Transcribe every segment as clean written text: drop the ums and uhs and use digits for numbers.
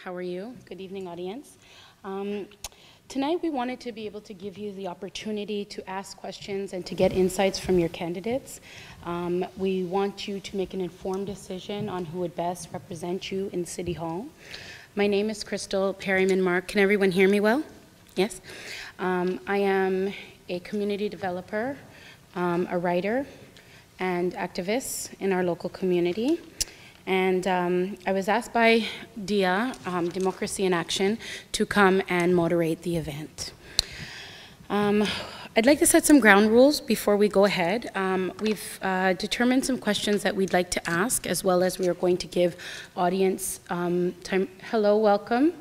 How are you? Good evening, audience. Tonight we wanted to be able to give you the opportunity to ask questions and to get insights from your candidates. We want you to make an informed decision on who would best represent you in City Hall. My name is Crystal Perryman-Mark. Can everyone hear me well? Yes? I am a community developer, a writer, and activist in our local community. And I was asked by DIA, Democracy in Action, to come and moderate the event. I'd like to set some ground rules before we go ahead. We've determined some questions that we'd like to ask, as well as we are going to give audience time. Hello, welcome.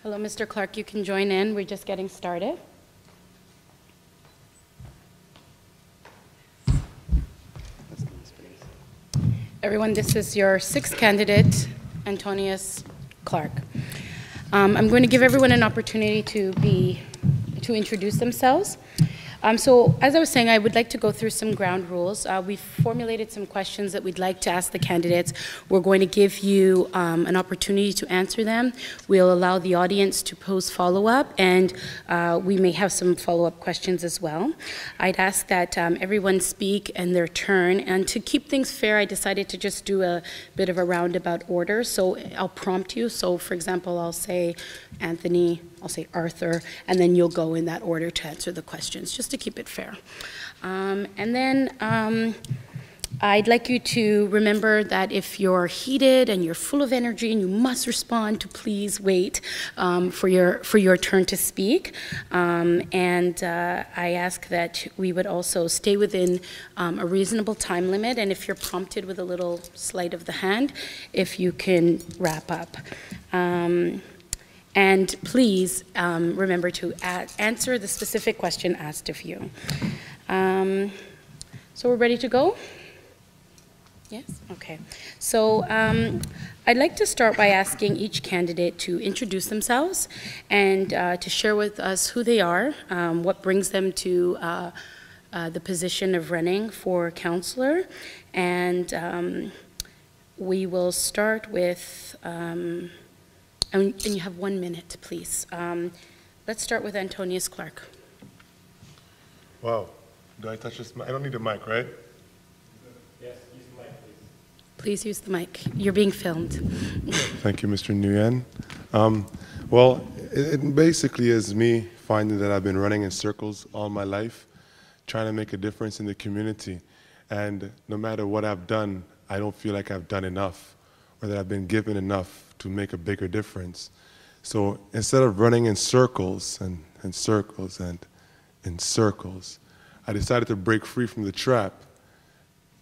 Hello, Mr. Clarke, you can join in. We're just getting started. Everyone, this is your sixth candidate, Antonius Clarke. I'm going to give everyone an opportunity to introduce themselves. So as I was saying, I would like to go through some ground rules. We've formulated some questions that we'd like to ask the candidates. We're going to give you an opportunity to answer them. We'll allow the audience to pose follow-up, and we may have some follow-up questions as well. I'd ask that everyone speak in their turn, and to keep things fair, I decided to just do a bit of a roundabout order. So I'll prompt you. So for example, I'll say Anthony, I'll say Arthur, and then you'll go in that order to answer the questions, just to keep it fair. And then I'd like you to remember that if you're heated and you're full of energy and you must respond, to please wait for your turn to speak. And I ask that we would also stay within a reasonable time limit, and if you're prompted with a little sleight of the hand, if you can wrap up. And please remember to answer the specific question asked of you. So we're ready to go? Yes? Okay. So I'd like to start by asking each candidate to introduce themselves and to share with us who they are, what brings them to the position of running for councillor. And we will start with... and you have 1 minute, please. Let's start with Antonius Clarke. Wow. Do I touch this mic? I don't need a mic, right? Yes, use the mic, please. Please use the mic. You're being filmed. Thank you, Mr. Nguyen. Well, it basically is me finding that I've been running in circles all my life, trying to make a difference in the community. And no matter what I've done, I don't feel like I've done enough, or that I've been given enough to make a bigger difference. So instead of running in circles and circles and in circles, I decided to break free from the trap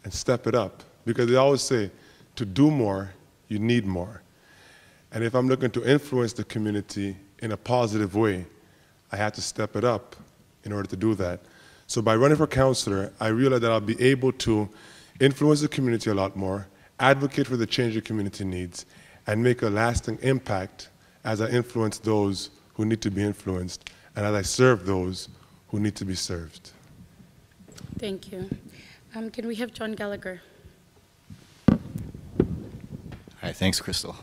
and step it up. Because they always say, to do more, you need more. And if I'm looking to influence the community in a positive way, I have to step it up in order to do that. So by running for councillor, I realized that I'll be able to influence the community a lot more, advocate for the change the community needs, and make a lasting impact as I influence those who need to be influenced, and as I serve those who need to be served. Thank you. Can we have John Gallagher? Hi, thanks, Crystal.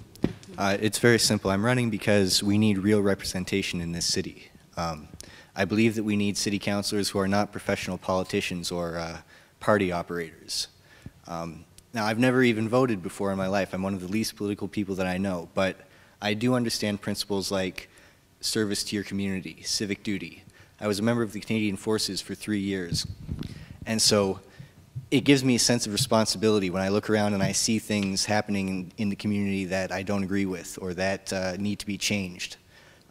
It's very simple. I'm running because we need real representation in this city. I believe that we need city councilors who are not professional politicians or party operators. Now, I've never even voted before in my life. I'm one of the least political people that I know, but I do understand principles like service to your community, civic duty. I was a member of the Canadian Forces for 3 years, and so it gives me a sense of responsibility when I look around and I see things happening in the community that I don't agree with or that need to be changed.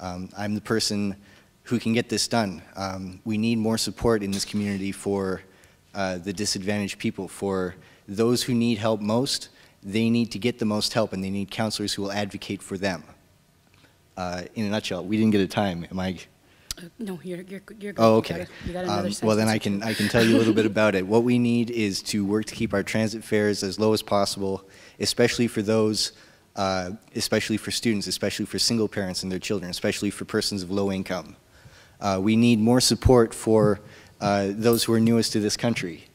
I'm the person who can get this done. We need more support in this community for the disadvantaged people, for those who need help most. They need to get the most help, and they need counselors who will advocate for them. In a nutshell, we didn't get a time. Am I? No, you're good. Oh, okay. You got another Well, then I can tell you a little bit about it. What we need is to work to keep our transit fares as low as possible, especially for those, especially for students, especially for single parents and their children, especially for persons of low income. We need more support for those who are newest to this country.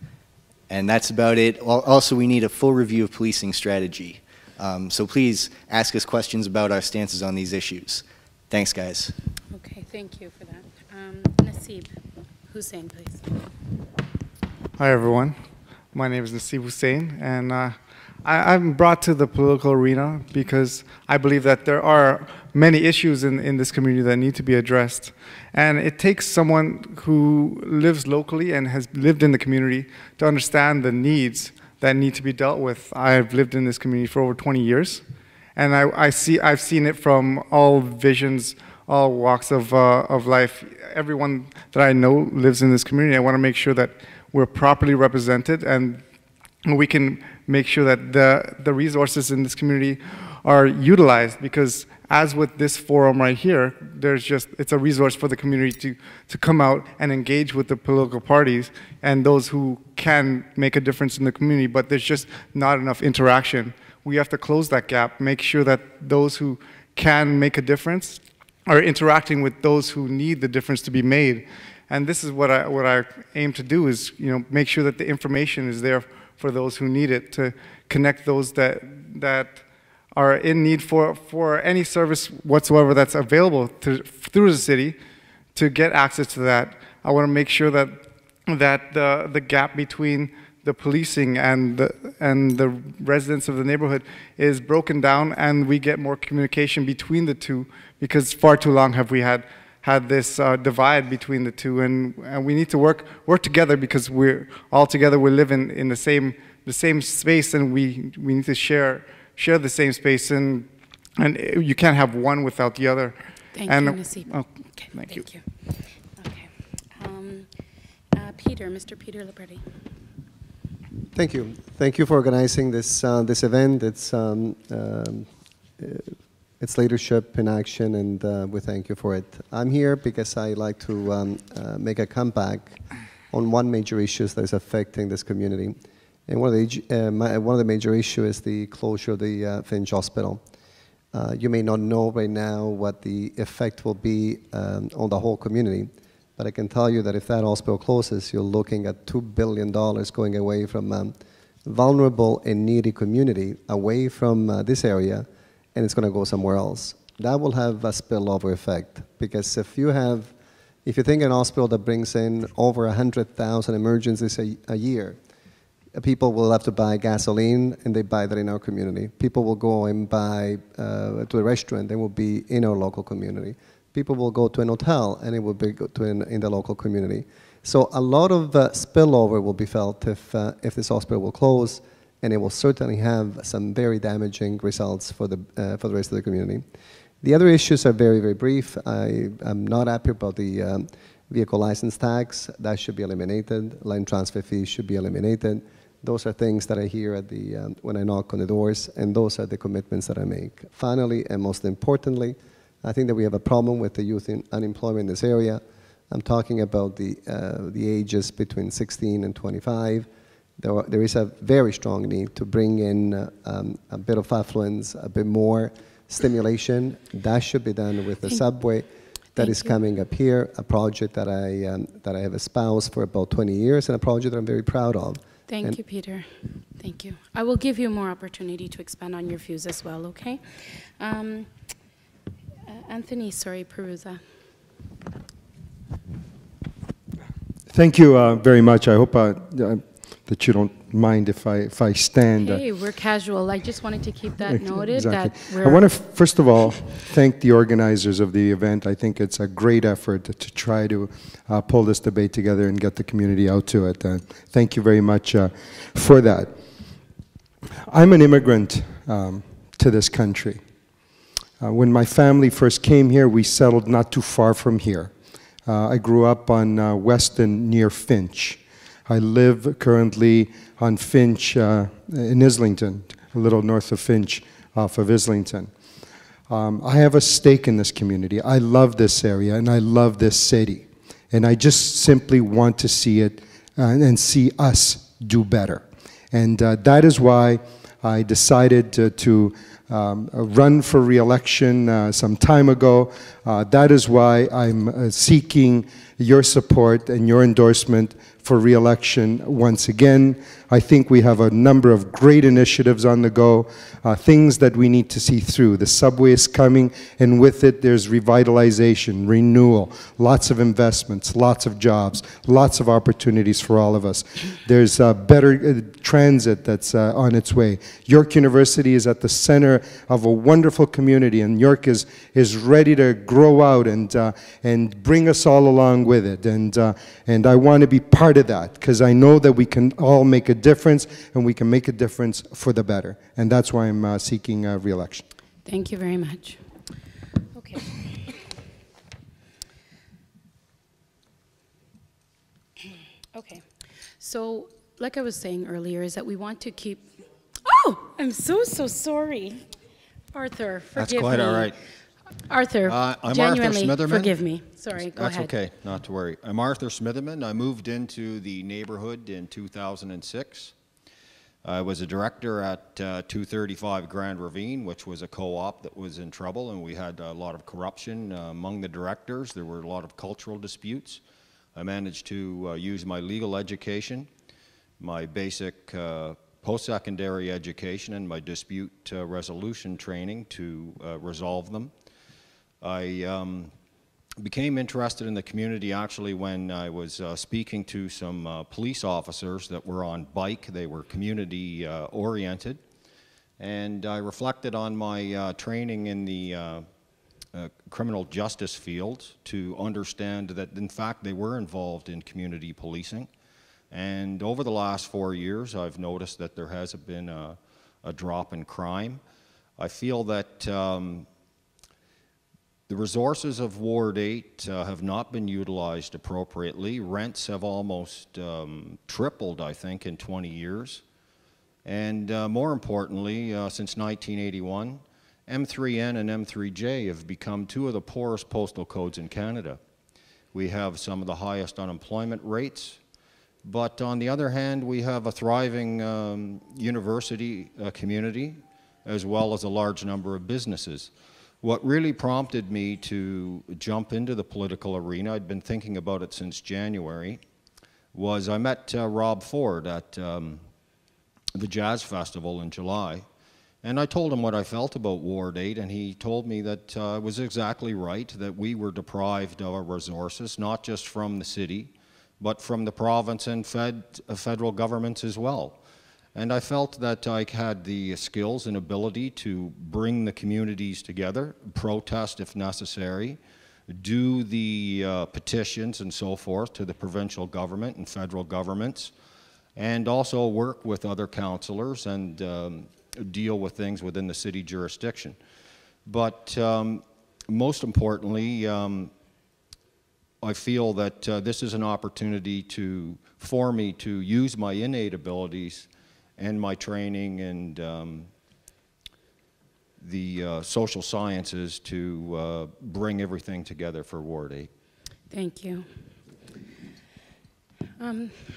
And that's about it. Also, we need a full review of policing strategy. So please ask us questions about our stances on these issues. Thanks, guys. Okay, thank you for that. Naseeb Husain, please. Hi, everyone. My name is Naseeb Husain, and I'm brought to the political arena because I believe that there are many issues in this community that need to be addressed. And it takes someone who lives locally and has lived in the community to understand the needs that need to be dealt with. I've lived in this community for over 20 years, and I've seen it from all visions, all walks of life. Everyone that I know lives in this community. I want to make sure that we're properly represented and we can make sure that the resources in this community are utilized, because as with this forum right here, it's a resource for the community to come out and engage with the political parties and those who can make a difference in the community, but there's just not enough interaction. We have to close that gap, make sure that those who can make a difference are interacting with those who need the difference to be made. And this is what I aim to do, is make sure that the information is there for those who need it, to connect those that are in need for any service whatsoever that's available through the city, to get access to that. I want to make sure that the gap between the policing and the residents of the neighborhood is broken down, and we get more communication between the two, because far too long have we had this divide between the two, and we need to work together, because we're all together. We live in the same space, and we need to share the same space, and you can't have one without the other. Thank you, Naseeb. Oh, okay, thank you. Okay. Mr. Peter Preti. Thank you. Thank you for organizing this event. It's leadership in action, and we thank you for it. I'm here because I like to make a comeback on one major issue that is affecting this community. And one of the major issues is the closure of the Finch Hospital. You may not know right now what the effect will be on the whole community, but I can tell you that if that hospital closes, you're looking at $2 billion going away from a vulnerable and needy community, away from this area, and it's going to go somewhere else. That will have a spillover effect, because if you think an hospital that brings in over 100,000 emergencies a year, people will have to buy gasoline, and they buy that in our community. People will go and buy to a restaurant, they will be in our local community. People will go to an hotel, and it will be in the local community. So a lot of spillover will be felt if this hospital will close, and it will certainly have some very damaging results for the rest of the community. The other issues are very, very brief. I'm not happy about the vehicle license tax. That should be eliminated. Land transfer fees should be eliminated. Those are things that I hear when I knock on the doors, and those are the commitments that I make. Finally, and most importantly, I think that we have a problem with the youth unemployment in this area. I'm talking about the ages between 16 and 25. There is a very strong need to bring in a bit of affluence, a bit more stimulation. That should be done with the subway that is coming up here, a project that I have espoused for about 20 years, and a project that I'm very proud of. Thank you, Peter. Thank you. I will give you more opportunity to expand on your views as well, okay? Anthony, Perruzza. Thank you very much. I hope that you don't mind if I stand. Hey, we're casual. I just wanted to keep that noted. Exactly. I want to, first of all, thank the organizers of the event. I think it's a great effort to try to pull this debate together and get the community out to it. Thank you very much for that. I'm an immigrant to this country. When my family first came here, we settled not too far from here. I grew up on Weston near Finch. I live currently on Finch in Islington, a little north of Finch, off of Islington. I have a stake in this community. I love this area, and I love this city. And I just simply want to see it and see us do better. And that is why I decided to run for re-election some time ago. That is why I'm seeking your support and your endorsement for re-election once again. I think we have a number of great initiatives on the go, things that we need to see through. The subway is coming, and with it there's revitalization, renewal, lots of investments, lots of jobs, lots of opportunities for all of us. There's better transit that's on its way. York University is at the center of a wonderful community, and York is ready to grow out and bring us all along with it. And I want to be part of that, because I know that we can all make a difference, and we can make a difference for the better. And that's why I'm seeking re-election. Thank you very much. Okay. Okay. So, like I was saying earlier, is that we want to keep... Oh! I'm so sorry. Arthur, forgive me. That's quite all right. Arthur, I'm genuinely, Arthur Smitherman. forgive me. Sorry, go ahead. That's okay, not to worry. I'm Arthur Smitherman. I moved into the neighborhood in 2006. I was a director at 235 Grand Ravine, which was a co-op that was in trouble, and we had a lot of corruption among the directors. There were a lot of cultural disputes. I managed to use my legal education, my basic post-secondary education, and my dispute resolution training to resolve them. I became interested in the community actually when I was speaking to some police officers that were on bike. They were community oriented, and I reflected on my training in the criminal justice field to understand that in fact they were involved in community policing. And over the last 4 years I've noticed that there has been a drop in crime. I feel that the resources of Ward 8 have not been utilized appropriately. Rents have almost tripled, I think, in 20 years. And more importantly, since 1981, M3N and M3J have become two of the poorest postal codes in Canada. We have some of the highest unemployment rates, but on the other hand, we have a thriving university community, as well as a large number of businesses. What really prompted me to jump into the political arena, I'd been thinking about it since January, was I met Rob Ford at the Jazz Festival in July, and I told him what I felt about Ward 8, and he told me that I was exactly right, that we were deprived of our resources, not just from the city, but from the province and federal governments as well. And I felt that I had the skills and ability to bring the communities together, protest if necessary, do the petitions and so forth to the provincial government and federal governments, and also work with other councillors and deal with things within the city jurisdiction. But most importantly, I feel that this is an opportunity for me to use my innate abilities and my training and the social sciences to bring everything together for Ward 8. Thank you.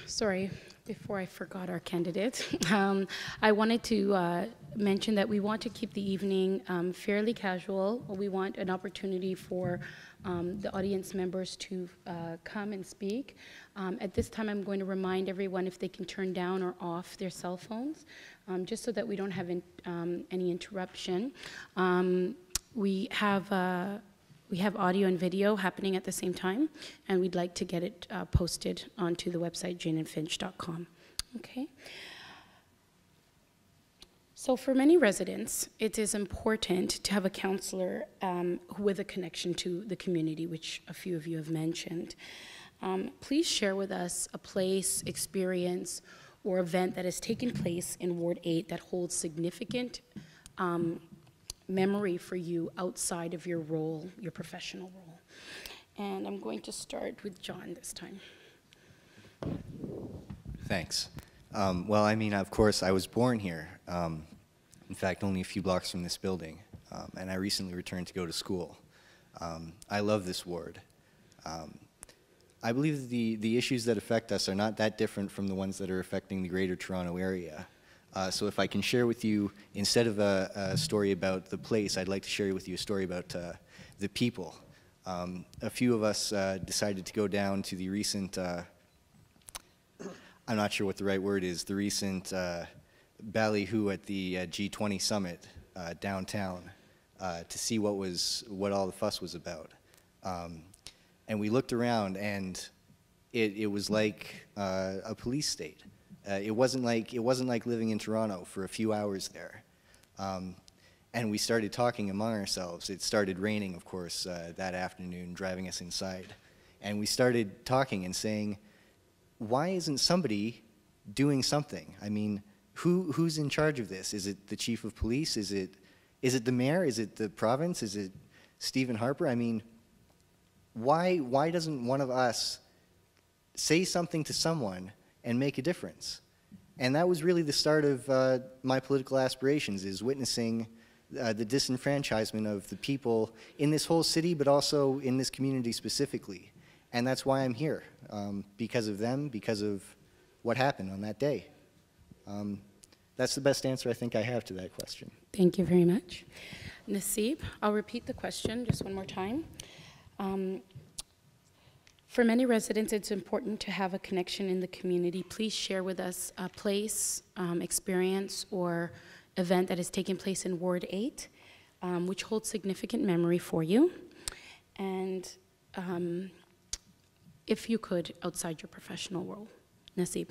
Sorry, before I forgot our candidate, I wanted to mention that we want to keep the evening fairly casual. We want an opportunity for the audience members to come and speak. At this time, I'm going to remind everyone if they can turn down or off their cell phones, just so that we don't have any interruption. We have audio and video happening at the same time, and we'd like to get it posted onto the website jane-finch.com. Okay. So for many residents, it is important to have a counselor with a connection to the community, which a few of you have mentioned. Please share with us a place, experience, or event that has taken place in Ward 8 that holds significant memory for you outside of your role, your professional role. And I'm going to start with John this time. Thanks. Well, I mean, of course, I was born here. In fact, only a few blocks from this building. And I recently returned to go to school. I love this ward. I believe that the issues that affect us are not that different from the ones that are affecting the Greater Toronto Area. So if I can share with you, instead of a story about the place, I'd like to share with you a story about the people. A few of us decided to go down to the recent, I'm not sure what the right word is, the recent ballyhoo at the G20 summit downtown to see what all the fuss was about. And we looked around, and it was like a police state. It wasn't like living in Toronto for a few hours there. And we started talking among ourselves. It started raining, of course, that afternoon, driving us inside. And we started talking and saying, why isn't somebody doing something? I mean, who's in charge of this? Is it the chief of police? Is it the mayor? Is it the province? Is it Stephen Harper? I mean, why doesn't one of us say something to someone and make a difference? And that was really the start of my political aspirations, is witnessing the disenfranchisement of the people in this whole city, but also in this community specifically. And that's why I'm here, because of them, because of what happened on that day. That's the best answer I think I have to that question. Thank you very much. Naseeb, I'll repeat the question just one more time. For many residents, it's important to have a connection in the community. Please share with us a place, experience, or event that has taken place in Ward 8, which holds significant memory for you. And if you could, outside your professional role. Naseeb.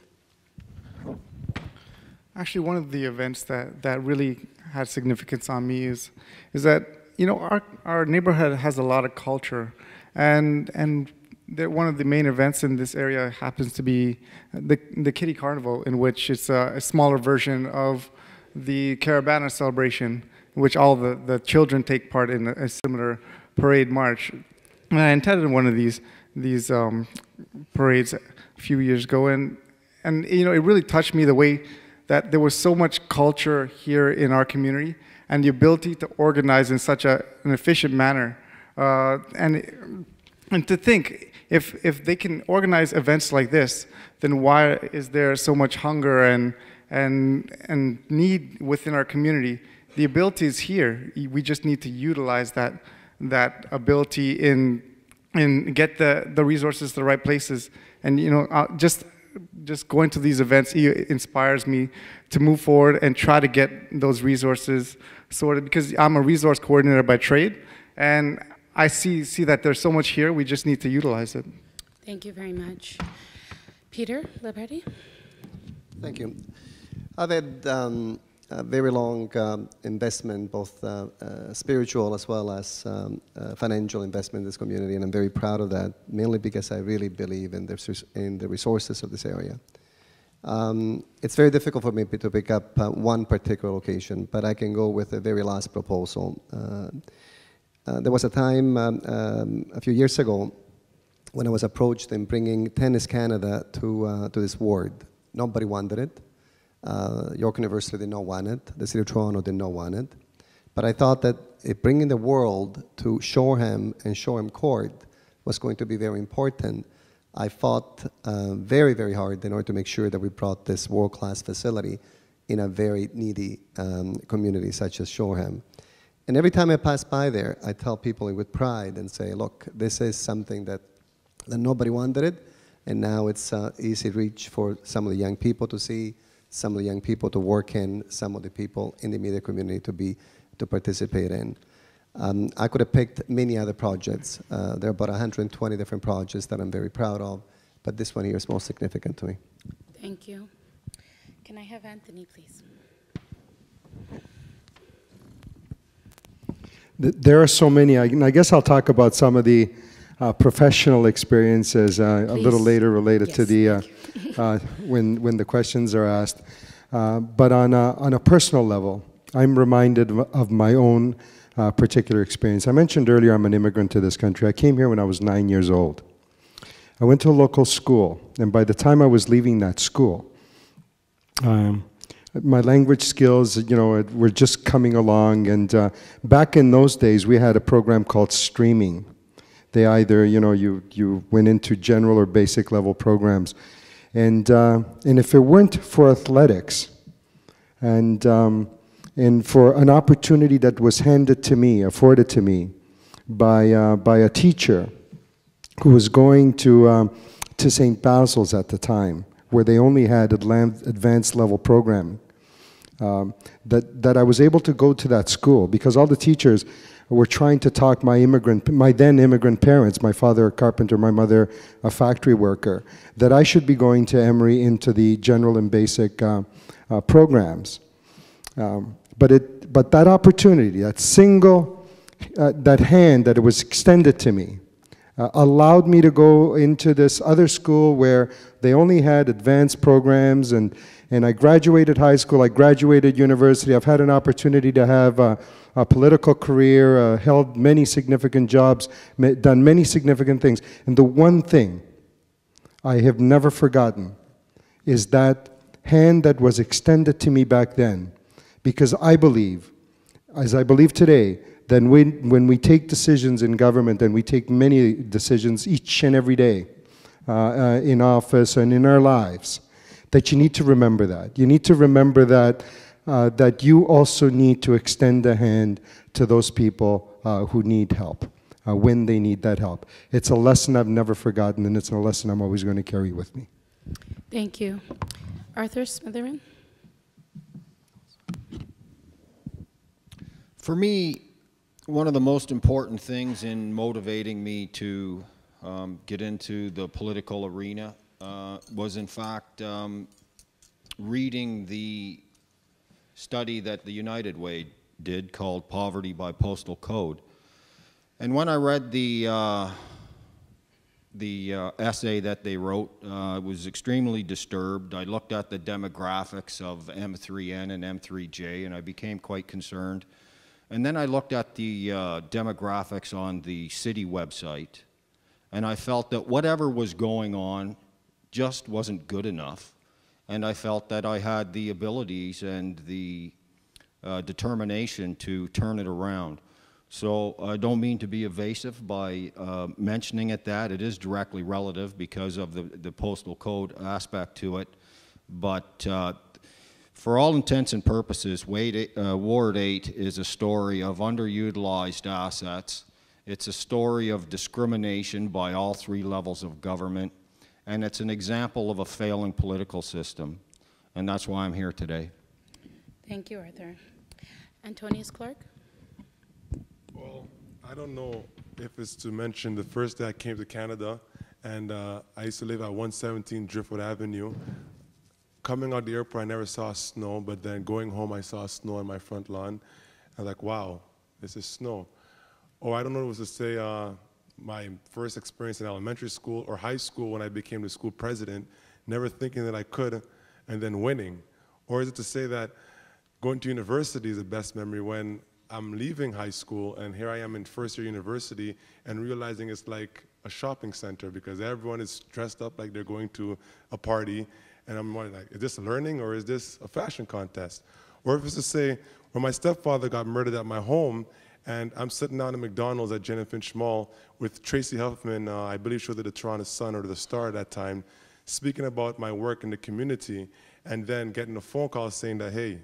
Actually, one of the events that really had significance on me is that, you know, our neighborhood has a lot of culture, and one of the main events in this area happens to be the Kitty Carnival, in which it's a smaller version of the Caravana celebration, in which all the children take part in a similar parade march. And I attended one of these parades a few years ago, and you know, it really touched me the way that there was so much culture here in our community, and the ability to organize in such an efficient manner, and to think, if they can organize events like this, then why is there so much hunger and need within our community? The ability is here. We just need to utilize that ability and get the resources to the right places. And you know, just going to these events inspires me to move forward and try to get those resources sorted, because I'm a resource coordinator by trade, and I see that there's so much here, we just need to utilize it. Thank you very much. Peter Liberty. Thank you. I've had a very long investment, both spiritual as well as financial investment in this community, and I'm very proud of that, mainly because I really believe in the resources of this area. It's very difficult for me to pick up one particular location, but I can go with the very last proposal. There was a time a few years ago when I was approached in bringing Tennis Canada to this ward. Nobody wanted it. York University did not want it. The City of Toronto did not want it. But I thought that bringing the world to Shoreham and Shoreham Court was going to be very important. I fought very, very hard in order to make sure that we brought this world-class facility in a very needy community such as Shoreham. And every time I pass by there, I tell people with pride and say, look, this is something that nobody wanted it, and now it's easy reach for some of the young people to see, some of the young people to work in, some of the people in the media community to participate in. I could have picked many other projects. There are about 120 different projects that I'm very proud of, but this one here is most significant to me. Thank you. Can I have Anthony, please? There are so many. I guess I'll talk about some of the professional experiences a little later related to the when the questions are asked. But on a personal level, I'm reminded of my own particular experience. I mentioned earlier I'm an immigrant to this country. I came here when I was 9 years old. I went to a local school, and by the time I was leaving that school, my language skills, you know, were just coming along. And back in those days, we had a program called streaming. They either, you know, you went into general or basic level programs, and if it weren't for athletics, and for an opportunity that was afforded to me by a teacher who was going to St. Basil's at the time, where they only had advanced level programming. That I was able to go to that school because all the teachers were trying to talk my then immigrant parents, my father a carpenter, my mother a factory worker, that I should be going to Emory into the general and basic programs. But that opportunity, that that hand that it was extended to me, allowed me to go into this other school where they only had advanced programs, and I graduated high school, I graduated university, I've had an opportunity to have a political career, held many significant jobs, done many significant things. And the one thing I have never forgotten is that hand that was extended to me back then, because I believe, as I believe today, that when we take decisions in government, and we take many decisions each and every day in office and in our lives, that you need to remember that. You need to remember that, that you also need to extend a hand to those people who need help, when they need that help. It's a lesson I've never forgotten, and it's a lesson I'm always going to carry with me. Thank you. Arthur Smitherman? For me, one of the most important things in motivating me to get into the political arena was, in fact, reading the study that the United Way did called Poverty by Postal Code. And when I read the essay that they wrote, I was extremely disturbed. I looked at the demographics of M3N and M3J, and I became quite concerned. And then I looked at the demographics on the city website, and I felt that whatever was going on just wasn't good enough. And I felt that I had the abilities and the determination to turn it around. So I don't mean to be evasive by mentioning that. It is directly relative because of the postal code aspect to it. But for all intents and purposes, Ward 8 is a story of underutilized assets. It's a story of discrimination by all three levels of government. And it's an example of a failing political system. And that's why I'm here today. Thank you, Arthur. Antonius Clarke? Well, I don't know if it's to mention the first day I came to Canada, and I used to live at 117 Driftwood Avenue. Coming out the airport, I never saw snow, but then going home, I saw snow on my front lawn. I was like, wow, this is snow. Or I don't know what it was to say, my first experience in elementary school or high school when I became the school president, never thinking that I could, and then winning. Or is it to say that going to university is the best memory when I'm leaving high school and here I am in first year university and realizing it's like a shopping center because everyone is dressed up like they're going to a party, and I'm wondering, like, is this learning or is this a fashion contest? Or if it's to say, when my stepfather got murdered at my home, and I'm sitting down at McDonald's at Jane-Finch Mall with Tracy Huffman, I believe she was the Toronto Sun or the Star at that time, speaking about my work in the community, and then getting a phone call saying that, hey,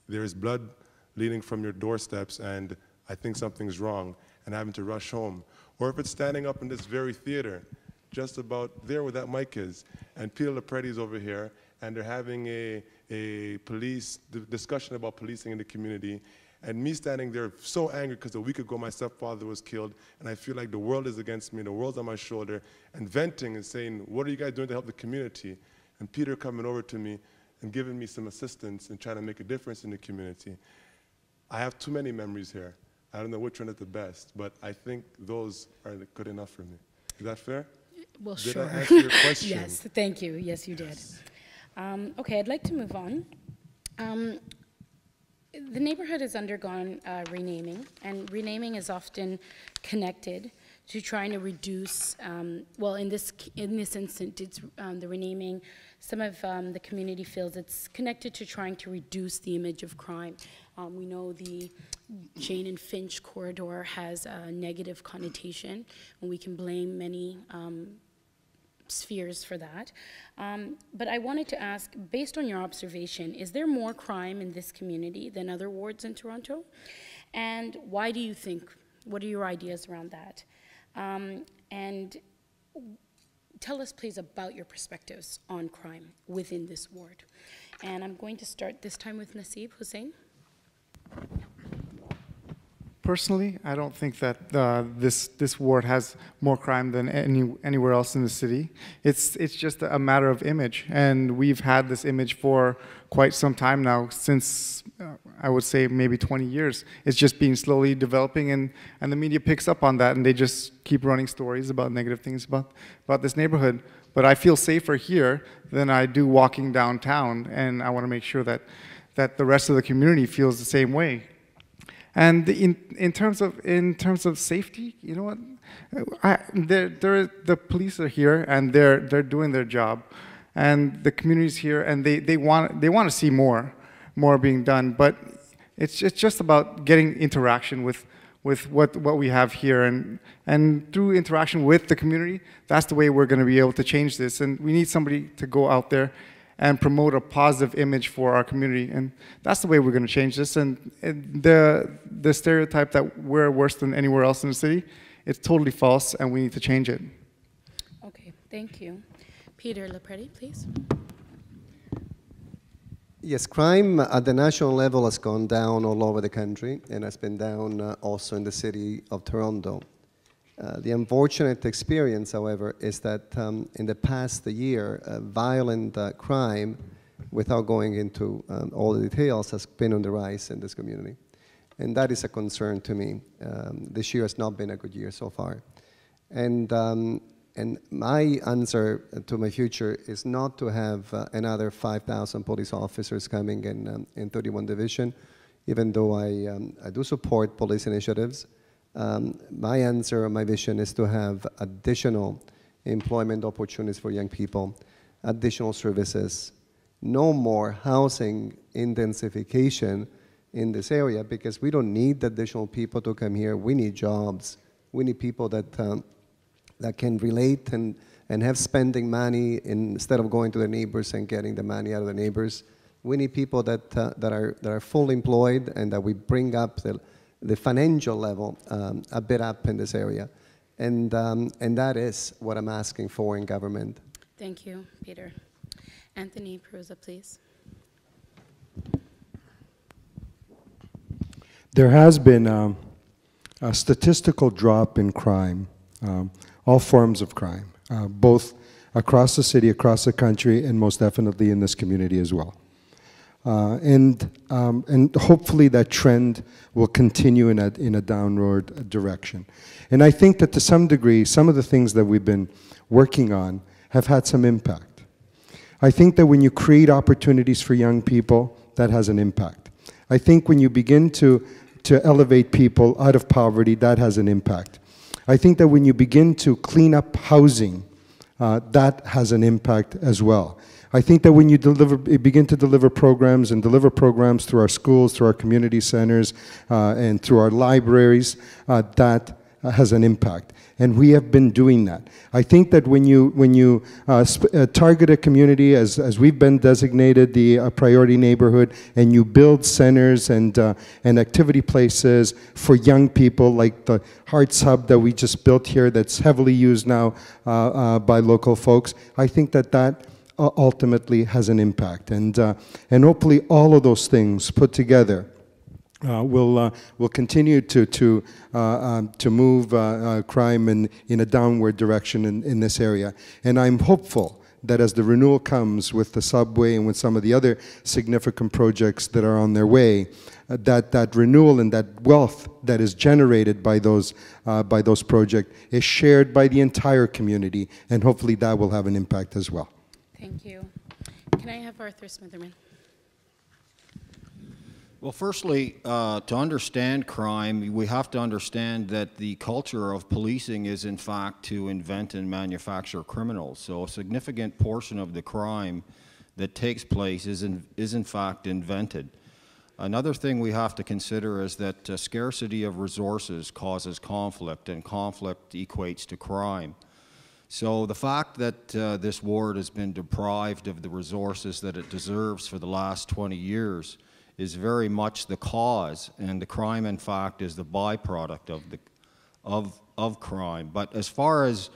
there is blood leading from your doorsteps, and I think something's wrong, and having to rush home. Or if it's standing up in this very theater, just about there where that mic is, and Peter Preti's over here, and they're having a police discussion about policing in the community, and me standing there so angry because a week ago my stepfather was killed, and I feel like the world is against me, the world's on my shoulder, and venting and saying, what are you guys doing to help the community? And Peter coming over to me and giving me some assistance and trying to make a difference in the community. I have too many memories here. I don't know which one is the best, but I think those are good enough for me. Is that fair? Well, did sure. I answer your question? Yes, thank you. Yes, you did. Okay, I'd like to move on. The neighborhood has undergone renaming, and renaming is often connected to trying to reduce, well, in this instance, it's the renaming. Some of the community feels it's connected to trying to reduce the image of crime. We know the Jane-Finch corridor has a negative connotation, and we can blame many spheres for that. But I wanted to ask, based on your observation, is there more crime in this community than other wards in Toronto? And why do you think What are your ideas around that? And tell us, please, about your perspectives on crime within this ward. And I'm going to start this time with Naseeb Husain. Personally, I don't think that this ward has more crime than anywhere else in the city. It's just a matter of image, and we've had this image for quite some time now, since I would say maybe 20 years. It's just been slowly developing, and the media picks up on that, and they just keep running stories about negative things about this neighborhood. But I feel safer here than I do walking downtown, and I want to make sure that the rest of the community feels the same way. And in terms of safety, you know what? The police are here, and they're doing their job, and the community's here, and they want to see more being done. But it's just about getting interaction with what we have here, and through interaction with the community, that's the way we're going to be able to change this. And we need somebody to go out there and promote a positive image for our community, and that's the way we're going to change this. And the stereotype that we're worse than anywhere else in the city, it's totally false, and we need to change it. Okay, thank you. Peter Preti, please. Yes, crime at the national level has gone down all over the country, and has been down also in the city of Toronto. The unfortunate experience, however, is that in the past year, violent crime, without going into all the details, has been on the rise in this community. And that is a concern to me. This year has not been a good year so far. And my answer to my future is not to have another 5,000 police officers coming in 31 Division, even though I do support police initiatives. My answer, my vision is to have additional employment opportunities for young people, additional services, no more housing intensification in this area, because we don't need additional people to come here. We need jobs. We need people that can relate and have spending money instead of going to their neighbors and getting the money out of the neighbors. We need people that are fully employed, and that we bring up the financial level a bit up in this area. And that is what I'm asking for in government. Thank you, Peter. Anthony Perruzza, please. There has been a statistical drop in crime, all forms of crime, both across the city, across the country, and most definitely in this community as well. And hopefully that trend will continue in a downward direction. And I think that to some degree, some of the things that we've been working on have had some impact. I think that when you create opportunities for young people, that has an impact. I think when you begin to elevate people out of poverty, that has an impact. I think that when you begin to clean up housing, that has an impact as well. I think that when you begin to deliver programs through our schools, through our community centers, and through our libraries, that has an impact. And we have been doing that. I think that when you target a community, as we've been designated the priority neighborhood, and you build centers and activity places for young people, like the Hearts Hub that we just built here that's heavily used now by local folks, I think that ultimately has an impact. And hopefully all of those things put together will continue to move crime in a downward direction in this area. And I'm hopeful that as the renewal comes with the subway and with some of the other significant projects that are on their way, that renewal and that wealth that is generated by those projects is shared by the entire community, and hopefully that will have an impact as well. Thank you. Can I have Arthur Smitherman? Well, firstly, to understand crime, we have to understand that the culture of policing is, in fact, to invent and manufacture criminals. So a significant portion of the crime that takes place is in fact, invented. Another thing we have to consider is that scarcity of resources causes conflict, and conflict equates to crime. So the fact that this ward has been deprived of the resources that it deserves for the last 20 years is very much the cause, and the crime, in fact, is the byproduct of crime. But as far as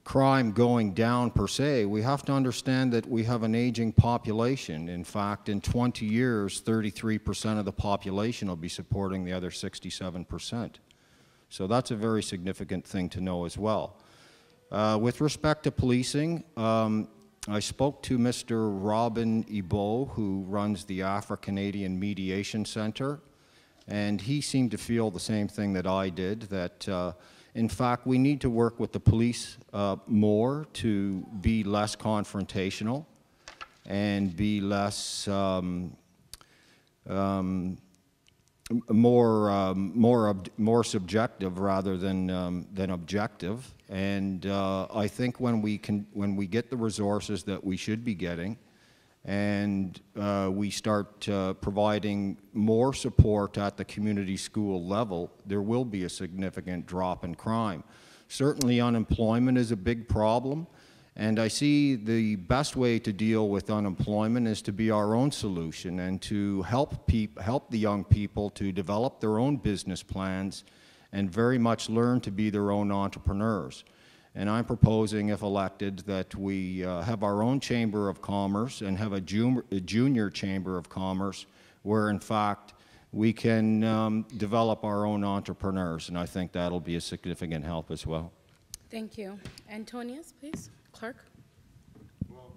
crime going down per se, we have to understand that we have an aging population. In fact, in 20 years, 33% of the population will be supporting the other 67%. So that's a very significant thing to know as well. With respect to policing, I spoke to Mr. Robin Ebo, who runs the Afro-Canadian Mediation Center, and he seemed to feel the same thing that I did, that in fact we need to work with the police more to be less confrontational and be less more subjective rather than objective. And I think when we get the resources that we should be getting, and we start providing more support at the community school level, there will be a significant drop in crime. Certainly unemployment is a big problem, and I see the best way to deal with unemployment is to be our own solution and to help the young people to develop their own business plans and very much learn to be their own entrepreneurs. And I'm proposing, if elected, that we have our own Chamber of Commerce and have a junior Chamber of Commerce where, in fact, we can develop our own entrepreneurs, and I think that'll be a significant help as well. Thank you. Antonius, please. Clarke. Well,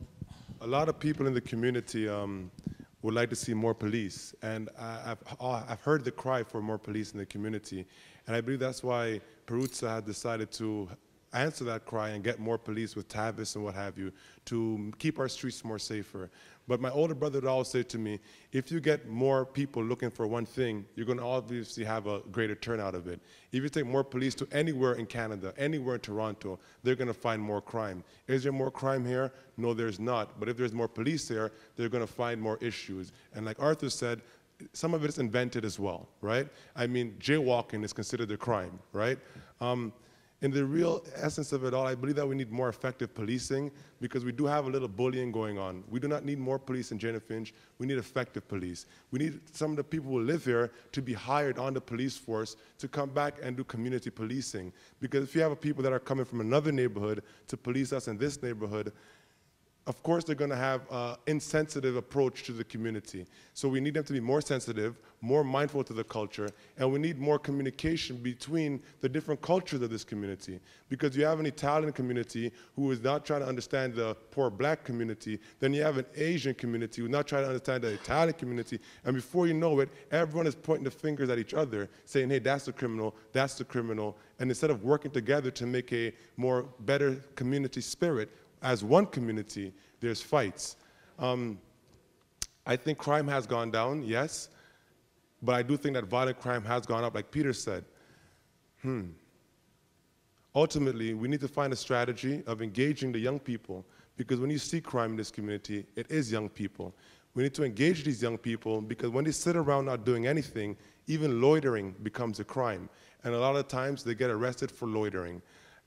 a lot of people in the community would like to see more police, and I've heard the cry for more police in the community, and I believe that's why Perruzza had decided to answer that cry and get more police with Tavis and what have you to keep our streets more safer. But my older brother would always say to me, if you get more people looking for one thing, you're going to obviously have a greater turnout of it. If you take more police to anywhere in Canada, anywhere in Toronto, they're going to find more crime. Is there more crime here? No, there's not. But if there's more police there, they're going to find more issues. And like Arthur said, some of it is invented as well, right? I mean, jaywalking is considered a crime, right? In the real essence of it all, I believe that we need more effective policing because we do have a little bullying going on. We do not need more police in Jane-Finch. We need effective police. We need some of the people who live here to be hired on the police force to come back and do community policing. Because if you have people that are coming from another neighborhood to police us in this neighborhood, of course they're going to have an insensitive approach to the community. So we need them to be more sensitive, more mindful to the culture, and we need more communication between the different cultures of this community. Because you have an Italian community who is not trying to understand the poor black community, then you have an Asian community who's not trying to understand the Italian community, and before you know it, everyone is pointing the fingers at each other, saying, hey, that's the criminal, and instead of working together to make a better community spirit, as one community, there's fights. I think crime has gone down, yes, but I do think that violent crime has gone up, like Peter said. Ultimately, we need to find a strategy of engaging the young people, because when you see crime in this community, it is young people. We need to engage these young people, because when they sit around not doing anything, even loitering becomes a crime. And a lot of times, they get arrested for loitering.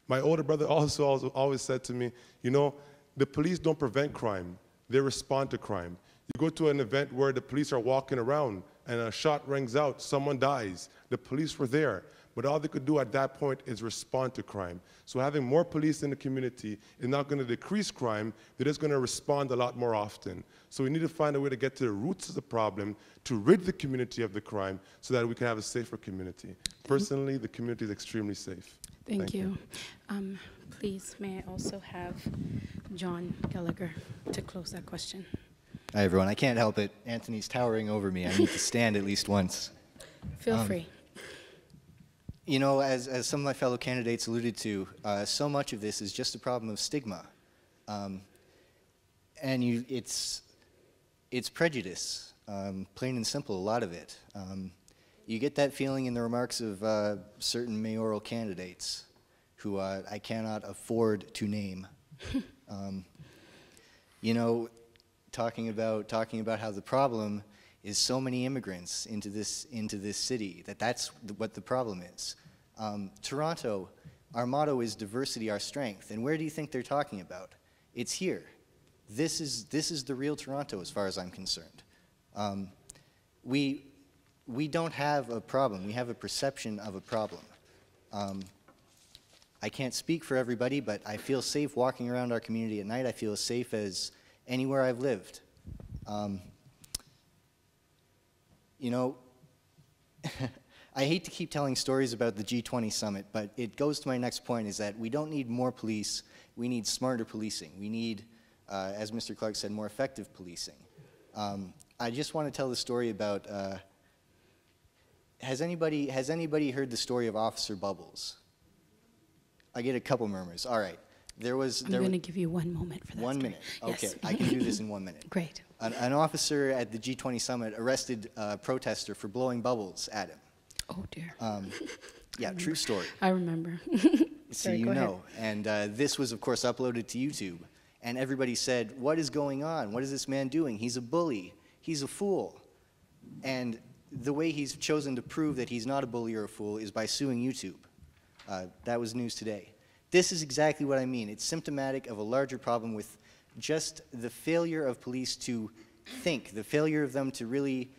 My older brother also always said to me, you know, the police don't prevent crime, they respond to crime. You go to an event where the police are walking around and a shot rings out, someone dies. The police were there, but all they could do at that point is respond to crime. So having more police in the community is not going to decrease crime, they're just going to respond a lot more often. So we need to find a way to get to the roots of the problem, to rid the community of the crime, so that we can have a safer community. Personally, the community is extremely safe. Thank you. Please, may I also have John Gallagher to close that question. Hi, everyone. I can't help it. Anthony's towering over me. I need to stand at least once. Feel free. You know, as some of my fellow candidates alluded to, so much of this is just a problem of stigma. And it's prejudice, plain and simple, a lot of it. You get that feeling in the remarks of certain mayoral candidates who I cannot afford to name. You know, talking about how the problem is so many immigrants into this city, that's what the problem is. Toronto, our motto is diversity, our strength. And where do you think they're talking about? It's here. This is the real Toronto as far as I'm concerned. We don't have a problem. We have a perception of a problem. I can't speak for everybody, but I feel safe walking around our community at night. I feel as safe as anywhere I've lived. You know, I hate to keep telling stories about the G20 summit, but it goes to my next point, is that we don't need more police, we need smarter policing. We need, as Mr. Clarke said, more effective policing. I just want to tell the story about, has anybody heard the story of Officer Bubbles? I get a couple murmurs. All right. I'm going to give you 1 moment for that. 1 minute. Okay, Yes. I can do this in 1 minute. Great. An officer at the G20 summit arrested a protester for blowing bubbles at him. Oh, dear. Yeah, true story. I remember. So Sorry, you go ahead. know. And this was, of course, uploaded to YouTube. And everybody said, what is going on? What is this man doing? He's a bully. He's a fool. And the way he's chosen to prove that he's not a bully or a fool is by suing YouTube. That was news today. This is exactly what I mean. It's symptomatic of a larger problem with just the failure of police to think, the failure of them to really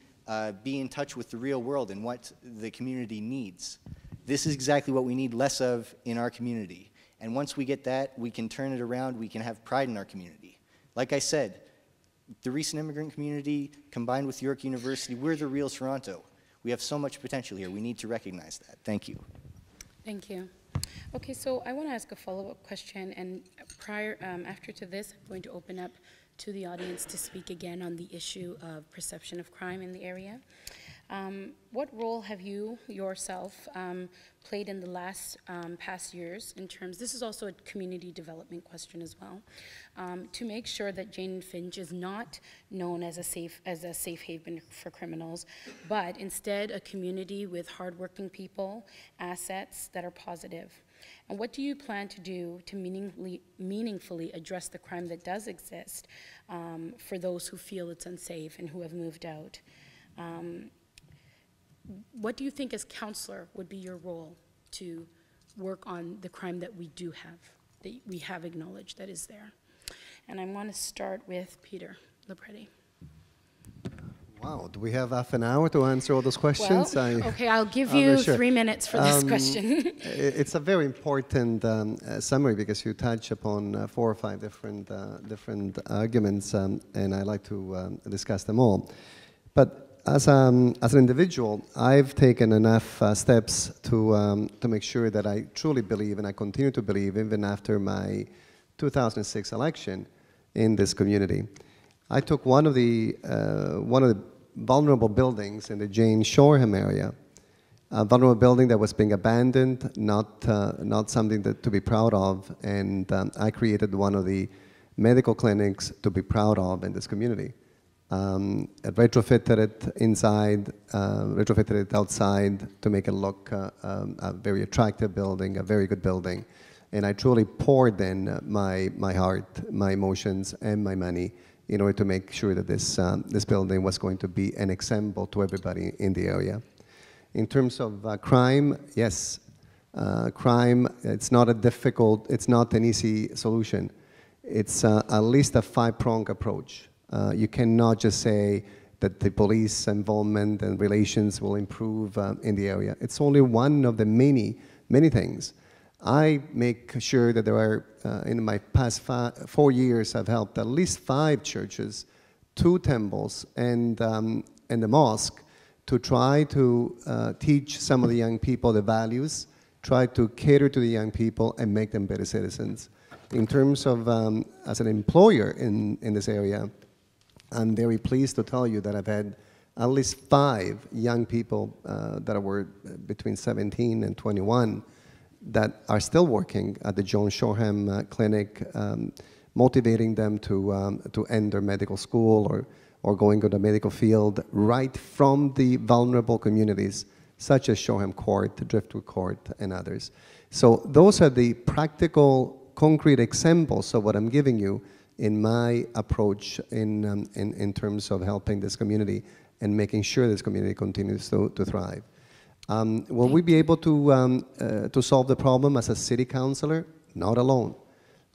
be in touch with the real world and what the community needs. This is exactly what we need less of in our community. And once we get that, we can turn it around, we can have pride in our community. Like I said, the recent immigrant community combined with York University, we're the real Toronto. We have so much potential here. We need to recognize that. Thank you. Thank you. Okay, so I want to ask a follow-up question, and after to this, I'm going to open up to the audience to speak again on the issue of perception of crime in the area. What role have you yourself played in the past years in terms, this is also a community development question as well, to make sure that Jane-Finch is not known as a safe haven for criminals, but instead a community with hardworking people, assets that are positive? And what do you plan to do to meaningfully address the crime that does exist for those who feel it's unsafe and who have moved out? What do you think as counselor would be your role to work on the crime that we do have, that we have acknowledged that is there? And I want to start with Peter Preti. Wow, do we have half an hour to answer all those questions? Well, okay, I'll give you sure. 3 minutes for this question. It's a very important summary because you touch upon 4 or 5 different arguments, and I'd like to discuss them all. But as an individual, I've taken enough steps to make sure that I truly believe, and I continue to believe, even after my 2006 election, in this community. I took one of the vulnerable buildings in the Jane-Shoreham area, a vulnerable building that was being abandoned, not something to be proud of, and I created one of the medical clinics to be proud of in this community. Retrofitted it inside, retrofitted it outside to make it look a very attractive building, a very good building. And I truly poured in my heart, my emotions, and my money in order to make sure that this building was going to be an example to everybody in the area. In terms of crime, yes, crime, it's not an easy solution. It's at least a 5-pronged approach. You cannot just say that the police involvement and relations will improve in the area. It's only one of the many things. I make sure that there are, in my past 4 years, I've helped at least 5 churches, 2 temples, and the mosque to try to teach some of the young people the values, try to cater to the young people and make them better citizens. In terms of, as an employer in this area, I'm very pleased to tell you that I've had at least 5 young people that were between 17 and 21 that are still working at the Jane-Shoreham Clinic, motivating them to enter medical school or going to the medical field right from the vulnerable communities such as Shoreham Court, Driftwood Court, and others. So those are the practical, concrete examples of what I'm giving you in my approach in terms of helping this community and making sure this community continues to thrive. Will we be able to solve the problem as a city councillor? Not alone.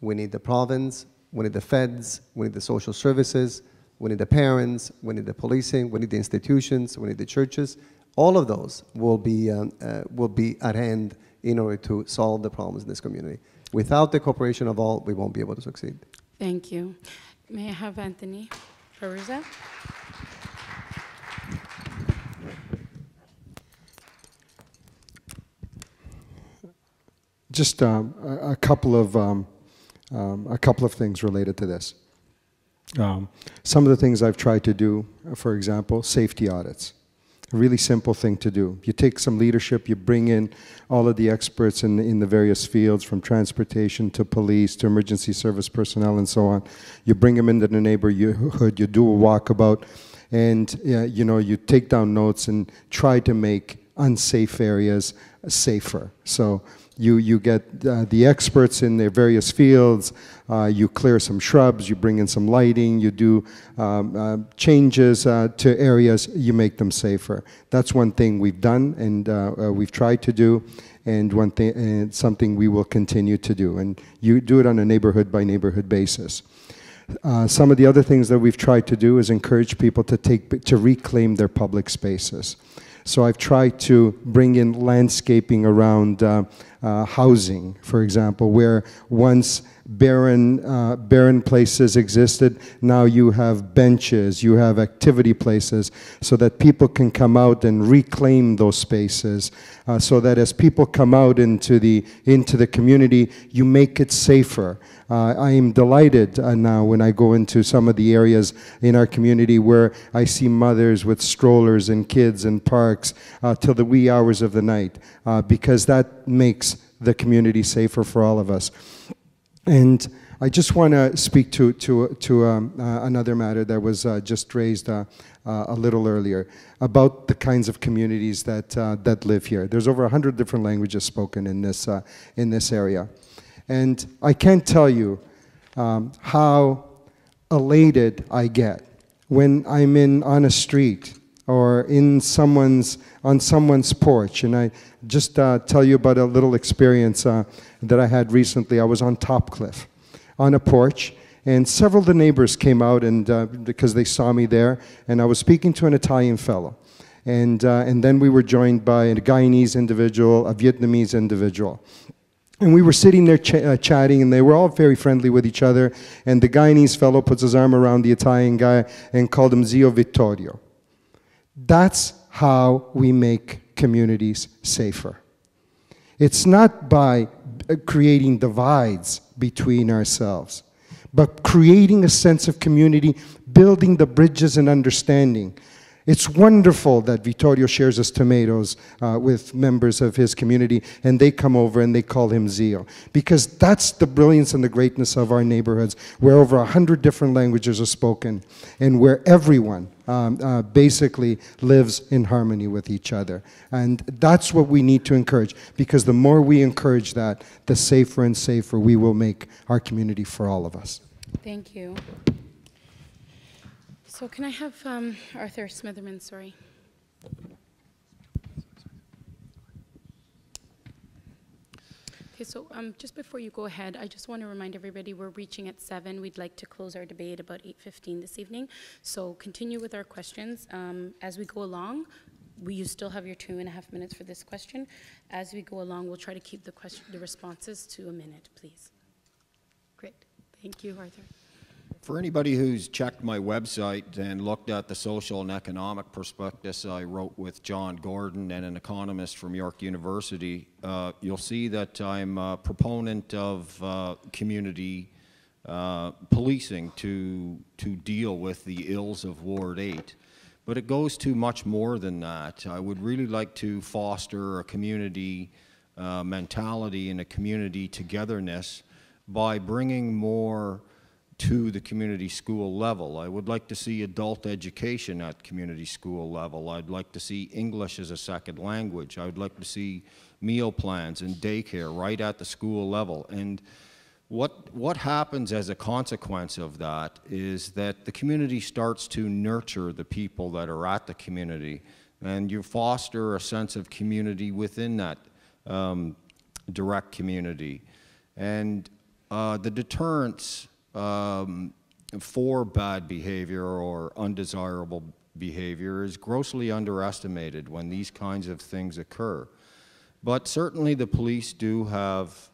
We need the province, we need the feds, we need the social services, we need the parents, we need the policing, we need the institutions, we need the churches. All of those will be at hand in order to solve the problems in this community. Without the cooperation of all, we won't be able to succeed. Thank you. May I have Anthony Perruzza? Just a couple of things related to this. Some of the things I've tried to do, for example, safety audits. A really simple thing to do. You take some leadership, you bring in all of the experts in the various fields, from transportation to police to emergency service personnel and so on. You bring them into the neighborhood, you do a walkabout, and you know, you take down notes and try to make unsafe areas safer. So you get the experts in their various fields, you clear some shrubs, you bring in some lighting, you do changes to areas, you make them safer. That's one thing we've done and we've tried to do, and one thing, and something we will continue to do. And you do it on a neighborhood by neighborhood basis. Some of the other things that we've tried to do is encourage people to reclaim their public spaces. So I've tried to bring in landscaping around housing, for example, where once barren places existed, now you have benches, you have activity places, so that people can come out and reclaim those spaces, so that as people come out into the community, you make it safer. I am delighted now when I go into some of the areas in our community where I see mothers with strollers and kids in parks till the wee hours of the night, because that makes the community safer for all of us. And I just want to speak to another matter that was just raised a little earlier about the kinds of communities that live here. There's over 100 different languages spoken in this area. And I can't tell you how elated I get when I'm on a street or on someone's porch. And I just tell you about a little experience that I had recently. I was on Topcliffe on a porch, and several of the neighbors came out and because they saw me there, and I was speaking to an Italian fellow. And then we were joined by a Guyanese individual, a Vietnamese individual. And we were sitting there chatting, and they were all very friendly with each other. And the Guyanese fellow puts his arm around the Italian guy and called him Zio Vittorio. That's how we make communities safer. It's not by creating divides between ourselves, but creating a sense of community, building the bridges and understanding. It's wonderful that Vittorio shares his tomatoes with members of his community, and they come over and they call him Zio. Because that's the brilliance and the greatness of our neighborhoods, where over 100 different languages are spoken, and where everyone basically lives in harmony with each other. And that's what we need to encourage, because the more we encourage that, the safer and safer we will make our community for all of us. Thank you. So can I have Arthur Smitherman, sorry. Okay, so just before you go ahead, I just want to remind everybody we're reaching at 7. We'd like to close our debate about 8:15 this evening. So continue with our questions. As we go along, you still have your 2.5 minutes for this question. As we go along, we'll try to keep the responses to a minute, please. Great. Thank you, Arthur. For anybody who's checked my website and looked at the social and economic prospectus I wrote with John Gordon and an economist from York University, you'll see that I'm a proponent of community policing to deal with the ills of Ward 8. But it goes to much more than that. I would really like to foster a community mentality and a community togetherness by bringing more to the community school level. I would like to see adult education at community school level. I'd like to see English as a second language. I would like to see meal plans and daycare right at the school level. And what happens as a consequence of that is that the community starts to nurture the people that are at the community, and you foster a sense of community within that direct community. And the deterrence for bad behavior or undesirable behavior is grossly underestimated when these kinds of things occur. But certainly the police do have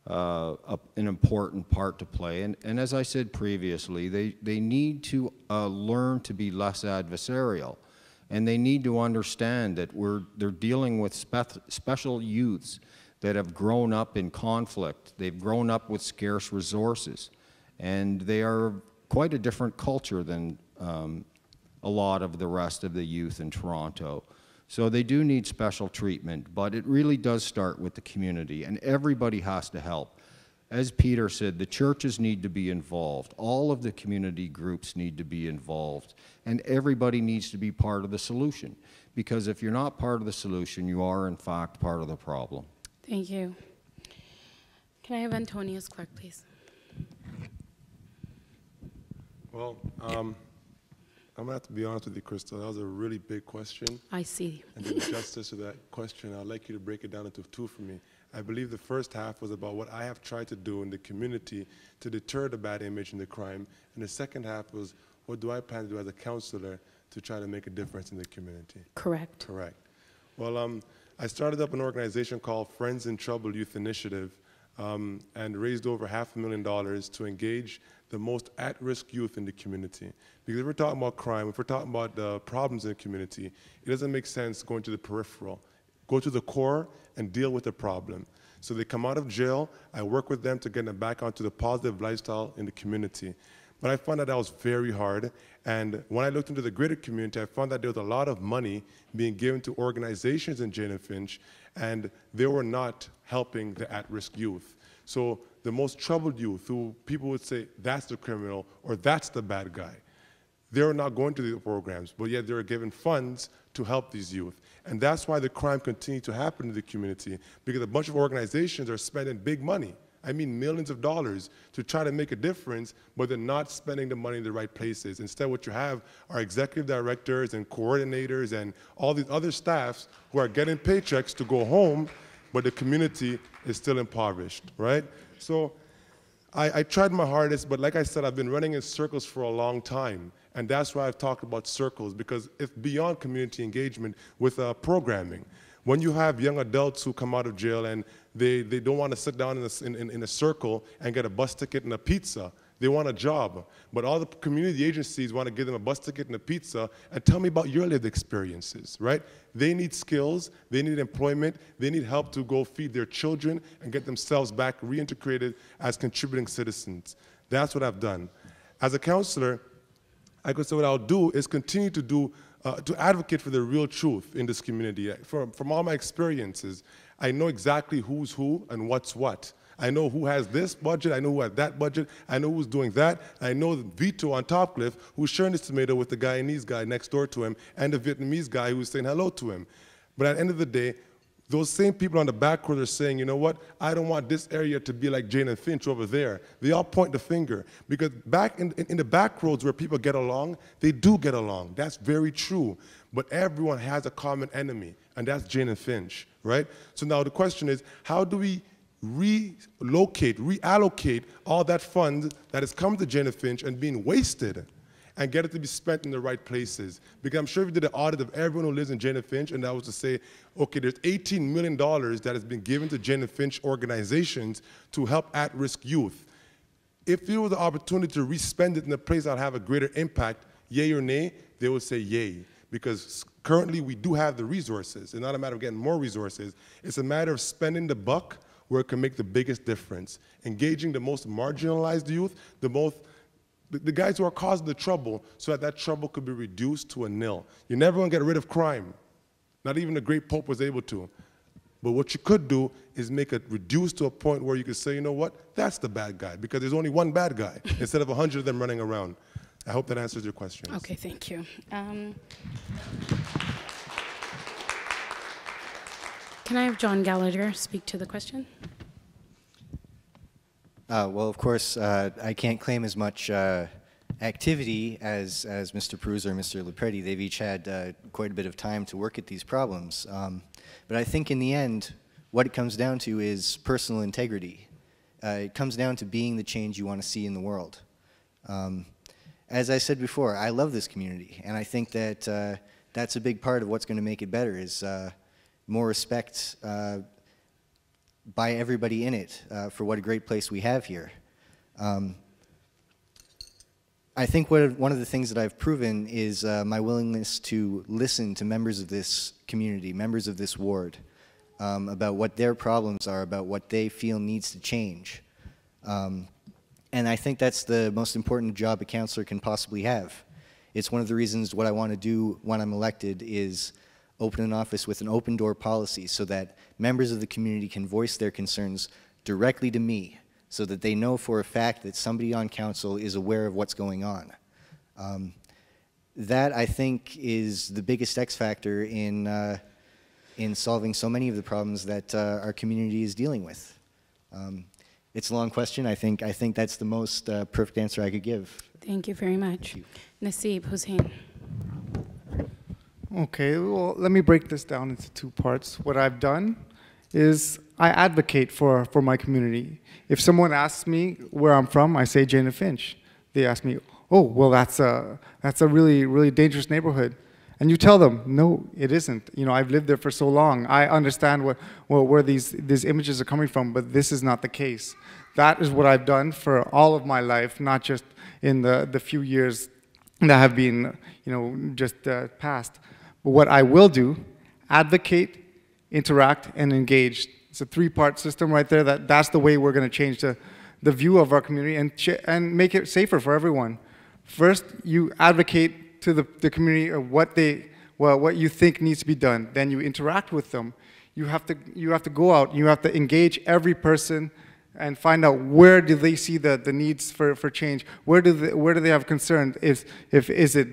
an important part to play. And as I said previously, they need to learn to be less adversarial. And they need to understand that they're dealing with special youths that have grown up in conflict. They've grown up with scarce resources. And they are quite a different culture than a lot of the rest of the youth in Toronto. So they do need special treatment, but it really does start with the community, and everybody has to help. As Peter said, the churches need to be involved. All of the community groups need to be involved, and everybody needs to be part of the solution. Because if you're not part of the solution, you are, in fact, part of the problem. Thank you. Can I have Antonius Clarke, please? Well, I'm going to have to be honest with you, Crystal. That was a really big question. I see. And to do justice to that question, I'd like you to break it down into two for me. I believe the first half was about what I have tried to do in the community to deter the bad image and the crime. And the second half was, what do I plan to do as a counselor to try to make a difference in the community? Correct. Correct. Well, I started up an organization called Friends in Trouble Youth Initiative and raised over $500,000 to engage the most at-risk youth in the community. Because if we're talking about crime, if we're talking about the problems in the community, it doesn't make sense going to the peripheral. Go to the core and deal with the problem. So they come out of jail, I work with them to get them back onto the positive lifestyle in the community. But I found that was very hard, and when I looked into the greater community, I found that there was a lot of money being given to organizations in Jane-Finch, and they were not helping the at-risk youth. So the most troubled youth, who people would say, that's the criminal, or that's the bad guy, they're not going to the programs, but yet they're given funds to help these youth. And that's why the crime continues to happen in the community, because a bunch of organizations are spending big money, I mean millions of dollars, to try to make a difference, but they're not spending the money in the right places. Instead, what you have are executive directors and coordinators and all these other staffs who are getting paychecks to go home, but the community is still impoverished, right? So I tried my hardest, but like I said, I've been running in circles for a long time. And that's why I've talked about circles, because it's beyond community engagement with programming. When you have young adults who come out of jail and they don't want to sit down in a circle and get a bus ticket and a pizza, they want a job. But all the community agencies want to give them a bus ticket and a pizza and tell me about your lived experiences, right? They need skills, they need employment, they need help to go feed their children and get themselves back reintegrated as contributing citizens. That's what I've done. As a counselor, I could say what I'll do is continue to to advocate for the real truth in this community. From all my experiences, I know exactly who's who and what's what. I know who has this budget, I know who has that budget, I know who's doing that, I know Vito on Topcliffe who's sharing his tomato with the Guyanese guy next door to him and the Vietnamese guy who's saying hello to him. But at the end of the day, those same people on the back road are saying, you know what, I don't want this area to be like Jane-Finch over there. They all point the finger. Because back in the back roads where people get along, they do get along. That's very true. But everyone has a common enemy, and that's Jane-Finch, right? So now the question is, how do we reallocate all that fund that has come to Jane-Finch and being wasted and get it to be spent in the right places? Because I'm sure if you did an audit of everyone who lives in Jane-Finch, and that was to say, okay, there's $18 million that has been given to Jane-Finch organizations to help at-risk youth. If there was an opportunity to re-spend it in a place that would have a greater impact, yay or nay, they would say yay. Because currently we do have the resources. It's not a matter of getting more resources. It's a matter of spending the buck where it can make the biggest difference. Engaging the most marginalized youth, the guys who are causing the trouble, so that that trouble could be reduced to a nil. You're never going to get rid of crime. Not even the great Pope was able to. But what you could do is make it reduce to a point where you could say, you know what, that's the bad guy, because there's only one bad guy instead of 100 of them running around. I hope that answers your question. Okay, thank you. Can I have John Gallagher speak to the question? Well, of course, I can't claim as much activity as Mr. Perruzza or Mr. Preti. They've each had quite a bit of time to work at these problems. But I think in the end, what it comes down to is personal integrity. It comes down to being the change you want to see in the world. As I said before, I love this community, and I think that that's a big part of what's going to make it better is more respect by everybody in it for what a great place we have here. I think one of the things that I've proven is my willingness to listen to members of this community, members of this ward, about what their problems are, about what they feel needs to change. And I think that's the most important job a councillor can possibly have. It's one of the reasons what I want to do when I'm elected is open an office with an open door policy so that members of the community can voice their concerns directly to me so that they know for a fact that somebody on council is aware of what's going on. That, I think, is the biggest X factor in solving so many of the problems that our community is dealing with. It's a long question. I think that's the most perfect answer I could give. Thank you very much. Naseeb Husain. Okay, well, let me break this down into two parts. What I've done is I advocate for my community. If someone asks me where I'm from, I say Jane-Finch. They ask me, oh, well, that's a really, really dangerous neighborhood. And you tell them, no, it isn't. You know, I've lived there for so long. I understand where these images are coming from, but this is not the case. That is what I've done for all of my life, not just in the few years that have been, you know, just passed. But what I will do, advocate, interact, and engage. It's a three-part system right there. That's the way we're going to change the view of our community and make it safer for everyone. First, you advocate to the community of what you think needs to be done. Then you interact with them. You have to go out. You have to engage every person and find out where do they see the needs for change. Where do they have concerns? Is it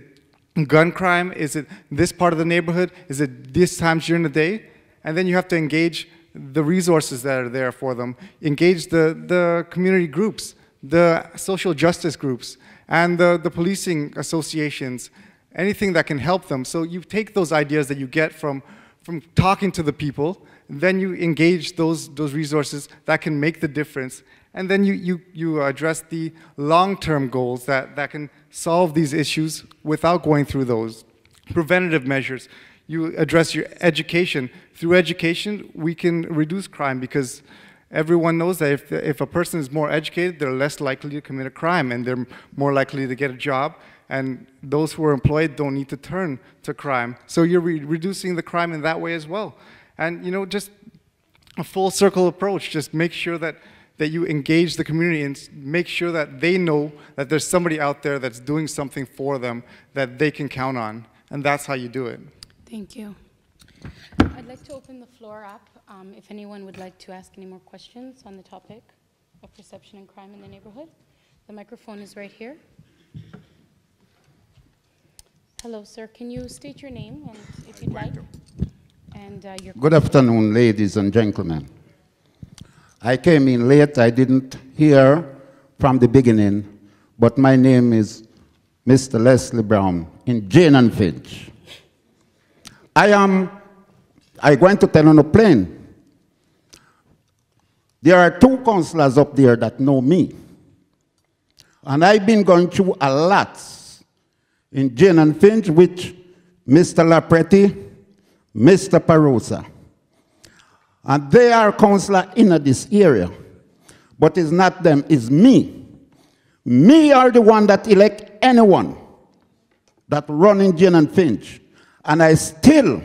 gun crime? Is it this part of the neighborhood? Is it this times during the day? And then you have to engage the resources that are there for them. Engage the community groups, the social justice groups, and the policing associations, anything that can help them. So you take those ideas that you get from talking to the people, then you engage those resources that can make the difference, and then you address the long-term goals that can solve these issues without going through those preventative measures. You address your education. Through education, we can reduce crime because everyone knows that if a person is more educated, they're less likely to commit a crime and they're more likely to get a job. And those who are employed don't need to turn to crime. So you're reducing the crime in that way as well. And, you know, just a full circle approach. Just make sure that you engage the community and make sure that they know that there's somebody out there that's doing something for them that they can count on. And that's how you do it. Thank you. I'd like to open the floor up if anyone would like to ask any more questions on the topic of perception and crime in the neighborhood. The microphone is right here. Hello, sir. Can you state your name and if you'd like? And your Good afternoon, ladies and gentlemen. I came in late. I didn't hear from the beginning, but my name is Mr. Leslie Brown in Jane-Finch. I'm going to tell on a plane. There are two councillors up there that know me. And I've been going through a lot in Jane-Finch with Mr. Preti, Mr. Perruzza. And they are councillors in this area. But it's not them, it's me. Me are the one that elect anyone that run in Jane-Finch. And I still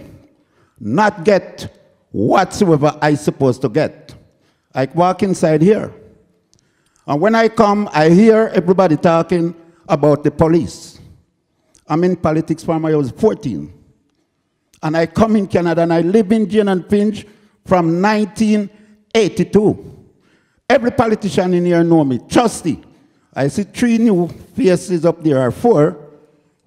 not get whatsoever I supposed to get. I walk inside here. And when I come, I hear everybody talking about the police. I'm in politics from when I was 14. And I come in Canada and I live in Jane-Finch from 1982. Every politician in here know me. Trusty. I see 3 new faces up there, or 4,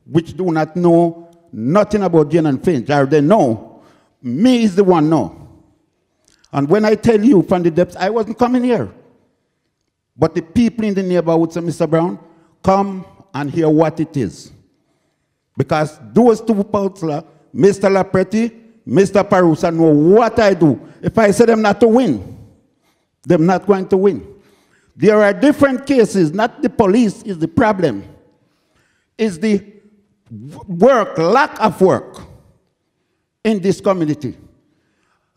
which do not know nothing about Jane-Finch, or they know. Me is the one know. And when I tell you from the depths, I wasn't coming here. But the people in the neighborhood say, Mr. Brown, come and hear what it is. Because those two councillors, Mr. Preti, Mr. Perruzza, know what I do. If I say them not to win, they're not going to win. There are different cases, not the police is the problem. It's the work, lack of work in this community.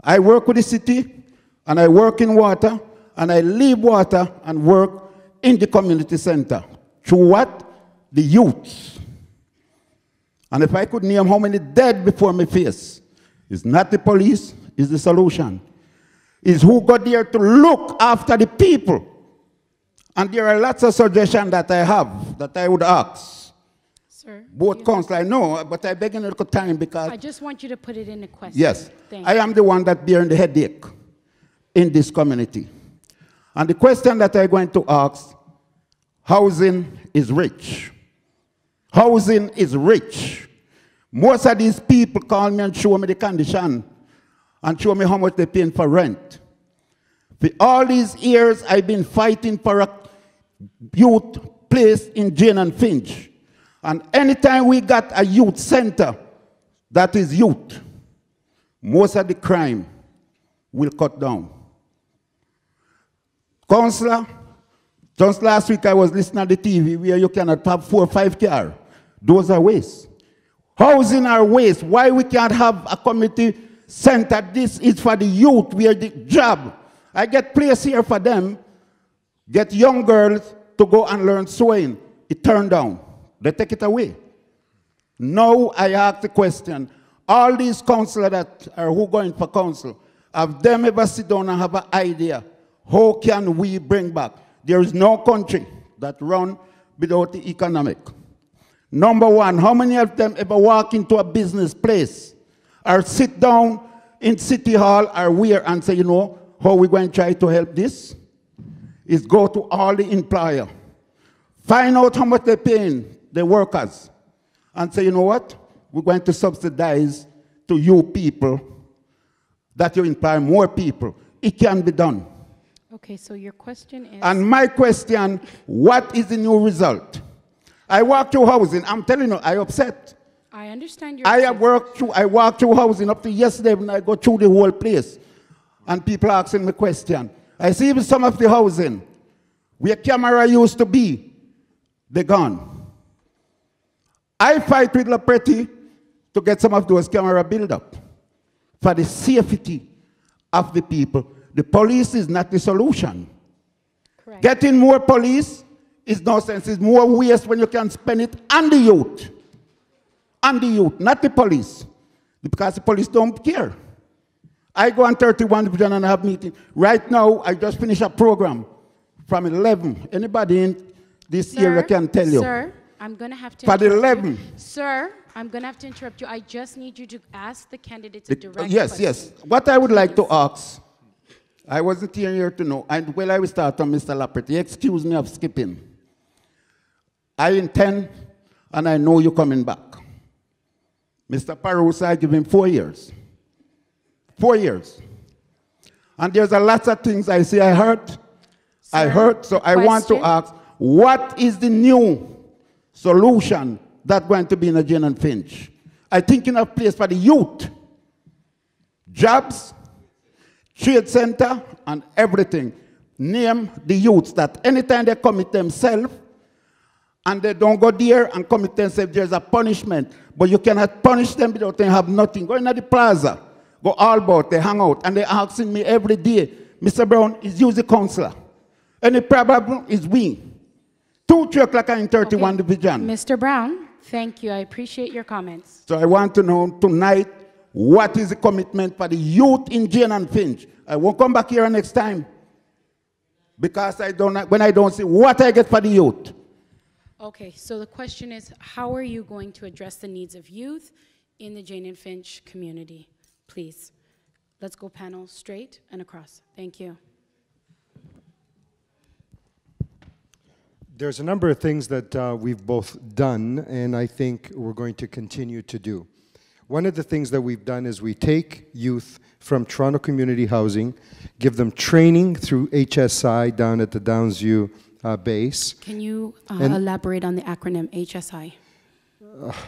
I work with the city. And I work in water, and I leave water and work in the community center. Through what? The youth. And if I could name how many dead before my face, it's not the police, it's the solution. It's who got there to look after the people. And there are lots of suggestions that I have that I would ask. Sir, both council, I know, but I beg a little time because... I just want you to put it in a question. Yes. Thank I am the one that bearing the headache in this community. And the question that I'm going to ask, housing is rich. Housing is rich. Most of these people call me and show me the condition and show me how much they're paying for rent. For all these years, I've been fighting for a youth place in Jane-Finch. And anytime we got a youth center that is youth, most of the crime will cut down. Councillor, just last week I was listening to the TV where you cannot have 4 or 5 cars. Those are waste. Housing are waste. Why we can't have a community center? This is for the youth, where the job. I get place here for them, get young girls to go and learn sewing. It turned down. They take it away. Now I ask the question, all these councillors that are who going for council, have them ever sit down and have an idea, how can we bring back? There is no country that run without the economic. Number one, how many of them ever walk into a business place or sit down in City Hall or where and say, you know, how we going to try to help this? Is go to all the employer. Find out how much they're paying the workers and say, you know what? We're going to subsidize to you people that you employ more people. It can be done. Okay, so your question is... And my question, what is the new result? I walk through housing. I'm telling you, I'm upset. I understand your... I walk through housing up to yesterday when I go through the whole place. And people asking me question. I see even some of the housing where camera used to be, they're gone. I fight with Preti to get some of those camera built up for the safety of the people. The police is not the solution. Correct. Getting more police is no sense. It's more waste when you can spend it on the youth. On the youth, not the police. Because the police don't care. I go on 31 Division and I have meeting. Right now, I just finished a program from 11. Anybody in this area can tell you. Sir, I'm going to have to for the 11. Sir, I'm going to have to interrupt you. I just need you to ask the candidates a direct yes, question. yes. What I would like to ask, I wasn't here to know, and well, I will start on Mr. Lapreti. Excuse me of skipping. I intend, and I know you're coming back. Mr. Perruzza, I give him 4 years. 4 years. And there's a lot of things I say I heard. Sir, I heard, so I want to ask, what is the new solution that's going to be in a Jane-Finch? I think in a place for the youth, jobs, trade center, and everything. Name the youths that anytime they commit themselves, and they don't go there and commit themselves, there's a punishment. But you cannot punish them without they have nothing. Go in the plaza, go all about, they hang out, and they're asking me every day, Mr. Brown, is you the councillor? Any problem is we. 2, 3 o'clock in 31 Division. Mr. Brown, thank you. I appreciate your comments. So I want to know tonight, what is the commitment for the youth in Jane-Finch? I won't come back here next time because when I don't see what I get for the youth. Okay, so the question is, how are you going to address the needs of youth in the Jane-Finch community? Please, let's go panel straight and across. Thank you. There's a number of things that we've both done, and I think we're going to continue to do. One of the things that we've done is we take youth from Toronto Community Housing, give them training through HSI down at the Downsview base. Can you elaborate on the acronym HSI?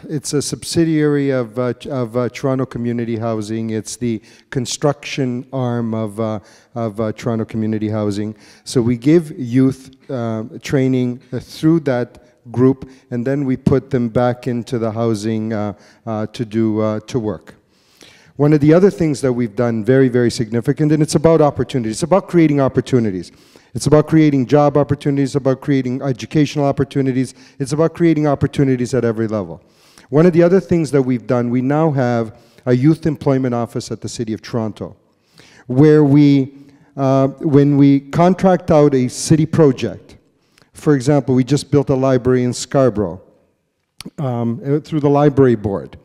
It's a subsidiary of Toronto Community Housing. It's the construction arm of Toronto Community Housing. So we give youth training through that group, and then we put them back into the housing to work. One of the other things that we've done very, very significant, and it's about opportunities. It's about creating opportunities. It's about creating job opportunities, it's about creating educational opportunities. It's about creating opportunities at every level. One of the other things that we've done, we now have a youth employment office at the City of Toronto, where when we contract out a city project, for example, we just built a library in Scarborough through the library board,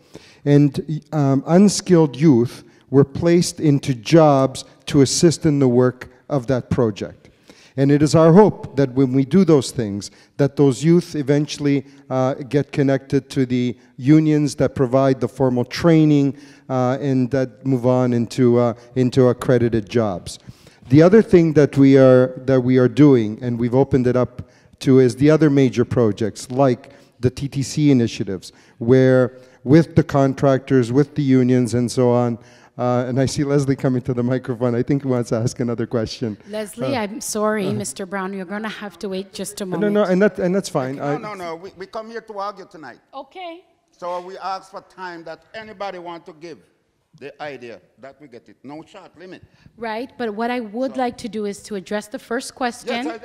and unskilled youth were placed into jobs to assist in the work of that project. And it is our hope that when we do those things, that those youth eventually get connected to the unions that provide the formal training and that move on into accredited jobs. The other thing that we are doing, and we've opened it up to, is the other major projects like the TTC initiatives, where with the contractors, with the unions and so on, and I see Leslie coming to the microphone. I think he wants to ask another question. Leslie, I'm sorry, Mr. Brown. You're going to have to wait just a moment. No, and that's fine. No. We come here to argue tonight. Okay. So we ask for time that anybody want to give the idea that we get it. No short limit. Right, but what I would like to do is to address the first question. Yes,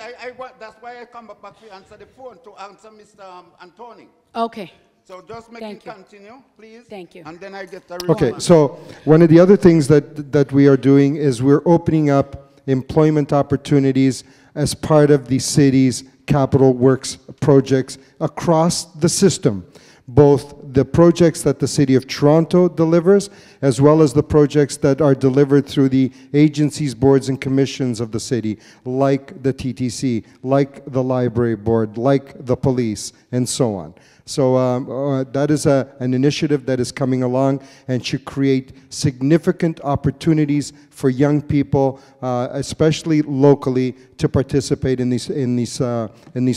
that's why I come back to answer the phone, to answer Mr. Antony. Okay. So just make it continue, please. Thank you. And then I get the response. Okay, so one of the other things that we are doing is we're opening up employment opportunities as part of the city's capital works projects across the system, both the projects that the City of Toronto delivers, as well as the projects that are delivered through the agencies, boards, and commissions of the city, like the TTC, like the library board, like the police, and so on. So that is an initiative that is coming along and should create significant opportunities for young people, especially locally, to participate in these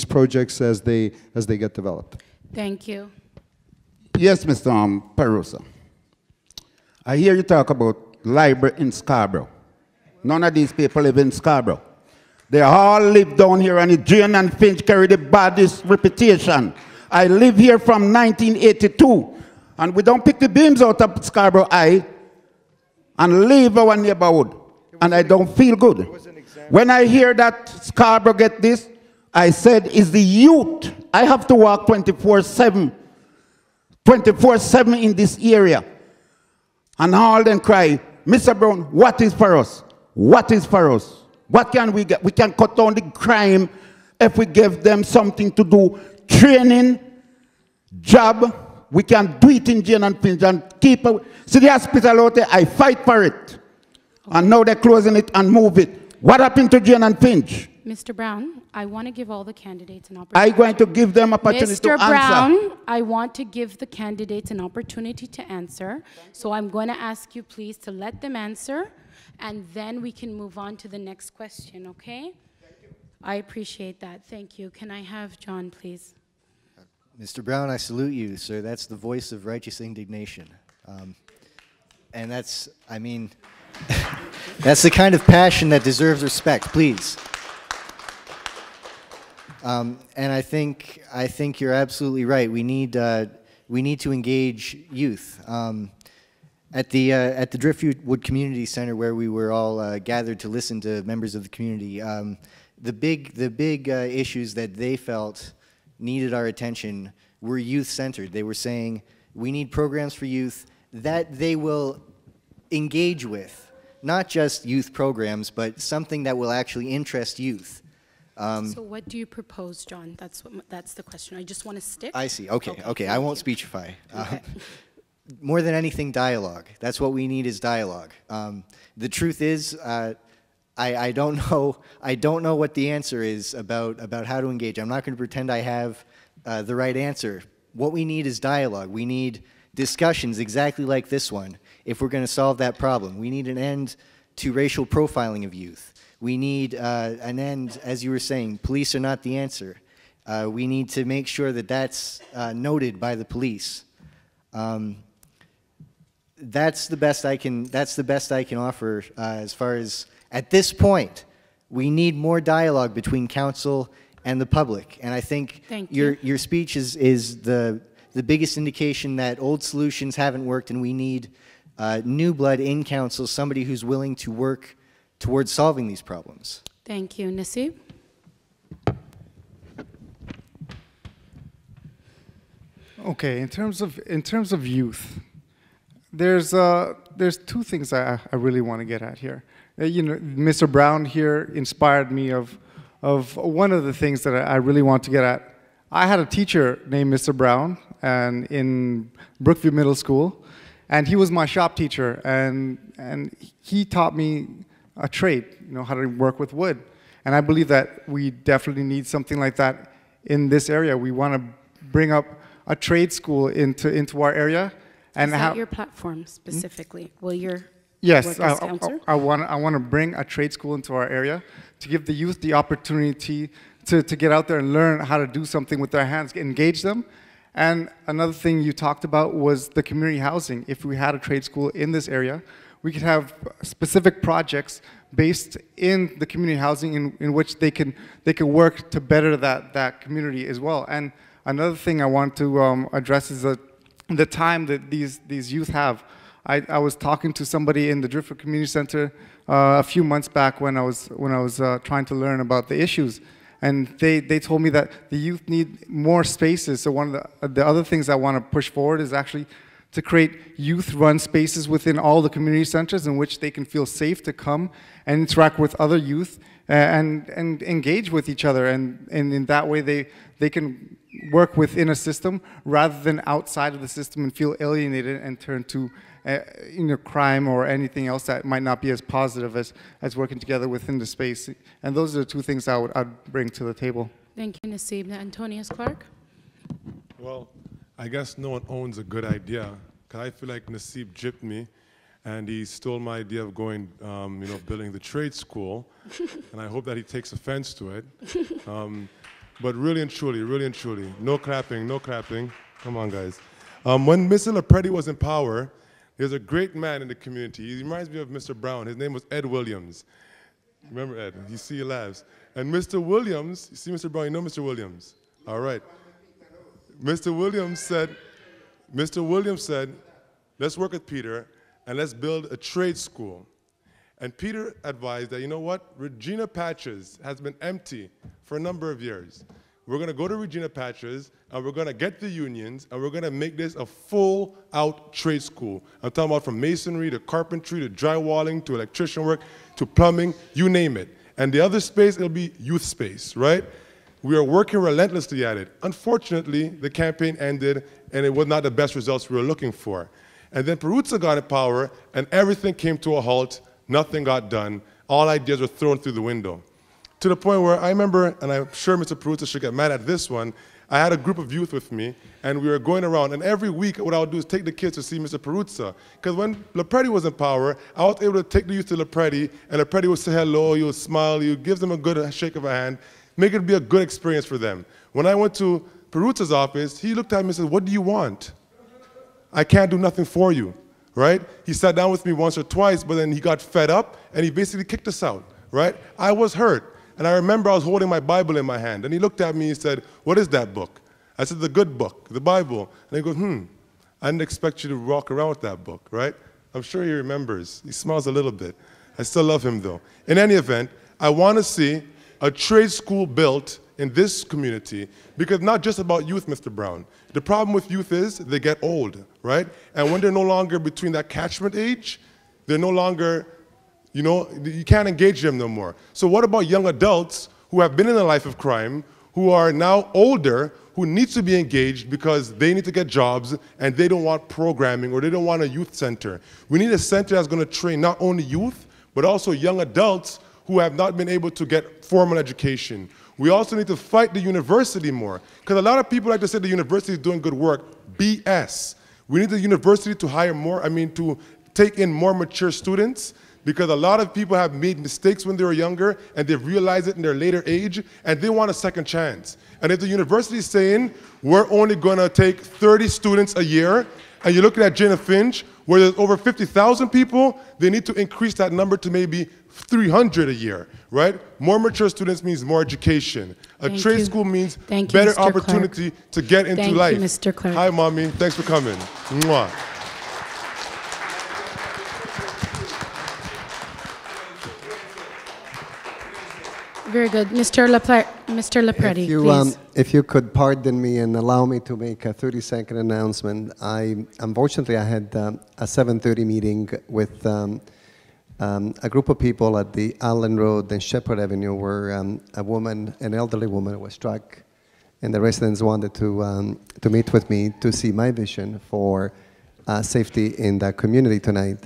projects as they get developed. Thank you. Yes, Mr. Perruzza. I hear you talk about library in Scarborough. None of these people live in Scarborough. They all live down here, and Jane-Finch carry the baddest reputation. I live here from 1982, and we don't pick the beams out of Scarborough Eye and leave our neighborhood, and I don't feel good. When I hear that Scarborough get this, I said, it's the youth. I have to walk 24/7 in this area. And all them cry, Mr. Brown, what is for us? What is for us? What can we get? We can cut down the crime if we give them something to do. Training, job, we can do it in Jane-Finch and keep it. See the hospital out there, I fight for it. And now they're closing it and move it. What happened to Jane-Finch? Mr. Brown, I want to give all the candidates an opportunity. I'm going to give them opportunity to answer. Mr. Brown, I want to give the candidates an opportunity to answer. So I'm going to ask you please to let them answer, and then we can move on to the next question, okay? I appreciate that. Thank you. Can I have John, please? Mr. Brown, I salute you, sir. That's the voice of righteous indignation. And that's, I mean, that's the kind of passion that deserves respect, please. And I think you're absolutely right. We need to engage youth. At the Driftwood Community Center, where we were all gathered to listen to members of the community, the big issues that they felt needed our attention were youth-centered. They were saying, we need programs for youth that they will engage with, not just youth programs, but something that will actually interest youth. So what do you propose, John? That's the question. I just want to stick. I see. Okay. I won't speechify. Okay. More than anything, dialogue. That's what we need, is dialogue. The truth is, I don't know what the answer is about how to engage. I'm not going to pretend I have the right answer. What we need is dialogue. We need discussions exactly like this one if we're going to solve that problem. We need an end to racial profiling of youth. We need an end, as you were saying, police are not the answer. We need to make sure that that's noted by the police. That's the best I can offer as far as, at this point, we need more dialogue between council and the public. And I think your speech is the biggest indication that old solutions haven't worked, and we need new blood in council, somebody who's willing to work towards solving these problems. Thank you. Naseeb? Okay, in terms of youth, there's two things I really want to get at here. You know, Mr. Brown here inspired me of one of the things that I really want to get at. I had a teacher named Mr. Brown and in Brookview Middle School, and he was my shop teacher, and he taught me a trade, you know, how to work with wood. And I believe that we definitely need something like that in this area. We want to bring up a trade school into our area. And Is that your platform specifically? Will your Yes, work as counselor? I want to bring a trade school into our area to give the youth the opportunity to get out there and learn how to do something with their hands, engage them. And another thing you talked about was the community housing. If we had a trade school in this area, we could have specific projects based in the community housing in which they can work to better that community as well. And another thing I want to address is the time that these youth have. I was talking to somebody in the Driftwood Community Center a few months back when I was trying to learn about the issues, and they told me that the youth need more spaces. So one of the other things I want to push forward is actually to create youth-run spaces within all the community centers in which they can feel safe to come and interact with other youth and engage with each other, and in that way they can work within a system rather than outside of the system and feel alienated and turn to crime or anything else that might not be as positive as working together within the space. And those are the two things I'd bring to the table. Thank you, Naseeb. Antonius Clarke? Well, I guess no one owns a good idea, because I feel like Naseeb gypped me, and he stole my idea of going, building the trade school, and I hope that he takes offense to it. But really and truly, no clapping, no clapping. Come on, guys. When Mr. Preti was in power, there's a great man in the community. He reminds me of Mr. Brown. His name was Ed Williams. Remember Ed? You see he laughs. And Mr. Williams, you see Mr. Brown, you know Mr. Williams? All right. Mr. Williams said, let's work with Peter and let's build a trade school. And Peter advised that, you know what, Regina Patches has been empty for a number of years. We're going to go to Regina Patches, and we're going to get the unions, and we're going to make this a full-out trade school. I'm talking about from masonry to carpentry to drywalling to electrician work to plumbing, you name it. And the other space, it'll be youth space, right? We are working relentlessly at it. Unfortunately, the campaign ended, and it was not the best results we were looking for. And then Perruzza got in power, and everything came to a halt. Nothing got done. All ideas were thrown through the window. To the point where I remember, and I'm sure Mr. Perruzza should get mad at this one, I had a group of youth with me, and we were going around, and every week what I would do is take the kids to see Mr. Perruzza. Because when Preti was in power, I was able to take the youth to Preti, and Preti would say hello, you would smile, you would give them a good shake of a hand, make it be a good experience for them. When I went to Perruzza's office, he looked at me and said, what do you want? I can't do nothing for you, right? He sat down with me once or twice, but then he got fed up, and he basically kicked us out, right? I was hurt. And I remember I was holding my Bible in my hand, and he looked at me and said, what is that book? I said, the good book, the Bible. And he goes, I didn't expect you to walk around with that book, right? I'm sure he remembers. He smiles a little bit. I still love him, though. In any event, I want to see a trade school built in this community, because not just about youth, Mr. Brown. The problem with youth is they get old, right? And when they're no longer between that catchment age, they're no longer, you can't engage them no more. So what about young adults who have been in a life of crime, who are now older, who need to be engaged because they need to get jobs and they don't want programming or they don't want a youth center? We need a center that's going to train not only youth, but also young adults who have not been able to get formal education. We also need to fight the university more, because a lot of people like to say the university is doing good work. BS. We need the university to hire more, to take in more mature students, because a lot of people have made mistakes when they were younger and they've realized it in their later age and they want a second chance. And if the university is saying we're only going to take 30 students a year, and you're looking at Jane-Finch where there's over 50,000 people, they need to increase that number to maybe 300 a year, right? More mature students means more education. A trade school means better opportunity to get into life. Thank you, Mr. Clarke. Hi, Mommy. Thanks for coming. Mwah. Very good. Mr. Lepreti, please. If you could pardon me and allow me to make a 30-second announcement. Unfortunately, I had a 7:30 meeting with a group of people at the Allen Road and Shepherd Avenue where a woman, an elderly woman, was struck, and the residents wanted to meet with me to see my vision for safety in that community tonight.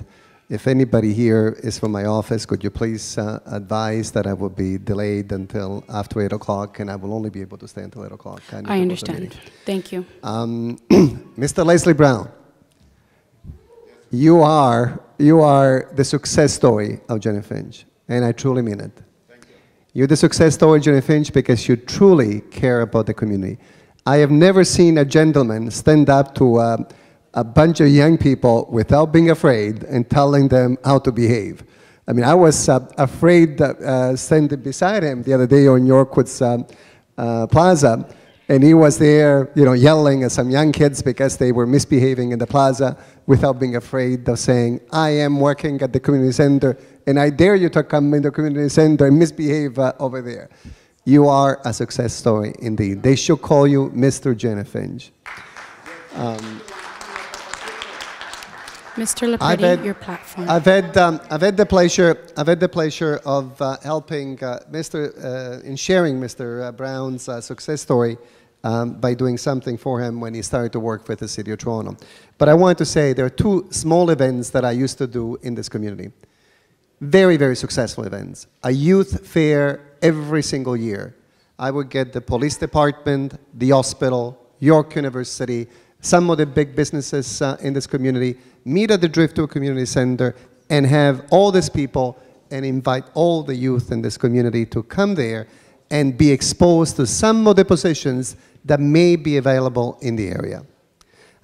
If anybody here is from my office, could you please advise that I will be delayed until after 8 o'clock, and I will only be able to stay until 8 o'clock. I understand. Thank you. Mr. Leslie Brown, you are the success story of Jane-Finch, and I truly mean it. Thank you. You're the success story of Jane-Finch because you truly care about the community. I have never seen a gentleman stand up to a bunch of young people without being afraid and telling them how to behave. I mean, I was afraid standing beside him the other day on Yorkwood's Plaza, and he was there, you know, yelling at some young kids because they were misbehaving in the plaza without being afraid of saying, I am working at the community center, and I dare you to come in the community center and misbehave over there. You are a success story indeed. They should call you Mr. Jane-Finch. Mr. Lepreti, your platform. I've had the pleasure of helping in sharing Mr. Brown's success story by doing something for him when he started to work for the City of Toronto. But I wanted to say there are two small events that I used to do in this community. Very, very successful events. A youth fair every single year. I would get the police department, the hospital, York University, some of the big businesses in this community, meet at the Driftwood Community Center and have all these people and invite all the youth in this community to come there and be exposed to some of the positions that may be available in the area.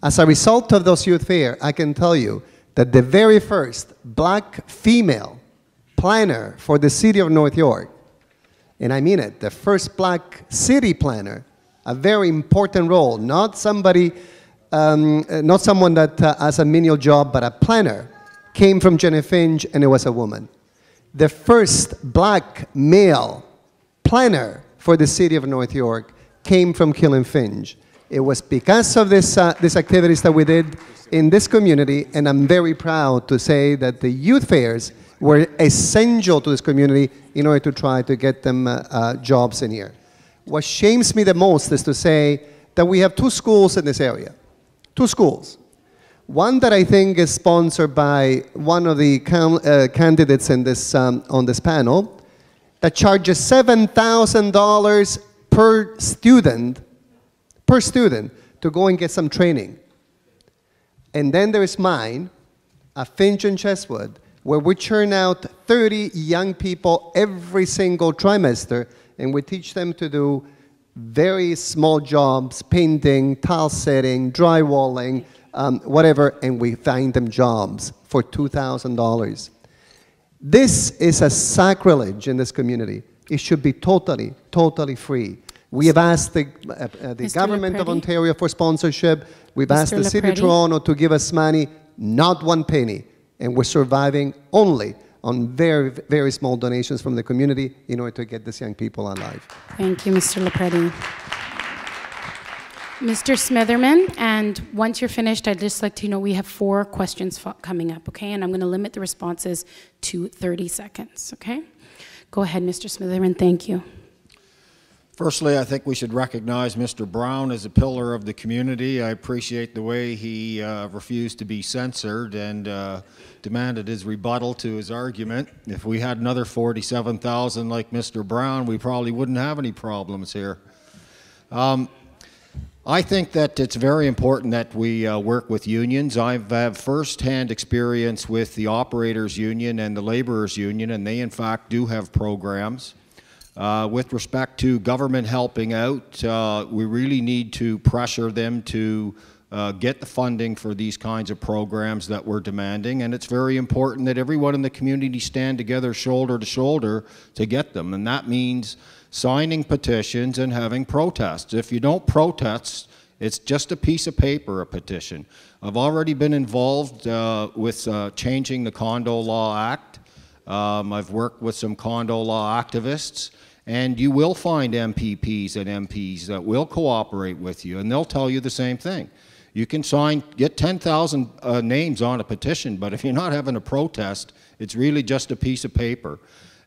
As a result of those youth fair, I can tell you that the very first black female planner for the City of North York, and I mean it, the first black city planner, a very important role, not somebody not someone that has a menial job, but a planner, came from Jane-Finch, and it was a woman. The first black male planner for the City of North York came from Finch. It was because of these activities that we did in this community, and I'm very proud to say that the youth fairs were essential to this community in order to try to get them jobs in here. What shames me the most is to say that we have two schools in this area. Two schools. One that I think is sponsored by one of the candidates in this, on this panel that charges $7,000 per student to go and get some training. And then there is mine, a Finch and Cheswood, where we churn out 30 young people every single trimester, and we teach them to do very small jobs, painting, tile setting, drywalling, whatever, and we find them jobs for $2,000. This is a sacrilege in this community. It should be totally, totally free. We have asked the government of Ontario for sponsorship. We've asked the City of Toronto to give us money, not one penny, and we're surviving only on very, very small donations from the community in order to get these young people alive. Thank you, Mr. Lepreti. Mr. Smitherman, and once you're finished, I'd just like to know we have 4 questions coming up, okay? And I'm going to limit the responses to 30 seconds, okay? Go ahead, Mr. Smitherman. Thank you. Firstly, I think we should recognize Mr. Brown as a pillar of the community. I appreciate the way he refused to be censored and demanded his rebuttal to his argument. If we had another 47,000 like Mr. Brown, we probably wouldn't have any problems here. I think that it's very important that we work with unions. I've had first-hand experience with the Operators Union and the Laborers Union, and they in fact do have programs. With respect to government helping out, we really need to pressure them to get the funding for these kinds of programs that we're demanding, and it's very important that everyone in the community stand together shoulder to shoulder to get them, and that means signing petitions and having protests. If you don't protest, it's just a piece of paper, a petition. I've already been involved with changing the Condo Law Act. I've worked with some condo law activists, And you will find MPPs and MPs that will cooperate with you, and they'll tell you the same thing. You can get 10,000 names on a petition, but if you're not having a protest, it's really just a piece of paper.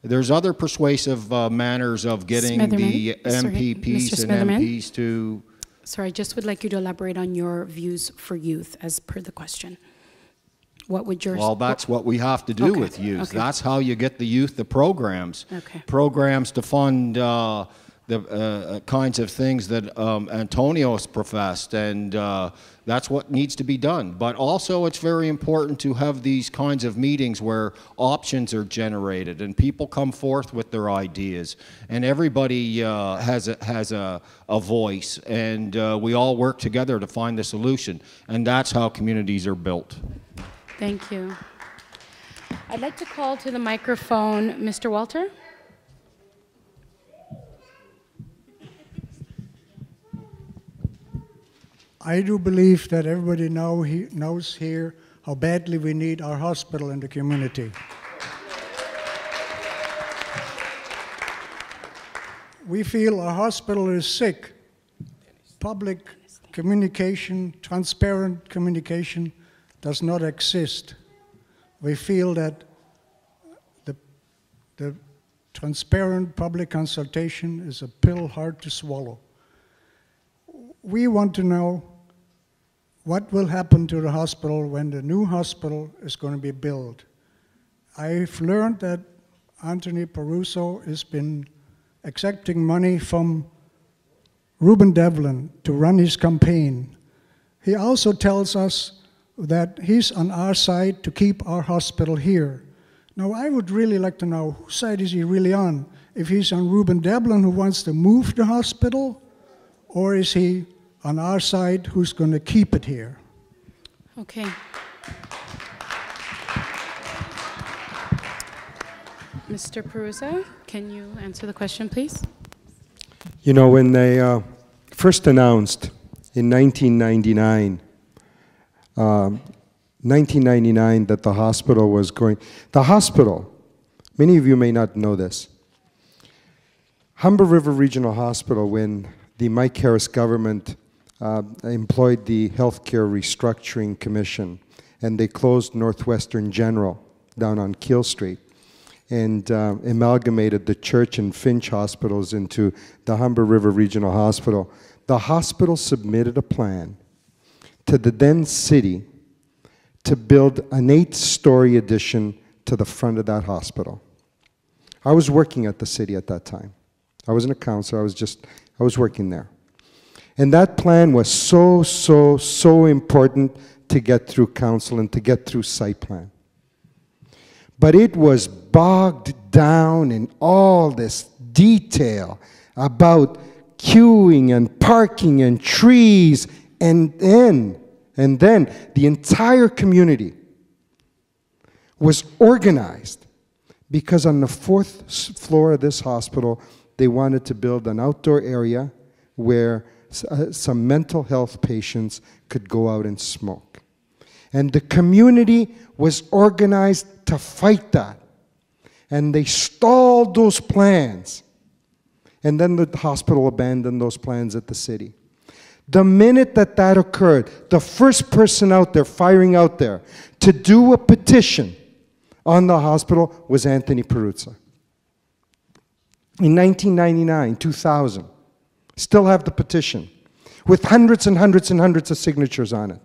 There's other persuasive manners of getting the MPPs and MPs to... Sorry, I just would like you to elaborate on your views for youth as per the question. What would yours... Well, that's what we have to do with youth. Okay. That's how you get the youth the programs. Programs to fund the kinds of things that Antonius professed, and that's what needs to be done. But also it's very important to have these kinds of meetings where options are generated and people come forth with their ideas, and everybody has a voice, and we all work together to find the solution, and that's how communities are built. Thank you. I'd like to call to the microphone Mr. Walter. I do believe that everybody knows here how badly we need our hospital in the community. We feel our hospital is sick. Public communication, transparent communication does not exist. We feel that the transparent public consultation is a pill hard to swallow. We want to know what will happen to the hospital when the new hospital is going to be built. I've learned that Anthony Perruzza has been accepting money from Ruben Devlin to run his campaign. He also tells us that he's on our side to keep our hospital here. Now, I would really like to know whose side is he really on? If he's on Ruben Devlin, who wants to move the hospital, or is he on our side who's going to keep it here? Okay. Mr. Perruzza, can you answer the question, please? You know, when they first announced in 1999 that the hospital was going... The hospital, many of you may not know this, Humber River Regional Hospital, when the Mike Harris government employed the Healthcare Restructuring Commission, and they closed Northwestern General down on Keel Street and amalgamated the Church and Finch hospitals into the Humber River Regional Hospital. The hospital submitted a plan to the then city to build an 8-story addition to the front of that hospital. I was working at the city at that time. I wasn't a counselor, I was working there. And that plan was so important to get through council and to get through site plan. But it was bogged down in all this detail about queuing and parking and trees, and then the entire community was organized because on the 4th floor of this hospital, they wanted to build an outdoor area where some mental health patients could go out and smoke. And the community was organized to fight that. And they stalled those plans. And then the hospital abandoned those plans at the city. The minute that that occurred, the first person out there, firing out there, to do a petition on the hospital was Anthony Perruzza. In 1999, 2000, still have the petition with hundreds and hundreds and hundreds of signatures on it.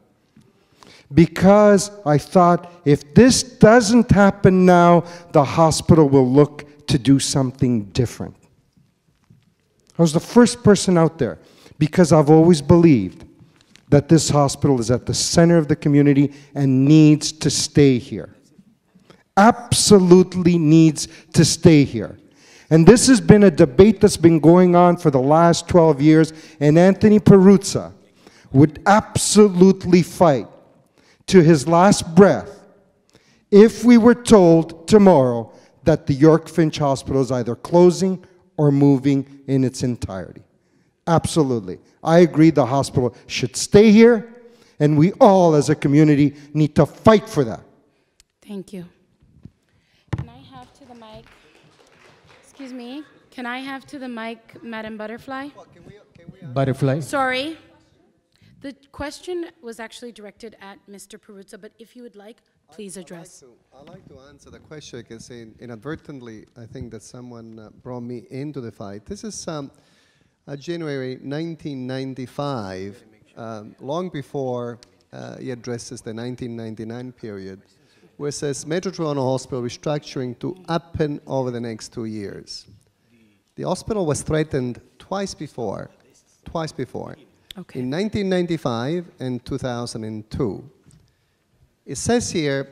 Because I thought, if this doesn't happen now, the hospital will look to do something different. I was the first person out there because I've always believed that this hospital is at the center of the community and needs to stay here. Absolutely needs to stay here. And this has been a debate that's been going on for the last 12 years, and Anthony Perruzza would absolutely fight to his last breath if we were told tomorrow that the York Finch Hospital is either closing or moving in its entirety. Absolutely. I agree the hospital should stay here, and we all as a community need to fight for that. Thank you. Can I have to the mic? Excuse me. Can I have to the mic Madam Butterfly? Butterfly. Sorry. The question was actually directed at Mr. Perruzza, but if you would like, please address. I'd like to answer the question because inadvertently, I think that someone brought me into the fight. This is January 1995, long before he addresses the 1999 period, where it says Metro Toronto Hospital restructuring to happen over the next 2 years. The hospital was threatened twice before. Okay. In 1995 and 2002. It says here,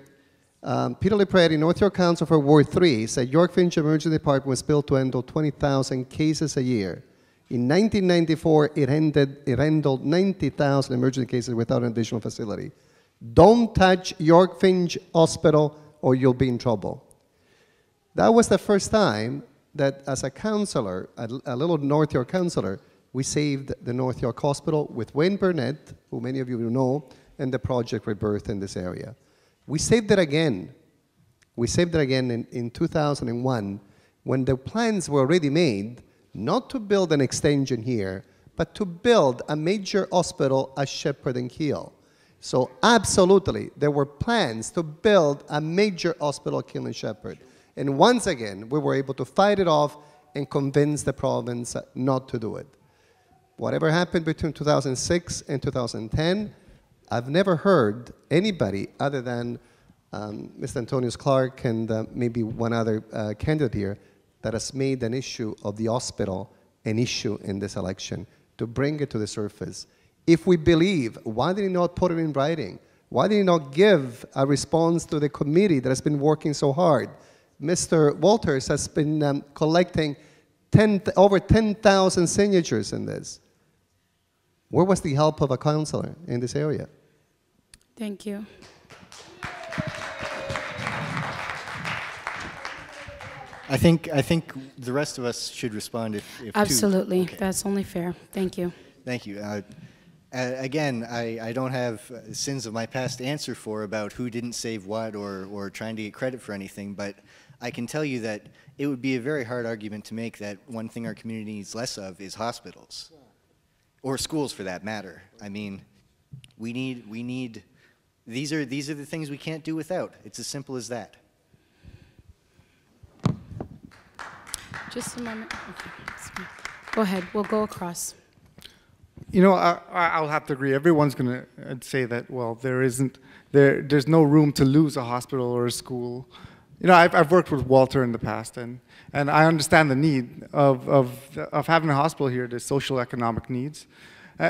Peter Preti, North York Council for Ward 3, said York-Finch Emergency Department was built to handle 20,000 cases a year. In 1994, it handled 90,000 emergency cases without an additional facility. Don't touch York-Finch Hospital or you'll be in trouble. That was the first time that as a councillor, a little North York councillor, we saved the North York Hospital with Wayne Burnett, who many of you will know, and the project Rebirth in this area. We saved it again. We saved it again in 2001 when the plans were already made not to build an extension here, but to build a major hospital at Shepherd and Keele. So absolutely, there were plans to build a major hospital at Keele and Shepherd. And once again, we were able to fight it off and convince the province not to do it. Whatever happened between 2006 and 2010, I've never heard anybody other than Mr. Antonius Clarke and maybe one other candidate here that has made an issue of the hospital an issue in this election to bring it to the surface. If we believe, why did he not put it in writing? Why did he not give a response to the committee that has been working so hard? Mr. Walters has been collecting over 10,000 signatures in this. Where was the help of a councillor in this area? Thank you. I think the rest of us should respond if Absolutely. Okay. That's only fair. Thank you. Thank you. Again, I don't have sins of my past to answer for about who didn't save what or trying to get credit for anything, but I can tell you that it would be a very hard argument to make that one thing our community needs less of is hospitals. Or schools for that matter. I mean, we need these are the things we can't do without. It's as simple as that. Just a moment. Okay. Go ahead. We'll go across. You know, I'll have to agree. Everyone's going to say that, well, there's no room to lose a hospital or a school. You know, I've worked with Walter in the past, and I understand the need of having a hospital here, the social economic needs.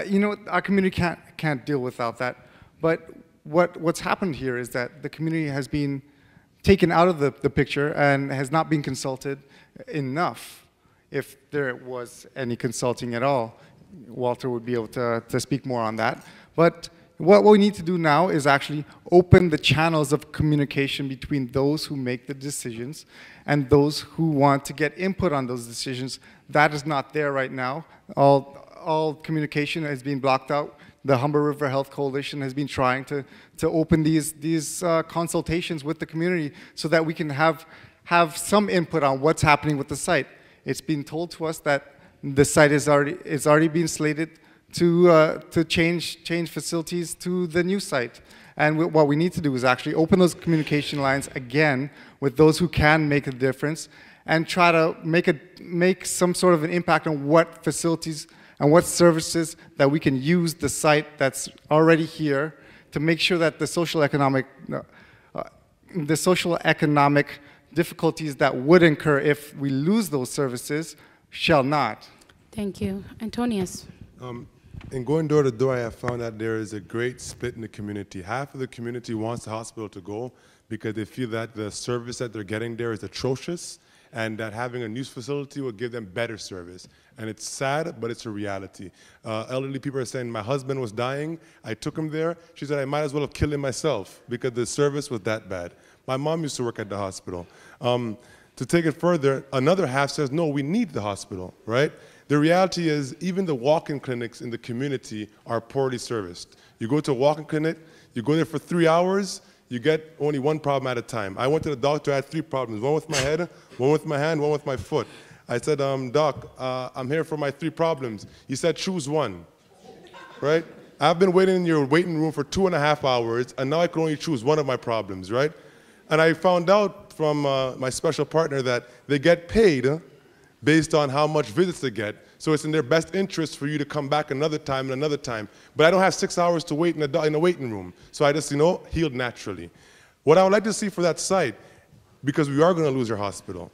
You know, our community can't deal without that. But what's happened here is that the community has been taken out of the picture and has not been consulted enough, if there was any consulting at all. Walter would be able to speak more on that. But what we need to do now is actually open the channels of communication between those who make the decisions and those who want to get input on those decisions. That is not there right now. All communication has been blocked out. The Humber River Health Coalition has been trying to open these consultations with the community so that we can have some input on what's happening with the site. It's been told to us that the site is already been slated to change facilities to the new site. And what we need to do is actually open those communication lines again with those who can make a difference and try to make some sort of an impact on what facilities and what services that we can use the site that's already here to make sure that the social economic difficulties that would incur if we lose those services shall not. Thank you. Antonius. In going door to door, I have found that there is a great split in the community. Half of the community wants the hospital to go because they feel that the service that they're getting there is atrocious and that having a new facility will give them better service. And it's sad, but it's a reality. Elderly people are saying, my husband was dying, I took him there. She said, I might as well have killed him myself because the service was that bad. My mom used to work at the hospital. To take it further, another half says, no, we need the hospital, right? The reality is even the walk-in clinics in the community are poorly serviced. You go to a walk-in clinic, you go there for 3 hours, you get only one problem at a time. I went to the doctor, I had 3 problems, one with my head, one with my hand, one with my foot. I said, Doc, I'm here for my 3 problems. He said, choose one, right? I've been waiting in your waiting room for 2.5 hours, and now I can only choose one of my problems, right? And I found out from my special partner that they get paid based on how much visits they get. So it's in their best interest for you to come back another time and another time. But I don't have 6 hours to wait in a waiting room. So I just, healed naturally. What I would like to see for that site, because we are going to lose our hospital,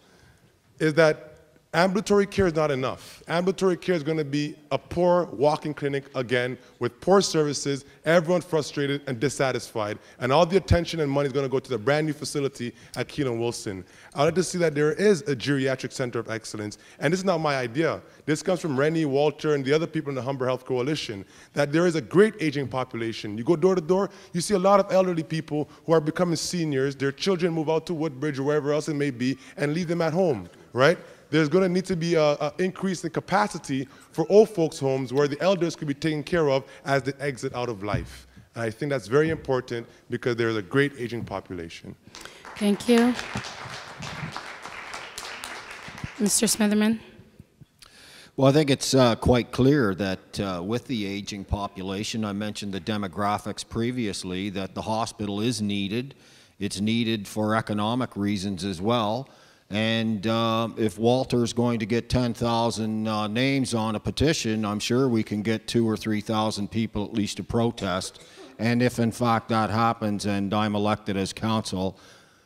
is that ambulatory care is not enough. Ambulatory care is going to be a poor walk-in clinic again with poor services, everyone frustrated and dissatisfied, and all the attention and money is going to go to the brand new facility at Keelan Wilson. I'd like to see that there is a geriatric center of excellence, and this is not my idea. This comes from Rennie, Walter, and the other people in the Humber Health Coalition, that there is a great aging population. You go door to door, you see a lot of elderly people who are becoming seniors, their children move out to Woodbridge or wherever else it may be, and leave them at home, right? There's going to need to be an increase in capacity for old folks' homes where the elders could be taken care of as they exit out of life. And I think that's very important because there is a great aging population. Thank you. Mr. Smitherman? Well, I think it's quite clear that with the aging population, I mentioned the demographics previously, that the hospital is needed. It's needed for economic reasons as well. And if Walter's going to get 10,000 names on a petition, I'm sure we can get 2,000 or 3,000 people at least to protest. And if in fact that happens and I'm elected as council,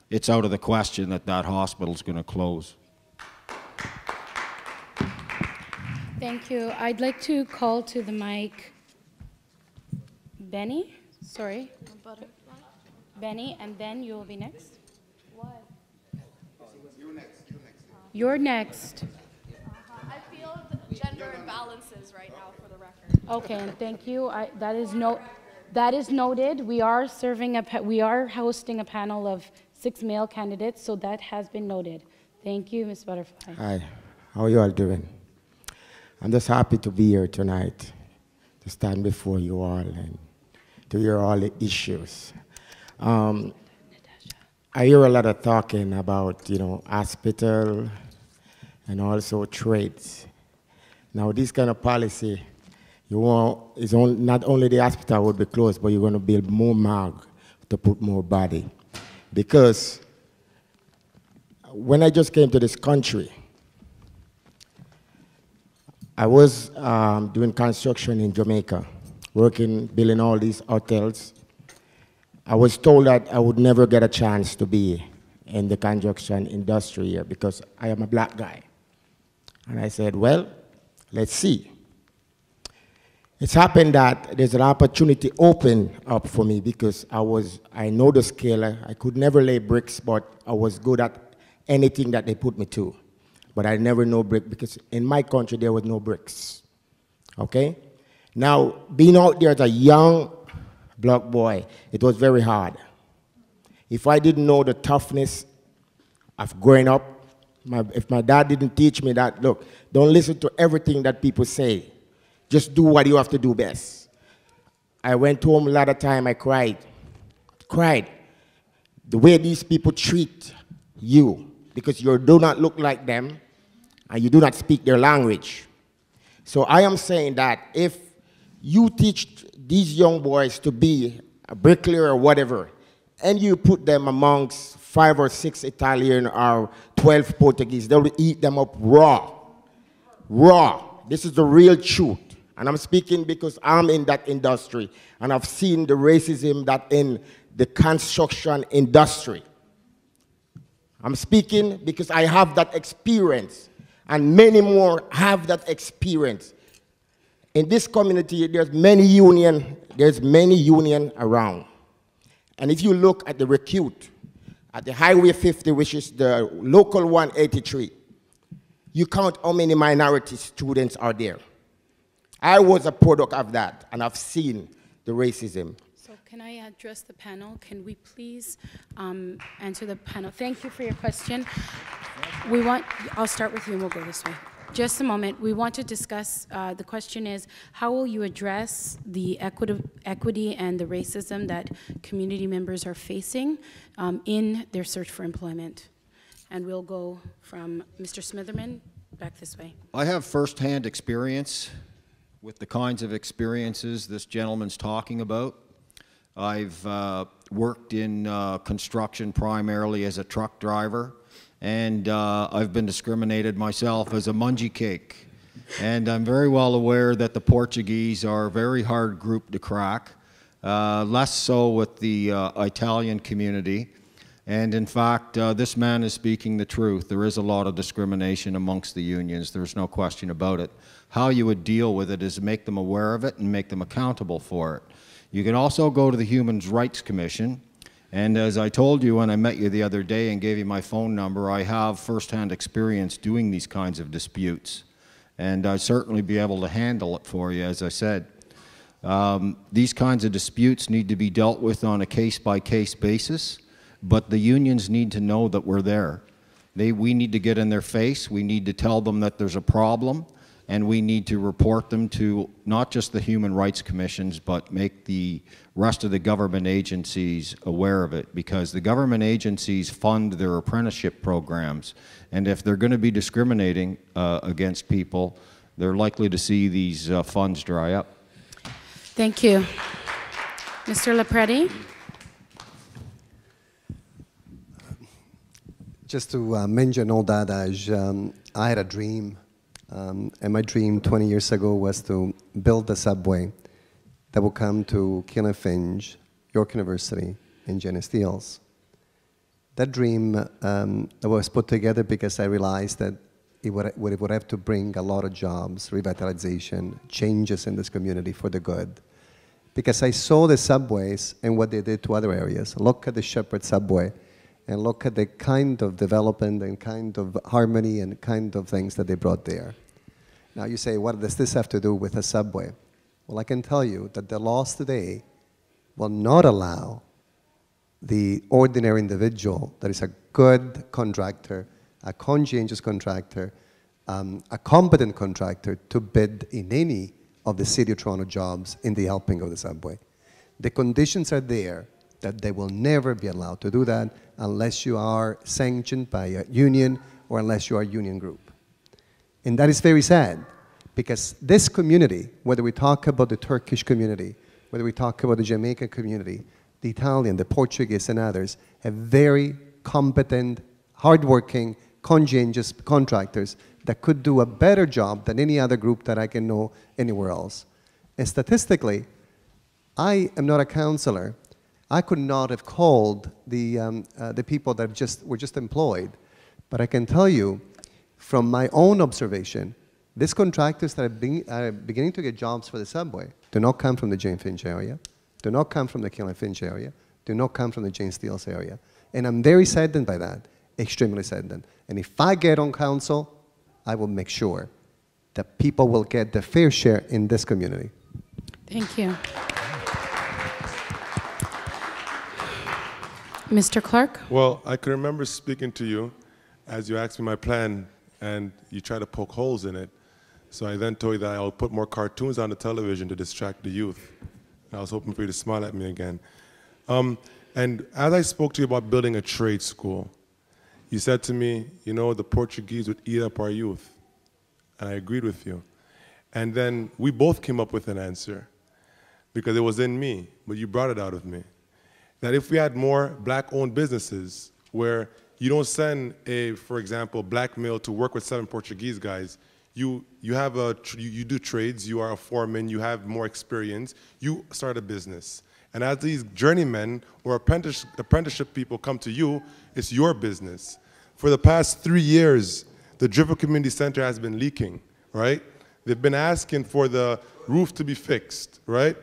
it's out of the question that that hospital's going to close. Thank you. I'd like to call to the mic Benny. Sorry. Benny, and then you will be next. What? You're next. I feel gender imbalances right now, for the record. Okay, and thank you. That is noted. We are hosting a panel of 6 male candidates, so that has been noted. Thank you, Ms. Butterfly. Hi, how are you all doing? I'm just happy to be here tonight, to stand before you all and to hear all the issues. I hear a lot of talking about, hospital and also trades. Now, this kind of policy, not only the hospital would be closed, but you're going to build more morgue to put more body. Because when I just came to this country, I was doing construction in Jamaica, building all these hotels. I was told that I would never get a chance to be in the construction industry here because I am a black guy. And I said, well, let's see. It's happened that there's an opportunity open up for me because I know the scale. I could never lay bricks, but I was good at anything that they put me to. But I never know brick because in my country there was no bricks. Okay? Now, being out there as a young black boy, it was very hard. If I didn't know the toughness of growing up, if my dad didn't teach me that, look, don't listen to everything that people say. Just do what you have to do best. I went home a lot of time, I cried. The way these people treat you, because you do not look like them, and you do not speak their language. So I am saying that if you teach these young boys to be a bricklayer or whatever, and you put them amongst 5 or 6 Italian or 12 Portuguese, they'll eat them up raw. Raw. This is the real truth. And I'm speaking because I'm in that industry, and I've seen the racism that in the construction industry. I'm speaking because I have that experience, and many more have that experience. In this community, there's many union around. And if you look at the recruit, at the Highway 50, which is the local 183, you count how many minority students are there. I was a product of that, and I've seen the racism. So can I address the panel? Can we please answer the panel? Thank you for your question. I'll start with you and we'll go this way. Just a moment. We want to discuss, the question is, how will you address the equity and the racism that community members are facing in their search for employment? And we'll go from Mr. Smitherman back this way. I have firsthand experience with the kinds of experiences this gentleman's talking about. I've worked in construction primarily as a truck driver, and I've been discriminated myself as a mungie cake. And I'm very well aware that the Portuguese are a very hard group to crack, less so with the Italian community. And in fact, this man is speaking the truth. There is a lot of discrimination amongst the unions. There's no question about it. How you would deal with it is make them aware of it and make them accountable for it. You can also go to the Human Rights Commission. And as I told you when I met you the other day and gave you my phone number, I have firsthand experience doing these kinds of disputes. And I'd certainly be able to handle it for you, as I said. These kinds of disputes need to be dealt with on a case-by-case basis. But the unions need to know that we're there. We need to get in their face. We need to tell them that there's a problem, and we need to report them to not just the Human Rights Commissions, but make the rest of the government agencies aware of it, because the government agencies fund their apprenticeship programs, and if they're going to be discriminating against people, they're likely to see these funds dry up. Thank you. Mr. Preti. Just to mention all that, I had a dream, and my dream 20 years ago was to build a subway that will come to Jane-Finch, York University, and Jane Steeles. That dream was put together because I realized that it would have to bring a lot of jobs, revitalization, changes in this community for the good. Because I saw the subways and what they did to other areas. Look at the Shepherd subway. And look at the kind of development and kind of harmony and kind of things that they brought there. Now you say, what does this have to do with a subway? Well, I can tell you that the laws today will not allow the ordinary individual that is a good contractor, a conscientious contractor, a competent contractor to bid in any of the City of Toronto jobs in the helping of the subway. The conditions are there that they will never be allowed to do that unless you are sanctioned by a union or unless you are a union group. And that is very sad, because this community, whether we talk about the Turkish community, whether we talk about the Jamaican community, the Italian, the Portuguese, and others, have very competent, hardworking, conscientious contractors that could do a better job than any other group that I can know anywhere else. And statistically, I am not a counselor. I could not have called the people that were just employed. But I can tell you, from my own observation, these contractors that are beginning to get jobs for the subway do not come from the Jane-Finch area, do not come from the Jane-Finch area, do not come from the Jane Steeles area. And I'm very saddened by that, extremely saddened. And if I get on council, I will make sure that people will get their fair share in this community. Thank you. Mr. Clarke? Well, I can remember speaking to you as you asked me my plan, and you tried to poke holes in it. So I then told you that I'll put more cartoons on the television to distract the youth. And I was hoping for you to smile at me again. And as I spoke to you about building a trade school, you said to me, you know, the Portuguese would eat up our youth. And I agreed with you. And then we both came up with an answer, because it was in me, but you brought it out of me. That if we had more black-owned businesses where you don't send for example, black male to work with 7 Portuguese guys, you do trades, you are a foreman, you have more experience, you start a business. And as these journeymen or apprenticeship people come to you, it's your business. For the past 3 years, the Driftwood Community Center has been leaking, right? They've been asking for the roof to be fixed, right?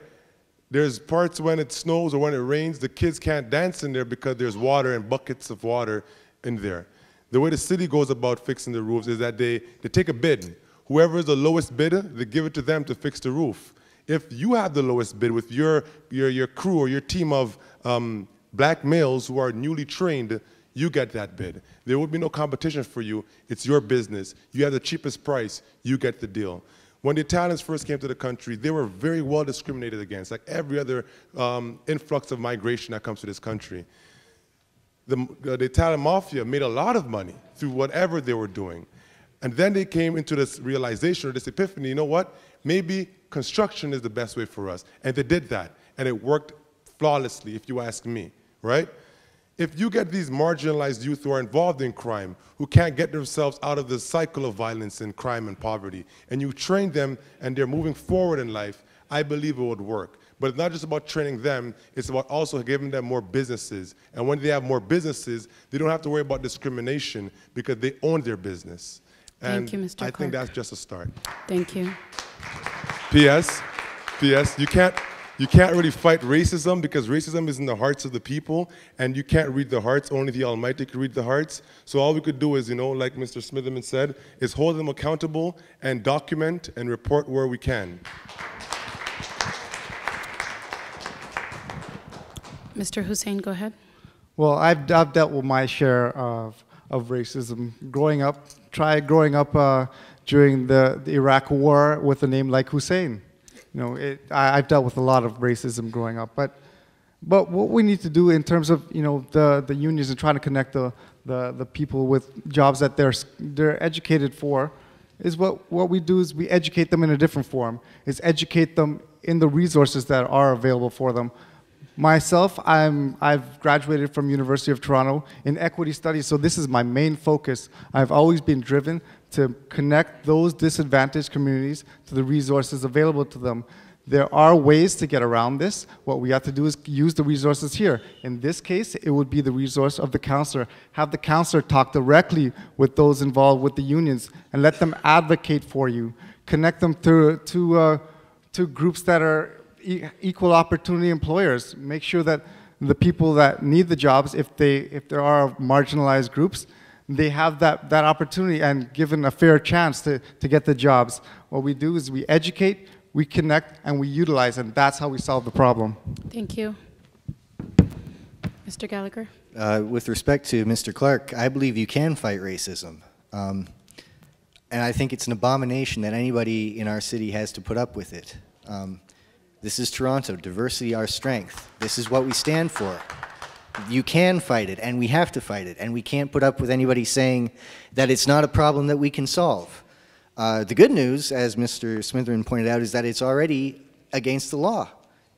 There's parts when it snows or when it rains, the kids can't dance in there because there's water and buckets of water in there. The way the city goes about fixing the roofs is that they take a bid. Whoever is the lowest bidder, they give it to them to fix the roof. If you have the lowest bid with your crew or your team of black males who are newly trained, you get that bid. There will be no competition for you. It's your business. You have the cheapest price. You get the deal. When the Italians first came to the country, they were very well discriminated against, like every other influx of migration that comes to this country. The Italian mafia made a lot of money through whatever they were doing. And then they came into this realization or this epiphany, you know what? Maybe construction is the best way for us. And they did that. And it worked flawlessly, if you ask me, right? If you get these marginalized youth who are involved in crime, who can't get themselves out of the cycle of violence and crime and poverty, and you train them and they're moving forward in life, I believe it would work. But it's not just about training them, it's about also giving them more businesses. And when they have more businesses, they don't have to worry about discrimination because they own their business. And Thank you, Mr. I Clarke. think that's just a start. Thank you. P.S. You can't really fight racism because racism is in the hearts of the people, and you can't read the hearts. Only the Almighty can read the hearts. So all we could do is, you know, like Mr. Smitherman said, is hold them accountable and document and report where we can. Mr. Husain, go ahead. Well, I've dealt with my share of racism growing up. Try growing up during the Iraq War with a name like Hussein. You know, I've dealt with a lot of racism growing up. But what we need to do in terms of, you know, the unions and trying to connect the people with jobs that they're educated for, is what we do is we educate them in a different form. Is educate them in the resources that are available for them. Myself, I've graduated from University of Toronto in equity studies, so this is my main focus. I've always been driven to connect those disadvantaged communities to the resources available to them. There are ways to get around this. What we have to do is use the resources here. In this case, it would be the resource of the counselor. Have the counselor talk directly with those involved with the unions and let them advocate for you. Connect them to groups that are equal opportunity employers. Make sure that the people that need the jobs, if there are marginalized groups, they have that opportunity and given a fair chance to get the jobs. What we do is we educate, we connect, and we utilize, and that's how we solve the problem. Thank you. Mr. Gallagher? With respect to Mr. Clarke, I believe you can fight racism. And I think it's an abomination that anybody in our city has to put up with it. This is Toronto, diversity our strength. This is what we stand for. You can fight it, and we have to fight it, and we can't put up with anybody saying that it's not a problem that we can solve. The good news, as Mr. Smitherman pointed out, is that it's already against the law.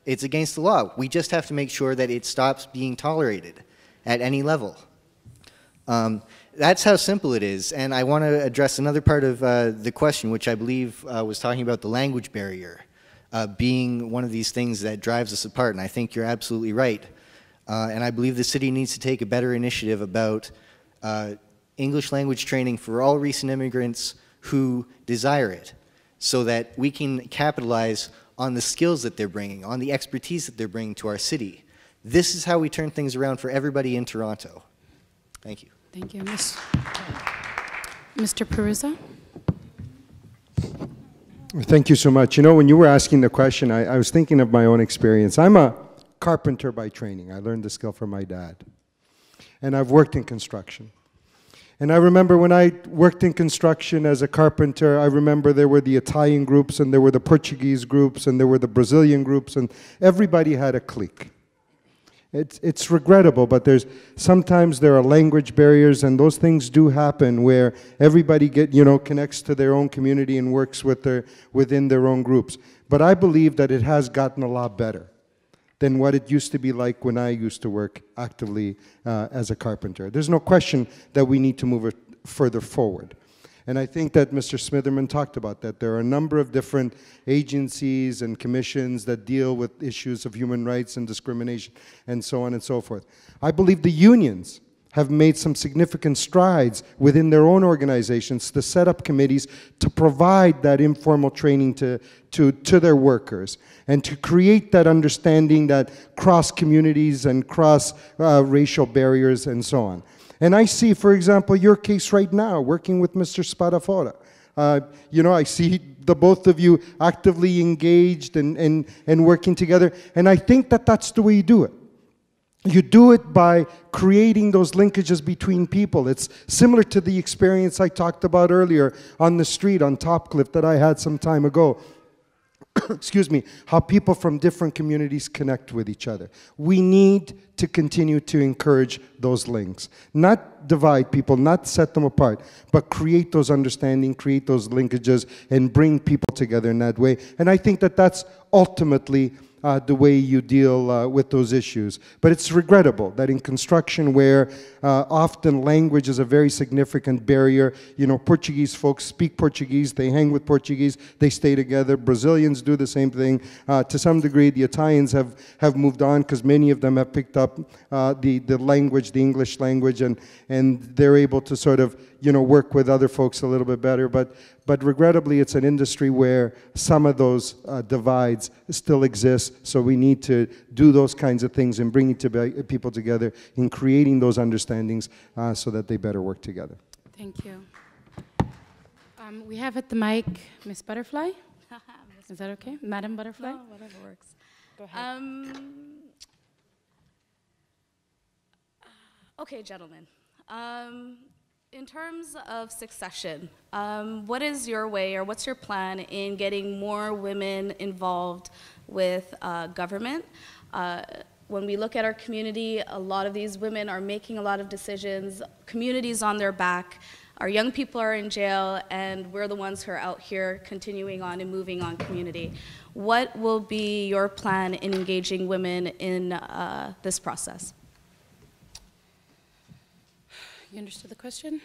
It's against the law. We just have to make sure that it stops being tolerated at any level. That's how simple it is, and I want to address another part of the question, which I believe was talking about the language barrier. Being one of these things that drives us apart, and I think you're absolutely right. And I believe the city needs to take a better initiative about English language training for all recent immigrants who desire it, so that we can capitalize on the skills that they're bringing, on the expertise that they're bringing to our city. This is how we turn things around for everybody in Toronto. Thank you. Thank you. Mr. Perruzza? Thank you so much. You know, when you were asking the question, I was thinking of my own experience. I'm a carpenter by training. I learned the skill from my dad. And I've worked in construction. And I remember when I worked in construction as a carpenter, I remember there were the Italian groups, and there were the Portuguese groups, and there were the Brazilian groups, and everybody had a clique. It's regrettable, but sometimes there are language barriers, and those things do happen where everybody connects to their own community and works within their own groups. But I believe that it has gotten a lot better than what it used to be like when I used to work actively as a carpenter. There's no question that we need to move it further forward. And I think that Mr. Smitherman talked about that. There are a number of different agencies and commissions that deal with issues of human rights and discrimination and so on and so forth. I believe the unions have made some significant strides within their own organizations to set up committees to provide that informal training to their workers and to create that understanding that cross communities and cross racial barriers and so on. And I see, for example, your case right now, working with Mr. Spadafora. I see the both of you actively engaged and working together, and I think that that's the way you do it. You do it by creating those linkages between people. It's similar to the experience I talked about earlier on the street on Topcliffe that I had some time ago. excuse me, how people from different communities connect with each other. We need to continue to encourage those links. Not divide people, not set them apart, but create those understanding, create those linkages, and bring people together in that way. And I think that that's ultimately the way you deal with those issues. But it's regrettable that in construction, where often language is a very significant barrier, you know, Portuguese folks speak Portuguese, they hang with Portuguese, they stay together. Brazilians do the same thing. To some degree, the Italians have moved on because many of them have picked up the language, the English language, and they're able to sort of, you know, work with other folks a little bit better. But regrettably, it's an industry where some of those divides still exist. So we need to do those kinds of things and bringing people together in creating those understandings so that they better work together. Thank you. We have at the mic Miss Butterfly. Is that okay? Madam Butterfly? No, whatever works. Go ahead. Okay, gentlemen. In terms of succession, what is your way or what's your plan in getting more women involved with government? When we look at our community, a lot of these women are making a lot of decisions, communities on their back, our young people are in jail, and we're the ones who are out here continuing on and moving on community. What will be your plan in engaging women in this process? You understood the question?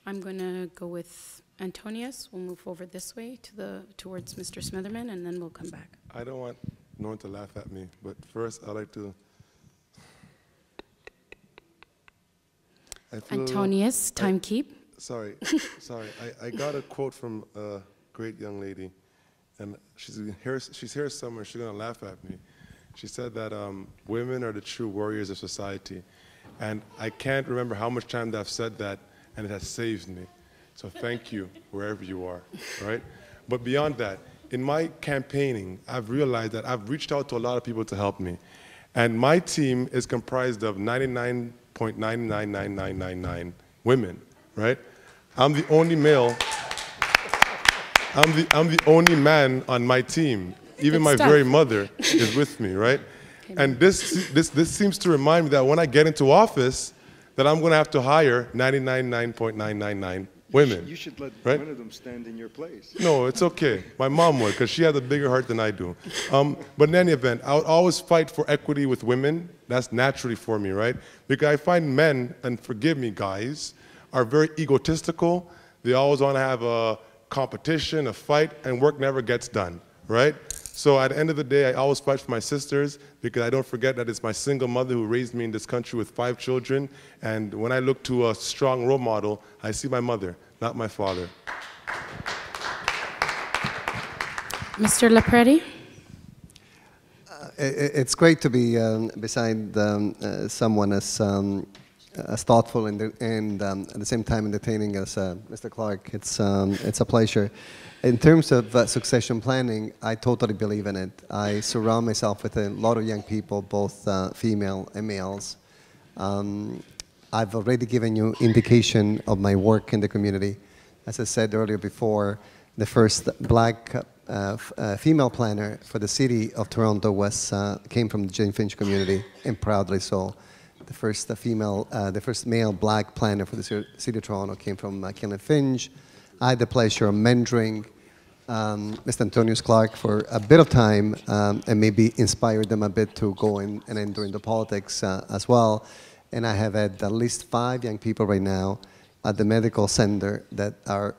I'm going to go with Antonius. We'll move over this way towards Mr. Smitherman, and then we'll come back. I don't want no one to laugh at me, but first I'd like to... Antonius, time keep. Sorry. I got a quote from a great young lady, and she's here somewhere. She's going to laugh at me. She said that women are the true warriors of society. And I can't remember how much time that I've said that, and it has saved me. So thank you, wherever you are, right? But beyond that, in my campaigning, I've realized that I've reached out to a lot of people to help me. And my team is comprised of 99.999999 women, right? I'm the only male. I'm the only man on my team. Even my very mother is with me, right? And this seems to remind me that when I get into office, that I'm going to have to hire 99.999 women. You should let right? one of them stand in your place. No, it's okay. My mom would, because she has a bigger heart than I do. But in any event, I would always fight for equity with women. That's naturally for me, right? Because I find men, and forgive me, guys, are very egotistical. They always want to have a competition, a fight, and work never gets done, right? So at the end of the day, I always fight for my sisters because I don't forget that it's my single mother who raised me in this country with 5 children. And when I look to a strong role model, I see my mother, not my father. Mr. Preti? It's great to be beside someone as thoughtful and at the same time entertaining as Mr. Clarke. It's a pleasure. In terms of succession planning, I totally believe in it. I surround myself with a lot of young people, both female and males. I've already given you indication of my work in the community. As I said earlier before, the first black female planner for the city of Toronto came from the Jane-Finch community, and proudly so. The first male black planner for the city of Toronto came from Finch. I had the pleasure of mentoring Mr. Antonius Clarke for a bit of time and maybe inspired them a bit to go in and enter into politics as well. And I have had at least 5 young people right now at the medical center that are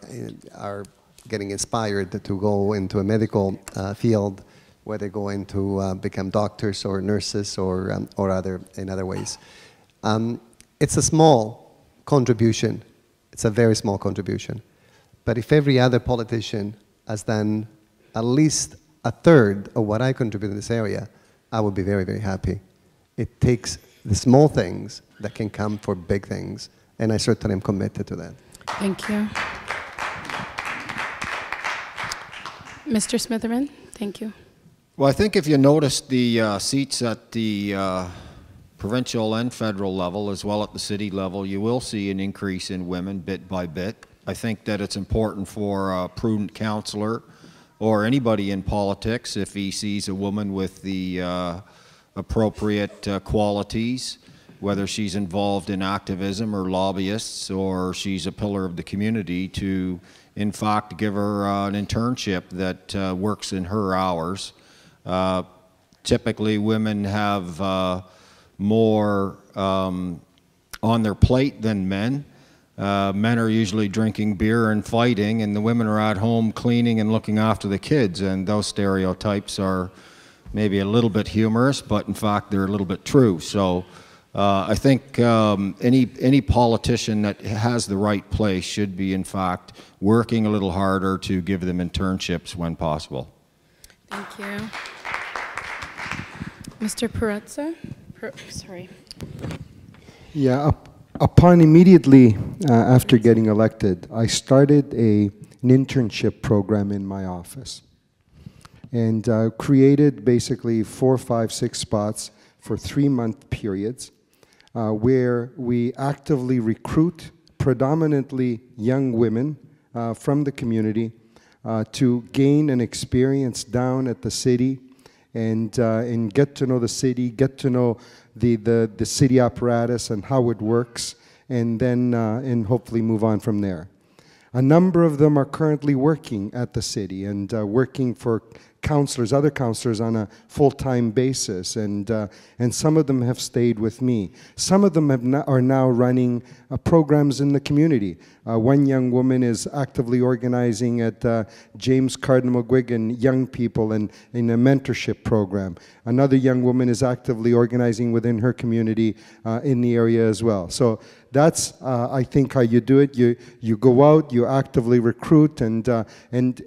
getting inspired to go into a medical field where they're going to become doctors or nurses or in other ways. It's a small contribution. It's a very small contribution. But if every other politician has done at least a third of what I contribute in this area, I would be very, very happy. It takes the small things that can come for big things, and I certainly am committed to that. Thank you. Mr. Smitherman, thank you. Well, I think if you notice the seats at the provincial and federal level, as well at the city level, you will see an increase in women bit by bit. I think that it's important for a prudent councillor or anybody in politics, if he sees a woman with the appropriate qualities, whether she's involved in activism or lobbyists or she's a pillar of the community, to in fact give her an internship that works in her hours. Typically women have more on their plate than men. Men are usually drinking beer and fighting, and the women are at home cleaning and looking after the kids, and those stereotypes are maybe a little bit humorous, but in fact they're a little bit true. So I think any politician that has the right place should be in fact working a little harder to give them internships when possible. Thank you. Mr. Perruzza? Sorry. Yeah, upon immediately after getting elected, I started an internship program in my office and created basically 4, 5, 6 spots for 3-month periods where we actively recruit predominantly young women from the community to gain an experience down at the city and get to know the city, get to know the city apparatus and how it works, and then and hopefully move on from there. A number of them are currently working at the city and working for counselors, other counselors on a full-time basis, and some of them have stayed with me. Some of them are now running programs in the community. One young woman is actively organizing at James Cardinal McGuigan Young People in a mentorship program. Another young woman is actively organizing within her community in the area as well. So that's, I think, how you do it. You go out, you actively recruit, and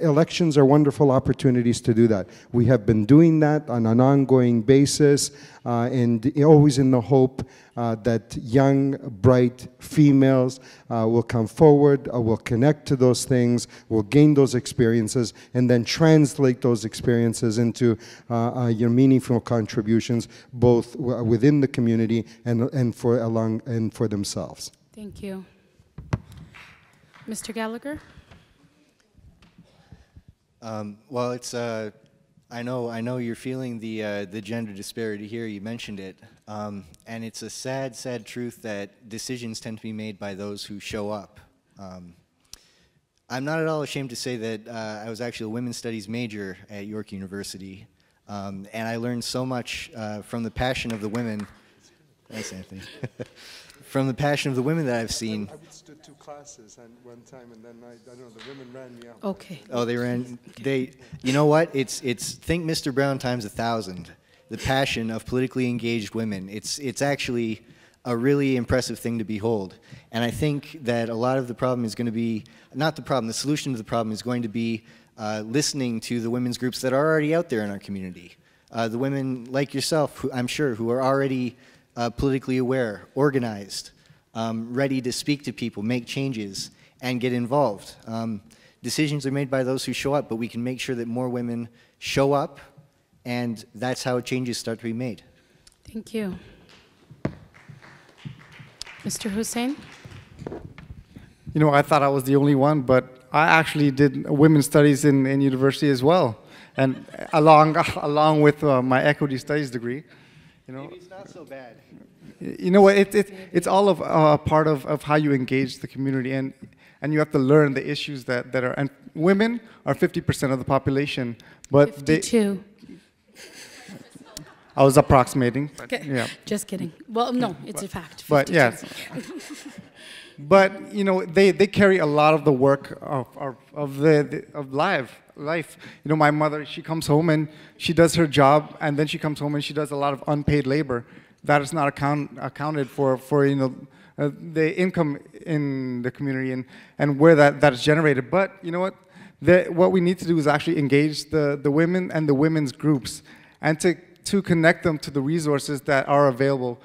elections are wonderful opportunities to do that. We have been doing that on an ongoing basis, and always in the hope that young, bright females will come forward, will connect to those things, will gain those experiences, and then translate those experiences into your meaningful contributions, both within the community and for themselves. Thank you. Mr. Gallagher? Well, it's I know you're feeling the gender disparity here. You mentioned it, and it's a sad, sad truth that decisions tend to be made by those who show up. I'm not at all ashamed to say that I was actually a women's studies major at York University, and I learned so much from the passion of the women. Thanks, Anthony. From the passion of the women that I've seen. I stood 2 classes at one time, and then I don't know, the women ran me out. Okay. Oh, they ran. You know what? It's think Mr. Brown times 1,000. The passion of politically engaged women. It's actually a really impressive thing to behold. And I think that a lot of the problem is going to be not the problem. The solution to the problem is going to be listening to the women's groups that are already out there in our community. The women like yourself, who, I'm sure, who are already politically aware, organized, ready to speak to people, make changes, and get involved. Decisions are made by those who show up, but we can make sure that more women show up, and that's how changes start to be made. Thank you. Mr. Husain? You know, I thought I was the only one, but I actually did women's studies in university as well, and along with my equity studies degree. You know, maybe it's not so bad. You know what? It's all of part of how you engage the community, and you have to learn the issues that are. And women are 50% of the population, but 52. I was approximating. Yeah. Just kidding. Well, no, it's a fact. 52. But yes. But you know, they carry a lot of the work of life. You know, my mother, she comes home and she does her job, and then she comes home and she does a lot of unpaid labor. That is not accounted for you know, the income in the community and where that is generated. But you know what? What we need to do is actually engage the women and the women's groups, and to connect them to the resources that are available,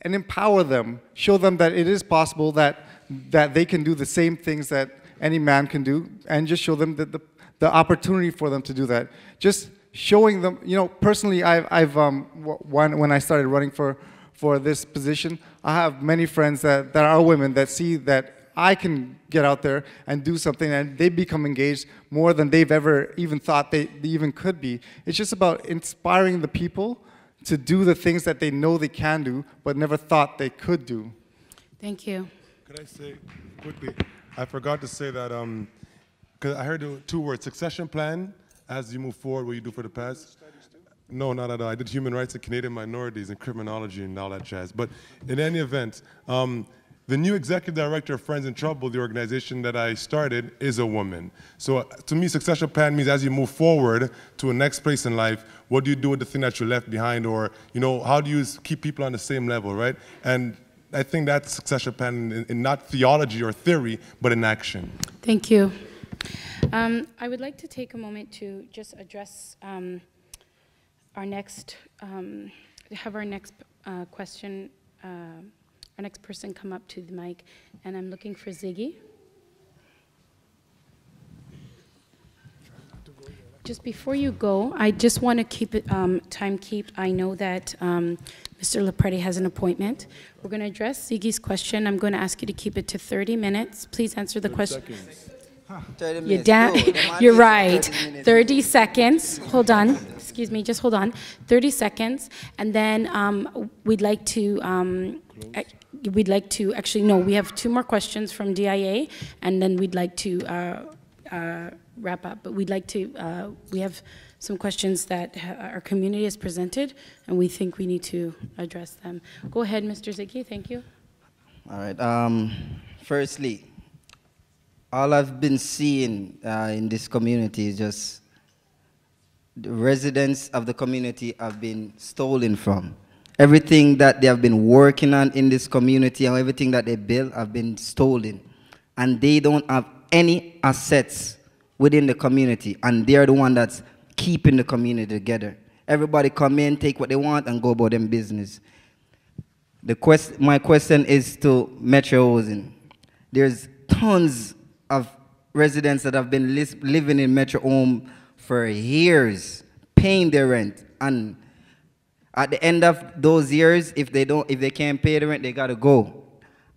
and empower them, show them that it is possible that they can do the same things that any man can do, and just show them the opportunity for them to do that. Just showing them, you know, personally, when I started running for this position, I have many friends that are women that see that I can get out there and do something, and they become engaged more than they've ever even thought they even could be. It's just about inspiring the people to do the things that they know they can do, but never thought they could do. Thank you. Could I say quickly, I forgot to say that, because I heard two words, succession plan, as you move forward, what you do for the past. No, not at all. I did human rights and Canadian minorities and criminology and all that jazz. But in any event, the new executive director of Friends in Trouble, the organization that I started, is a woman. So to me, succession plan means as you move forward to a next place in life, what do you do with the thing that you left behind? Or, you know, how do you keep people on the same level, right? And I think that's succession plan in not theology or theory, but in action. Thank you. I would like to take a moment to just address our next, have our next question, our next person come up to the mic, and I'm looking for Ziggy. Just before you go, I just want to keep it, timekeep. I know that Mr. Preti has an appointment. We're going to address Ziggy's question. I'm going to ask you to keep it to 30 minutes. Please answer the question. 30 minutes. You're right. 30 seconds. Hold on. Excuse me. Just hold on. 30 seconds, and then we'd like to actually no. We have 2 more questions from DIA, and then we'd like to wrap up. But we'd like to. We have some questions that our community has presented, and we think we need to address them. Go ahead, Mr. Ziggy. Thank you. All right. Firstly, all I've been seeing in this community is just the residents of the community have been stolen from. Everything that they have been working on in this community and everything that they built have been stolen. And they don't have any assets within the community. And they're the one that's keeping the community together. Everybody come in, take what they want, and go about their business. My question is to Metro Housing. There's tons of residents that have been living in Metro Home for years, paying their rent, and at the end of those years, if they can't pay the rent, they gotta go.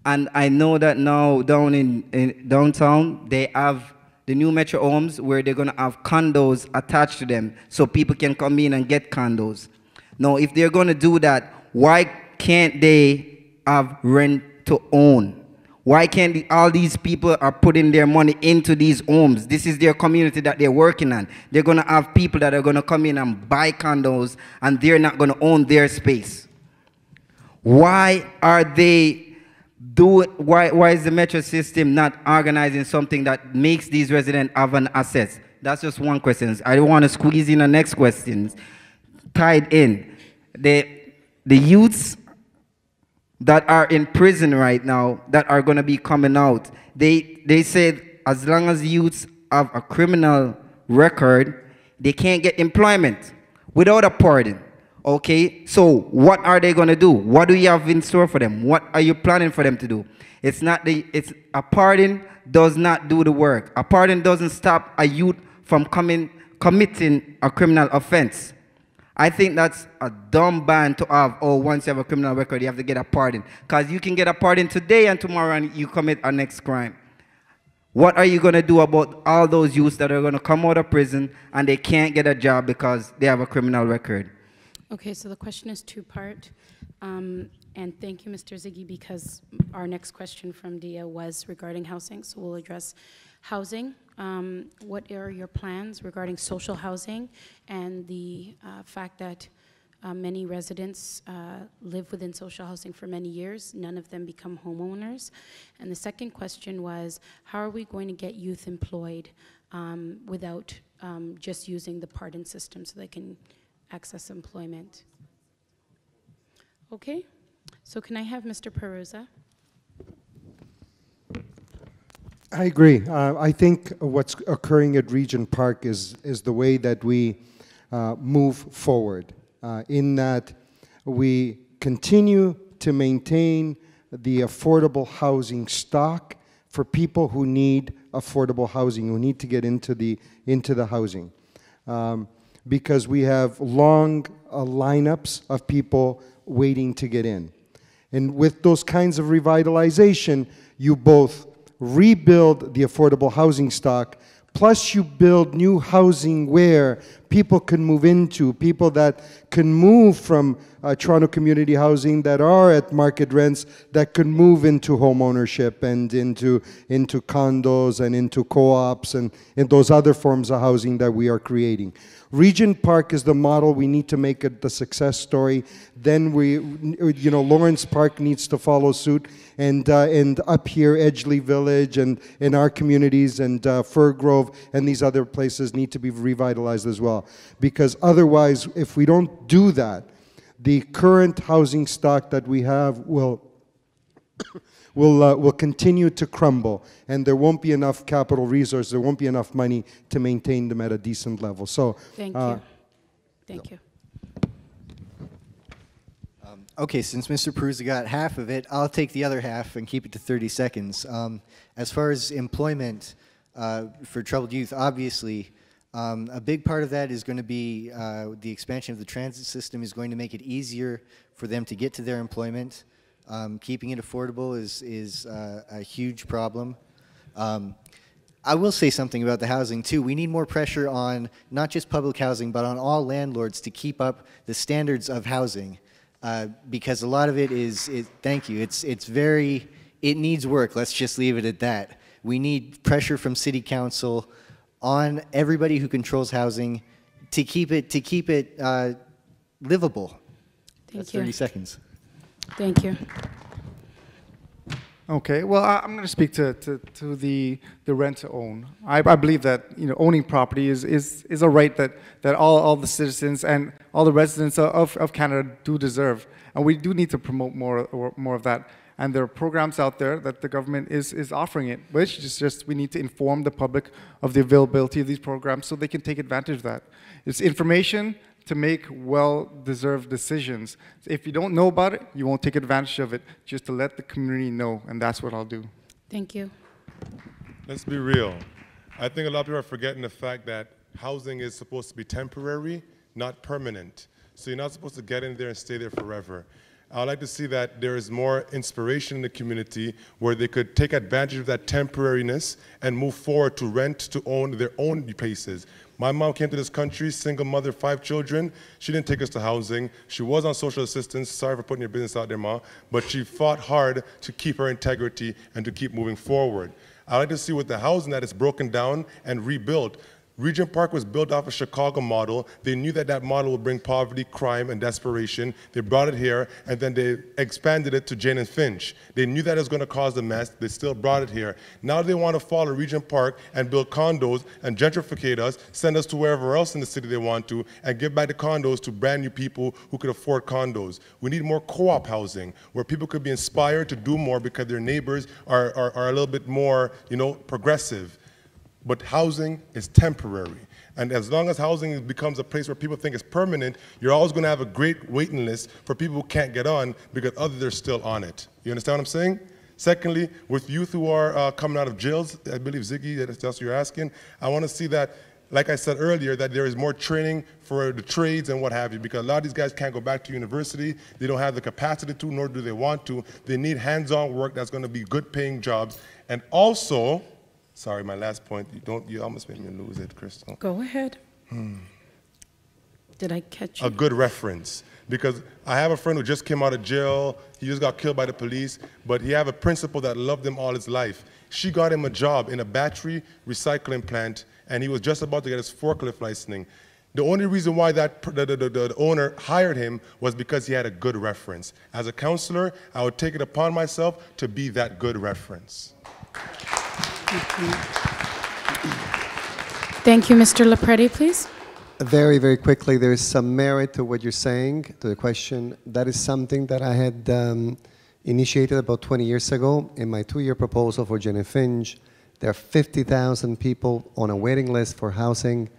And I know that now down in downtown, they have the new Metro Homes where they're gonna have condos attached to them, so people can come in and get condos. Now, if they're gonna do that, why can't they have rent to own? Why can't all these people are putting their money into these homes? This is their community that they're working on. They're going to have people that are going to come in and buy condos, and they're not going to own their space. Why are they why is the metro system not organizing something that makes these residents have an asset? That's just one question. I don't want to squeeze in the next questions. Tied in. The youths that are in prison right now, that are going to be coming out, they said as long as youths have a criminal record, they can't get employment without a pardon. Okay, so what are they going to do? What do you have in store for them? What are you planning for them to do? It's a pardon does not do the work. A pardon doesn't stop a youth from committing a criminal offense. I think that's a dumb ban to have. Oh, once you have a criminal record, you have to get a pardon. Because you can get a pardon today and tomorrow and you commit a next crime. What are you going to do about all those youths that are going to come out of prison and they can't get a job because they have a criminal record? Okay, so the question is 2-part. And thank you, Mr. Ziggy, because our next question from Dia was regarding housing, so we'll address housing. What are your plans regarding social housing and the fact that many residents live within social housing for many years, none of them become homeowners? And the second question was, how are we going to get youth employed without just using the pardon system so they can access employment? Okay, so can I have Mr. Perruzza? I agree. I think what's occurring at Regent Park is the way that we move forward, in that we continue to maintain the affordable housing stock for people who need affordable housing, who need to get into the housing. Because we have long lineups of people waiting to get in. And with those kinds of revitalization, you both rebuild the affordable housing stock, plus you build new housing where people can move into, people that can move from Toronto community housing that are at market rents that can move into home ownership and into condos and into co-ops and in those other forms of housing that we are creating. Regent Park is the model. We need to make it the success story. Then Lawrence Park needs to follow suit, and up here, Edgeley Village and in our communities and Fir Grove and these other places need to be revitalized as well. Because otherwise, if we don't do that, the current housing stock that we have will continue to crumble, and there won't be enough capital resources, there won't be enough money to maintain them at a decent level. So, thank you. Thank you. Okay, since Mr. Perruzza got half of it, I'll take the other half and keep it to 30 seconds. As far as employment for troubled youth, obviously, a big part of that is going to be the expansion of the transit system is going to make it easier for them to get to their employment. Keeping it affordable is a huge problem. I will say something about the housing too. We need more pressure on not just public housing, but on all landlords to keep up the standards of housing, because a lot of it is. Thank you. It needs work. Let's just leave it at that. We need pressure from City Council on everybody who controls housing to keep it livable. That's 30 seconds. Thank you. Okay, well, I'm going to speak to the rent to own. I believe that owning property is a right that all the citizens and all the residents of Canada do deserve, and we do need to promote more of that. And there are programs out there that the government is offering it, which is just we need to inform the public of the availability of these programs so they can take advantage of that. It's information to make well-deserved decisions. If you don't know about it, you won't take advantage of it, just to let the community know, and that's what I'll do. Thank you. Let's be real. I think a lot of people are forgetting the fact that housing is supposed to be temporary, not permanent. So you're not supposed to get in there and stay there forever. I would like to see that there is more inspiration in the community where they could take advantage of that temporariness and move forward to rent, to own their own places. My mom came to this country, single mother, 5 children. She didn't take us to housing. She was on social assistance. Sorry for putting your business out there, Ma. But she fought hard to keep her integrity and to keep moving forward. I'd like to see with the housing that is broken down and rebuilt. Regent Park was built off a Chicago model. They knew that that model would bring poverty, crime, and desperation. They brought it here, and then they expanded it to Jane-Finch. They knew that it was going to cause a mess. They still brought it here. Now they want to follow Regent Park and build condos and gentrificate us, send us to wherever else in the city they want to, and give back the condos to brand new people who could afford condos. We need more co-op housing, where people could be inspired to do more because their neighbors are a little bit more, progressive. But housing is temporary. And as long as housing becomes a place where people think it's permanent, you're always going to have a great waiting list for people who can't get on because others are still on it. You understand what I'm saying? Secondly, with youth who are coming out of jails, I believe Ziggy, that's what you're asking, I want to see that, like I said earlier, that there is more training for the trades and what have you, because a lot of these guys can't go back to university. They don't have the capacity to, nor do they want to. They need hands-on work that's going to be good paying jobs. And also, sorry, my last point. You almost made me lose it, Crystal. Go ahead. Did I catch you? A good reference. Because I have a friend who just came out of jail. He just got killed by the police. But he had a principal that loved him all his life. She got him a job in a battery recycling plant, and he was just about to get his forklift licensing. The only reason why the owner hired him was because he had a good reference. As a counselor, I would take it upon myself to be that good reference. Thank you, Mr. Preti, please. Very, very quickly, there is some merit to what you're saying, to the question. That is something that I had initiated about 20 years ago in my 2-year proposal for Jane-Finch. There are 50,000 people on a waiting list for housing.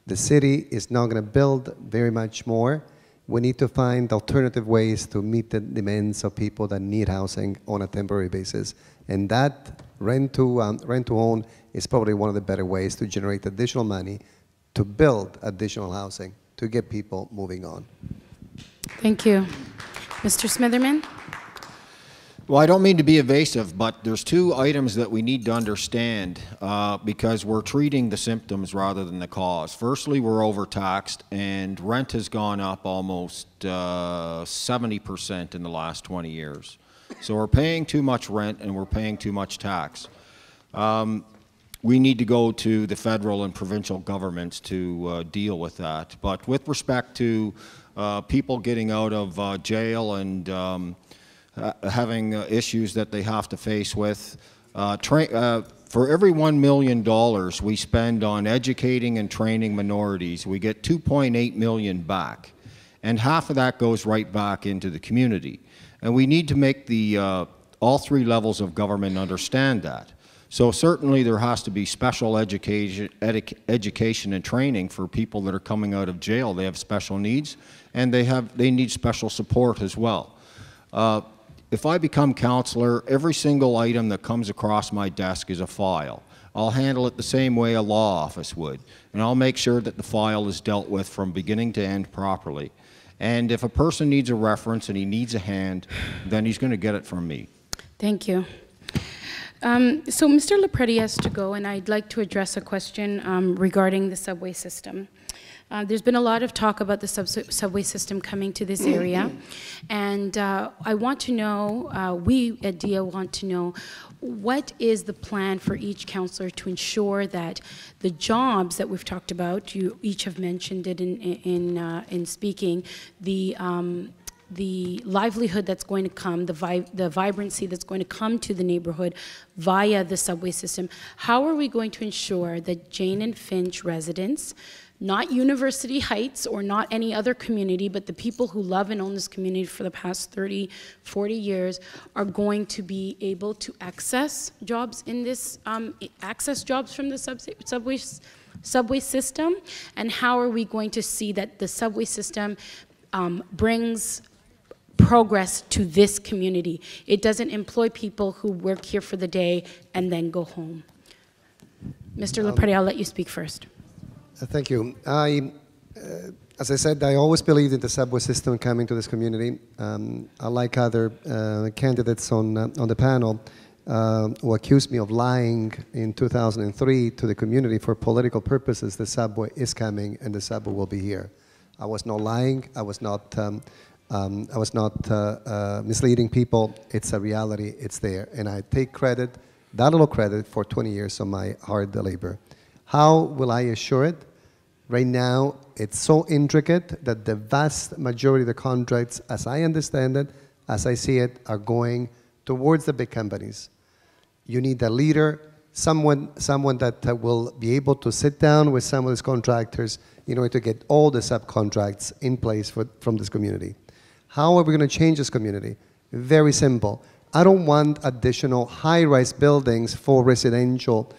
The city is not going to build very much more. We need to find alternative ways to meet the demands of people that need housing on a temporary basis. And that rent to own is probably one of the better ways to generate additional money to build additional housing, to get people moving on. Thank you. Mr. Smitherman? Well, I don't mean to be evasive, but there's two items that we need to understand because we're treating the symptoms rather than the cause. Firstly, we're overtaxed, and rent has gone up almost 70% in the last 20 years. So we're paying too much rent and we're paying too much tax. We need to go to the federal and provincial governments to deal with that. But with respect to people getting out of jail and having issues that they have to face with. For every $1 million we spend on educating and training minorities, we get $2.8 million back. And half of that goes right back into the community. And we need to make the, all three levels of government understand that. So certainly there has to be special education and training for people that are coming out of jail. They have special needs, and they need special support as well. If I become counselor, every single item that comes across my desk is a file. I'll handle it the same way a law office would, and I'll make sure that the file is dealt with from beginning to end properly. And if a person needs a reference and he needs a hand, then he's going to get it from me. Thank you. So Mr. Preti has to go, and I'd like to address a question regarding the subway system. There's been a lot of talk about the subway system coming to this area, and I want to know, we at DIA want to know, what is the plan for each councillor to ensure that the jobs that we've talked about, you each have mentioned it in speaking, the livelihood that's going to come, the vibrancy that's going to come to the neighborhood via the subway system. How are we going to ensure that Jane-Finch residents, not University Heights or not any other community, but the people who love and own this community for the past 30, 40 years are going to be able to access jobs in this, access jobs from the subway system? And how are we going to see that the subway system brings progress to this community? It doesn't employ people who work here for the day and then go home. Mr. Preti, I'll let you speak first. Thank you. As I said, I always believed in the subway system coming to this community. Unlike other candidates on the panel who accused me of lying in 2003 to the community for political purposes, the subway is coming and the subway will be here. I was not lying. I was not misleading people. It's a reality. It's there. And I take credit, that little credit, for 20 years of my hard labor. How will I assure it? Right now, it's so intricate that the vast majority of the contracts, as I understand it, as I see it, are going towards the big companies. You need a leader, someone that will be able to sit down with some of these contractors in order to get all the subcontracts in place from this community. How are we going to change this community? Very simple. I don't want additional high-rise buildings for residential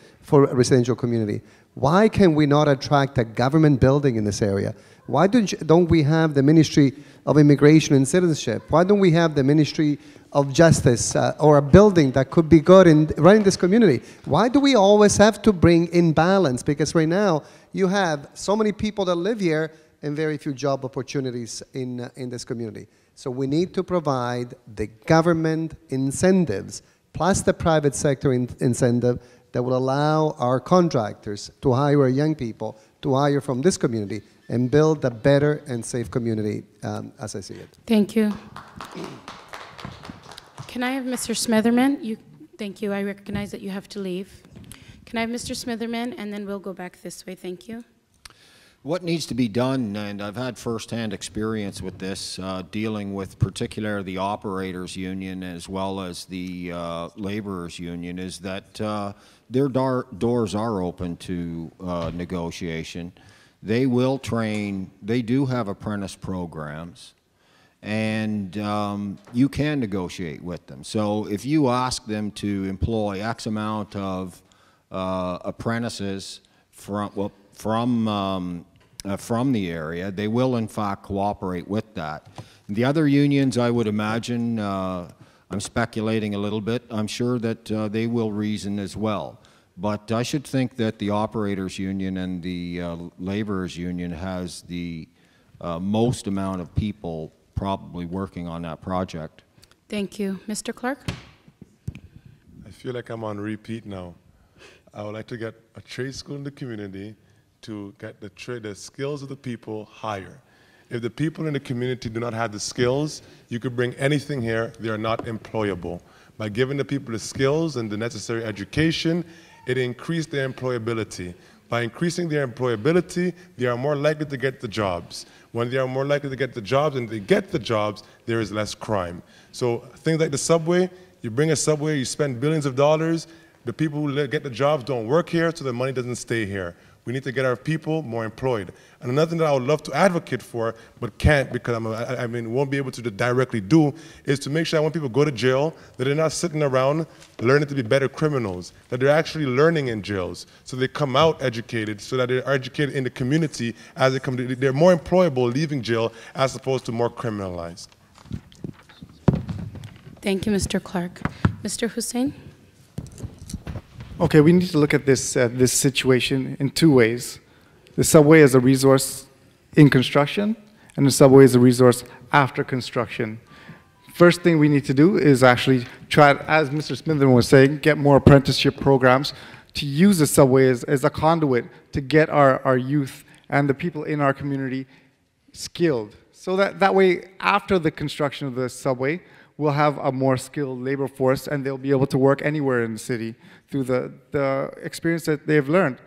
community. Why can we not attract a government building in this area? Why don't we have the Ministry of Immigration and Citizenship? Why don't we have the Ministry of Justice or a building that could be good right in this community? Why do we always have to bring in balance? Because right now you have so many people that live here and very few job opportunities in this community. So we need to provide the government incentives plus the private sector incentive that will allow our contractors to hire young people, to hire from this community, and build a better and safe community as I see it. Thank you. Can I have Mr. Smitherman? Thank you. I recognize that you have to leave. Can I have Mr. Smitherman, and then we'll go back this way. Thank you. What needs to be done, and I've had firsthand experience with this, dealing with particularly the operators union as well as the laborers union, is that their doors are open to negotiation. They will train, they do have apprentice programs, and you can negotiate with them. So if you ask them to employ X amount of apprentices from the area, they will in fact cooperate with that. The other unions, I would imagine, I'm speculating a little bit, I'm sure that they will reason as well. But I should think that the operators union and the laborers union has the most amount of people probably working on that project. Thank you. Mr. Clarke? I feel like I'm on repeat now. I would like to get a trade school in the community to get the skills of the people higher. If the people in the community do not have the skills, you could bring anything here, they are not employable. By giving the people the skills and the necessary education, it increased their employability. By increasing their employability, they are more likely to get the jobs. When they are more likely to get the jobs and they get the jobs, there is less crime. So things like the subway, you bring a subway, you spend billions of dollars, the people who get the jobs don't work here, so the money doesn't stay here. We need to get our people more employed. And another thing that I would love to advocate for, but can't because won't be able to directly do, is to make sure that when people go to jail, that they're not sitting around learning to be better criminals, that they're actually learning in jails, so they come out educated, so that they're educated in the community as they come to, they're more employable leaving jail as opposed to more criminalized. Thank you, Mr. Clarke. Mr. Husain? Okay, we need to look at this situation in two ways. The subway as a resource in construction, and the subway as a resource after construction. First thing we need to do is actually try, as Mr. Smitherman was saying, get more apprenticeship programs to use the subway as a conduit to get our youth and the people in our community skilled. So that way, after the construction of the subway, we'll have a more skilled labor force and they'll be able to work anywhere in the city through the experience that they've learned.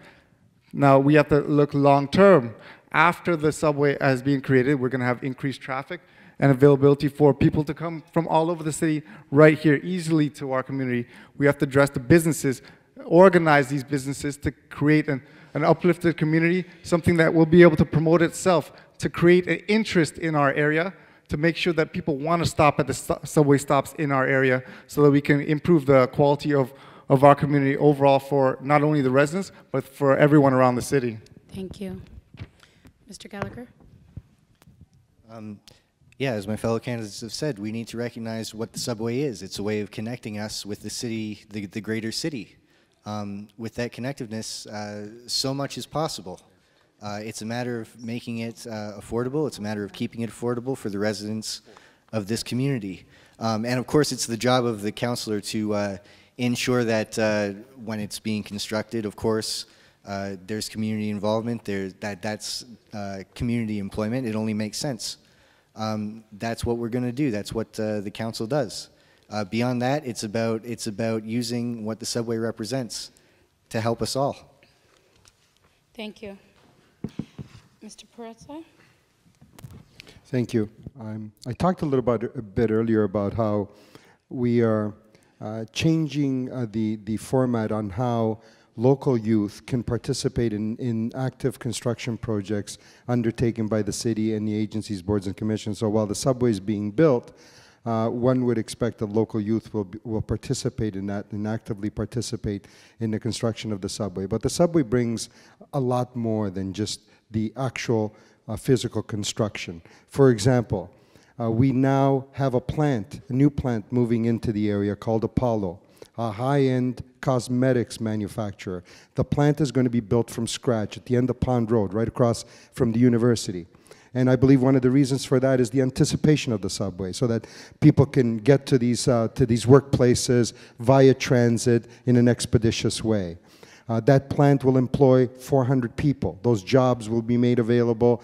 Now, we have to look long term. After the subway has been created, we're gonna have increased traffic and availability for people to come from all over the city right here easily to our community. We have to address the businesses, organize these businesses to create an uplifted community, something that will be able to promote itself, to create an interest in our area, to make sure that people want to stop at the subway stops in our area so that we can improve the quality of our community overall for not only the residents, but for everyone around the city. Thank you. Mr. Gallagher? Yeah, as my fellow candidates have said, we need to recognize what the subway is. It's a way of connecting us with the city, the greater city. With that connectiveness, so much is possible. It's a matter of making it affordable. It's a matter of keeping it affordable for the residents of this community. And of course, it's the job of the councillor to ensure that when it's being constructed, of course, there's community involvement, that's community employment. It only makes sense. That's what we're going to do. That's what the council does. Beyond that, it's about using what the subway represents to help us all. Thank you. Mr. Perruzza? Thank you. I talked a bit earlier about how we are changing the format on how local youth can participate in active construction projects undertaken by the city and the agencies, boards, and commissions. So while the subway is being built, one would expect that local youth will participate in that and actively participate in the construction of the subway. But the subway brings a lot more than just the actual physical construction. For example, we now have a new plant moving into the area called Apollo, a high-end cosmetics manufacturer. The plant is going to be built from scratch at the end of Pond Road, right across from the university. And I believe one of the reasons for that is the anticipation of the subway, so that people can get to these workplaces via transit in an expeditious way. That plant will employ 400 people. Those jobs will be made available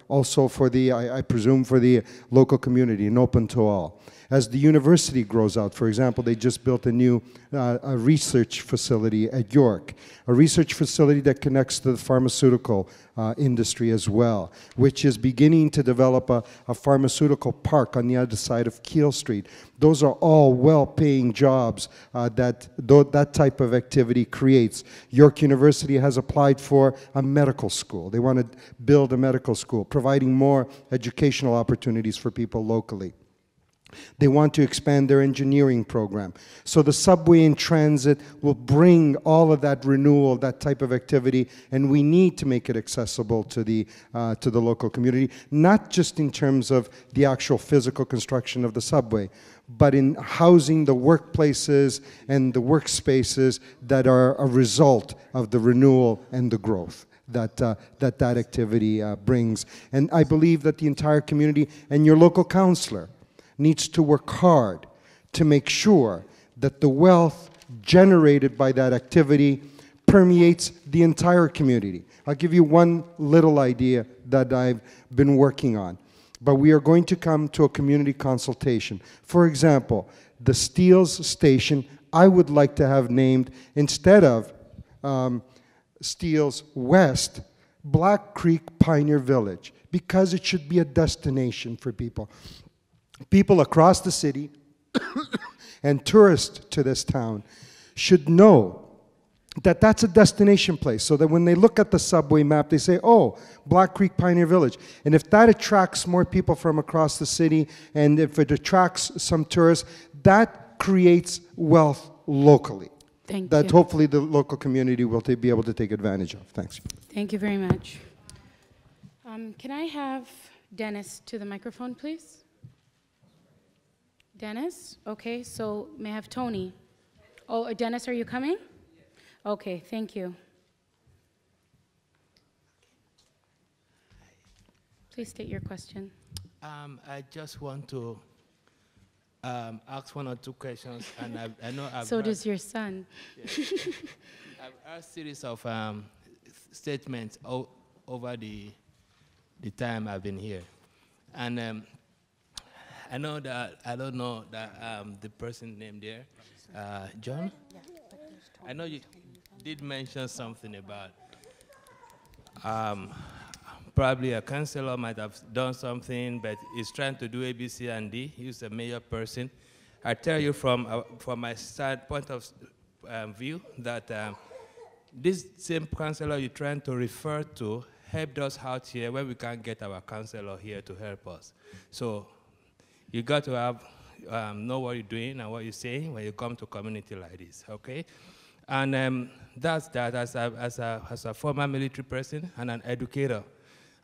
also for I presume, for the local community and open to all. As the university grows out, for example, they just built a new research facility at York, a research facility that connects to the pharmaceutical industry as well, which is beginning to develop a pharmaceutical park on the other side of Keele Street. Those are all well-paying jobs that type of activity creates. York University has applied for a medical school. They want to build a medical school, providing more educational opportunities for people locally. They want to expand their engineering program. So the subway and transit will bring all of that renewal, that type of activity, and we need to make it accessible to the local community, not just in terms of the actual physical construction of the subway, but in housing the workplaces and the workspaces that are a result of the renewal and the growth that activity brings. And I believe that the entire community and your local councillor needs to work hard to make sure that the wealth generated by that activity permeates the entire community. I'll give you one little idea that I've been working on. But we are going to come to a community consultation. For example, the Steeles Station, I would like to have named, instead of Steeles West, Black Creek Pioneer Village, because it should be a destination for people. People across the city and tourists to this town should know that that's a destination place, so that when they look at the subway map, they say, oh, Black Creek Pioneer Village. And if that attracts more people from across the city, and if it attracts some tourists, that creates wealth locally. Thank that you. Hopefully the local community will be able to take advantage of. Thanks. Thank you very much. Can I have Dennis to the microphone, please? Dennis? Okay, so may I have Tony? Oh, Dennis, are you coming? Okay, thank you. Please state your question. I just want to ask one or two questions, and I know I've So does your son. Yes. I've heard a series of statements over the time I've been here, and I know that I don't know that the person named there, John. I know you did mention something about probably a councillor might have done something, but he's trying to do A, B, C, and D. He's a mayor person. I tell you from my point of view that this same councillor you're trying to refer to helped us out here when we can't get our councillor here to help us. So you got to have know what you're doing and what you're saying when you come to a community like this, okay? And that's that as a former military person and an educator.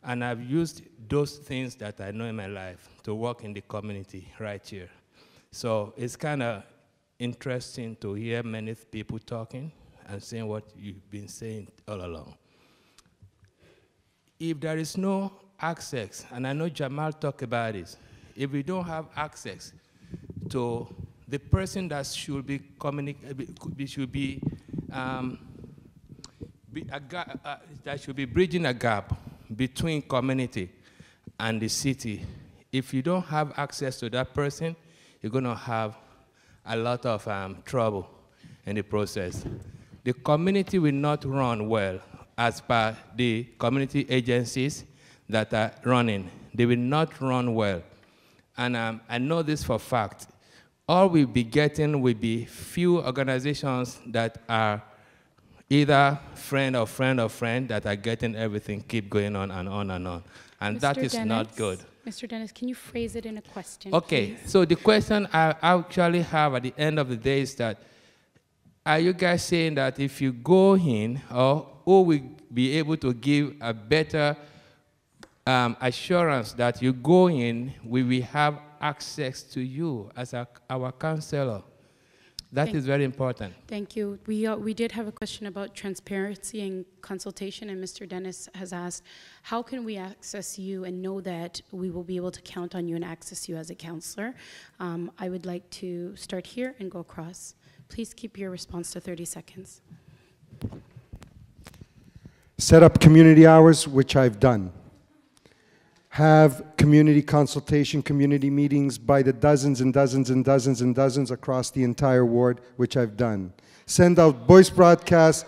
And I've used those things that I know in my life to work in the community right here. So it's kind of interesting to hear many people talking and saying what you've been saying all along. If there is no access, and I know Jamal talked about this, if we don't have access to the person that should be that should be bridging a gap between community and the city. If you don't have access to that person, you're going to have a lot of trouble in the process. The community will not run well as per the community agencies that are running. They will not run well. And I know this for a fact. All we'll be getting will be few organizations that are either friend or friend or friend that are getting everything, keep going on and on and on. And Mr. that is Dennis, not good. Mr. Dennis, can you phrase it in a question, Okay, please? so the question I actually have at the end of the day is that, are you guys saying that if you go in, or who will be able to give a better assurance that you go in, we will have access to you as our counselor? That is very important. Thank you. We did have a question about transparency and consultation, and Mr. Dennis has asked, how can we access you and know that we will be able to count on you and access you as a counselor? I would like to start here and go across. Please keep your response to 30 seconds. Set up community hours, which I've done. Have community consultation, community meetings by the dozens and dozens and dozens and dozens across the entire ward, which I've done. Send out voice broadcasts,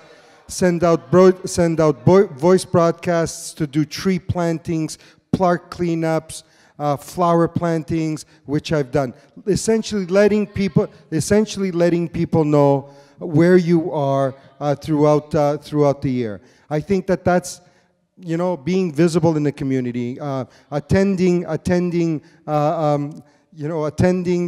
voice broadcasts to do tree plantings, park cleanups, flower plantings, which I've done. Essentially letting people know where you are throughout the year. I think that that's, you know, being visible in the community, attending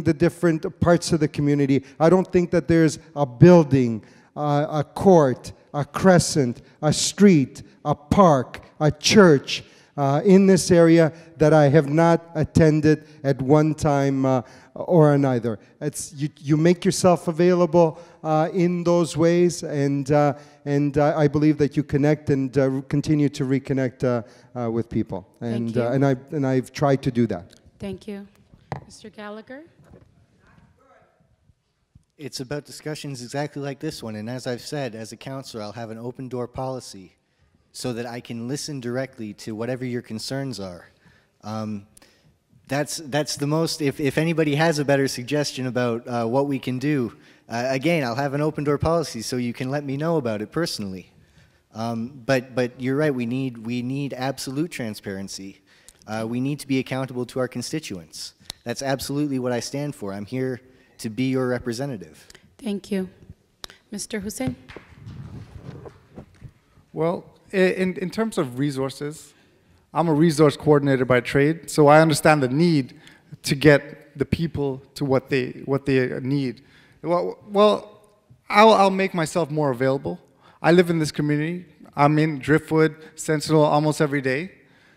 the different parts of the community. I don't think that there's a building, a court, a crescent, a street, a park, a church in this area that I have not attended at one time or another. It's, you make yourself available in those ways, and I believe that you connect and continue to reconnect with people. And I've tried to do that. Thank you. Mr. Gallagher? It's about discussions exactly like this one, and as I've said, as a counselor, I'll have an open door policy so that I can listen directly to whatever your concerns are. That's the most, if anybody has a better suggestion about what we can do, again, I'll have an open door policy so you can let me know about it personally. But you're right, we need absolute transparency. We need to be accountable to our constituents. That's absolutely what I stand for. I'm here to be your representative. Thank you. Mr. Husain? Well, in terms of resources, I'm a resource coordinator by trade, so I understand the need to get the people to what they need. Well, I'll make myself more available. I live in this community. I'm in Driftwood, Sentinel almost every day.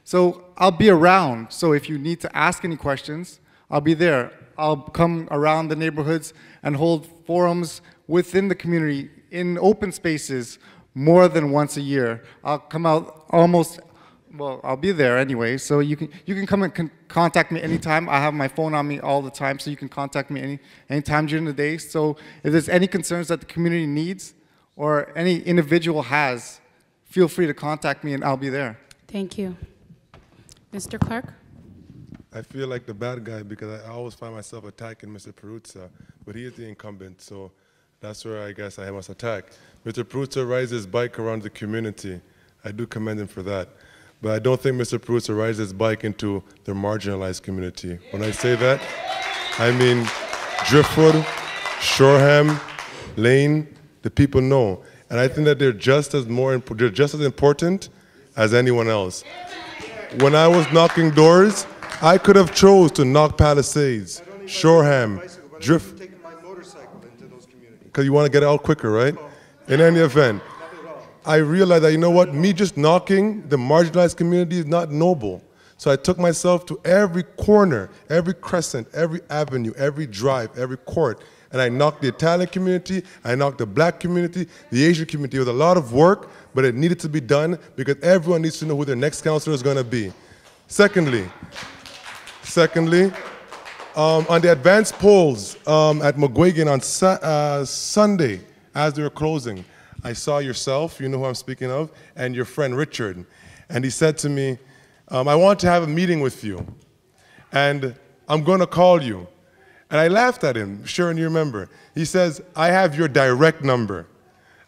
So I'll be around. So if you need to ask any questions, I'll be there. I'll come around the neighborhoods and hold forums within the community in open spaces more than once a year. I'll come out almost, well, I'll be there anyway, so you can come and contact me anytime. I have my phone on me all the time, so you can contact me anytime during the day. So if there's any concerns that the community needs or any individual has, feel free to contact me and I'll be there. Thank you. Mr. Clarke? I feel like the bad guy because I always find myself attacking Mr. Perruzza, but he is the incumbent, so that's where I guess I must attack. Mr. Perruzza rides his bike around the community. I do commend him for that. But I don't think Mr. Perruzza rides his bike into the marginalized community. When I say that, I mean Driftwood, Shoreham, Lane, the people know. And I think that they're just as important as anyone else. When I was knocking doors, I could have chose to knock Palisades, Shoreham, Drift. Because you want to get out quicker, right? In any event, I realized that, you know what, me just knocking the marginalized community is not noble. So I took myself to every corner, every crescent, every avenue, every drive, every court, and I knocked the Italian community, I knocked the black community, the Asian community. It was a lot of work, but it needed to be done because everyone needs to know who their next counselor is going to be. Secondly, on the advanced polls at McGuigan on Sunday, as they were closing, I saw yourself, you know who I'm speaking of, and your friend Richard. And he said to me, I want to have a meeting with you, and I'm going to call you. And I laughed at him, sure, and you remember. He says, I have your direct number.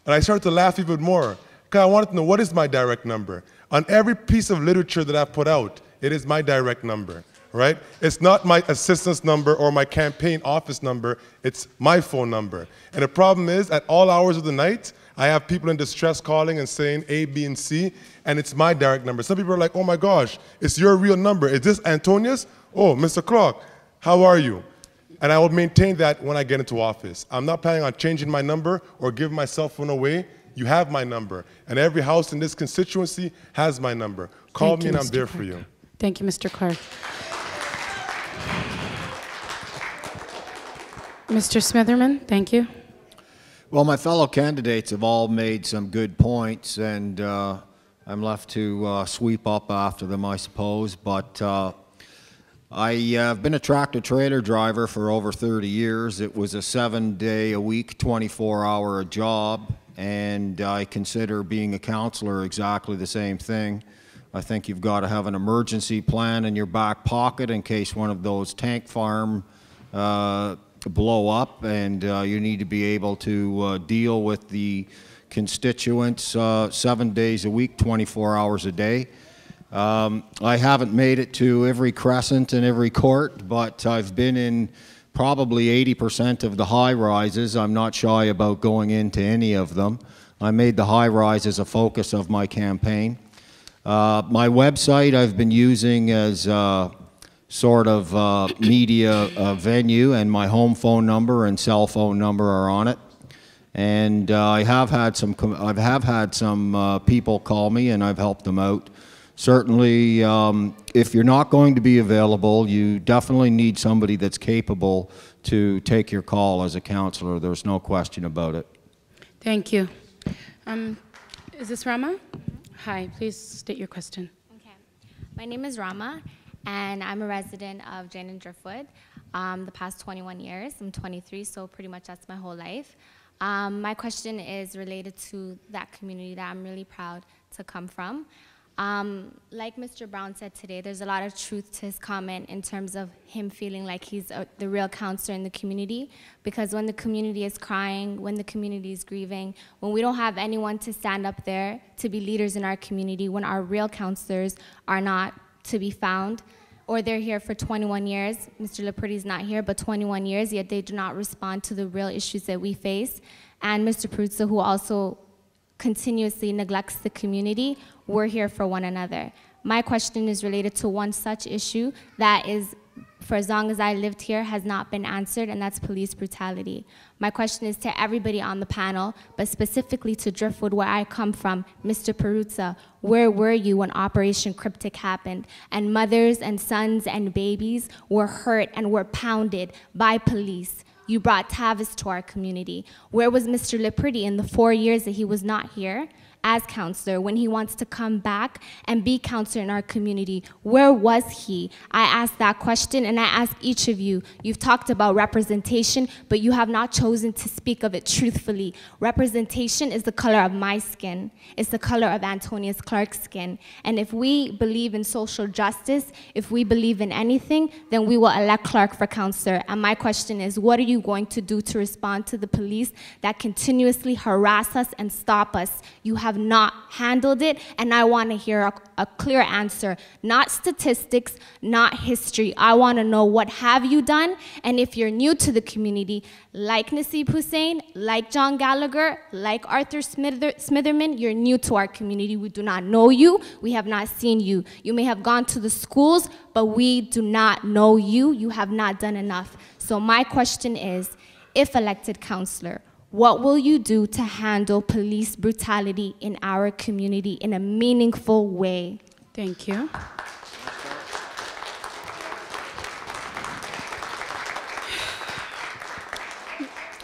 And I started to laugh even more, because I wanted to know, what is my direct number? On every piece of literature that I've put out, it is my direct number, right? It's not my assistant's number or my campaign office number, it's my phone number. And the problem is, at all hours of the night, I have people in distress calling and saying A, B, and C, and it's my direct number. Some people are like, oh my gosh, it's your real number. Is this Antonius? Oh, Mr. Clarke, how are you? And I will maintain that when I get into office. I'm not planning on changing my number or giving my cell phone away. You have my number. And every house in this constituency has my number. Call me and I'm there for you. Thank you, Mr. Clarke. Mr. Smitherman, thank you. Well, my fellow candidates have all made some good points, and I'm left to sweep up after them, I suppose. But I have been a tractor-trailer driver for over 30 years. It was a 7-day-a-week, 24-hour job, and I consider being a counselor exactly the same thing. I think you've got to have an emergency plan in your back pocket in case one of those tank farm blow up, and you need to be able to deal with the constituents 7 days a week, 24 hours a day. I haven't made it to every crescent and every court, but I've been in probably 80% of the high rises. I'm not shy about going into any of them. I made the high rises a focus of my campaign. My website I've been using as sort of media venue, and my home phone number and cell phone number are on it. And I have had some people call me, and I've helped them out. Certainly, if you're not going to be available, you definitely need somebody that's capable to take your call as a counselor. There's no question about it. Thank you. Is this Rama? Hi, please state your question. Okay. My name is Rama, and I'm a resident of Jane and Driftwood. the past 21 years. I'm 23, so pretty much that's my whole life. My question is related to that community that I'm really proud to come from. Like Mr. Brown said today, there's a lot of truth to his comment in terms of him feeling like he's the real counselor in the community, because when the community is crying, when the community is grieving, when we don't have anyone to stand up there to be leaders in our community, when our real counselors are not to be found, or they're here for 21 years, Mr. Lapreti's not here, but 21 years, yet they do not respond to the real issues that we face, and Mr. Perruzza, who also continuously neglects the community, we're here for one another. My question is related to one such issue that is, for as long as I lived here, has not been answered, and that's police brutality. My question is to everybody on the panel, but specifically to Driftwood, where I come from. Mr. Perruzza, where were you when Operation Cryptic happened, and mothers and sons and babies were hurt and were pounded by police? You brought Tavis to our community. Where was Mr. Lapreti in the 4 years that he was not here as counselor, when he wants to come back and be counselor in our community? Where was he? I asked that question, and I ask each of you. You've talked about representation, but you have not chosen to speak of it truthfully. Representation is the color of my skin. It's the color of Antonius Clarke's skin. And if we believe in social justice, if we believe in anything, then we will elect Clarke for counselor. And my question is, what are you going to do to respond to the police that continuously harass us and stop us? You have not handled it, and I want to hear a clear answer. Not statistics, not history. I want to know, what have you done? And if you're new to the community, like Naseeb Husain, like John Gallagher, like Arthur Smitherman, you're new to our community. We do not know you. We have not seen you. You may have gone to the schools, but we do not know you. You have not done enough. So my question is, if elected counselor, what will you do to handle police brutality in our community in a meaningful way? Thank you.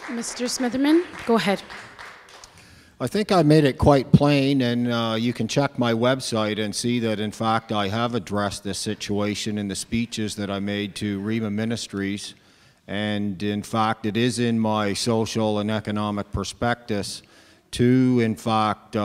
Mr. Smitherman, go ahead. I think I made it quite plain, and you can check my website and see that, in fact, I have addressed this situation in the speeches that I made to Rima Ministries. And in fact, it is in my social and economic prospectus to, in fact,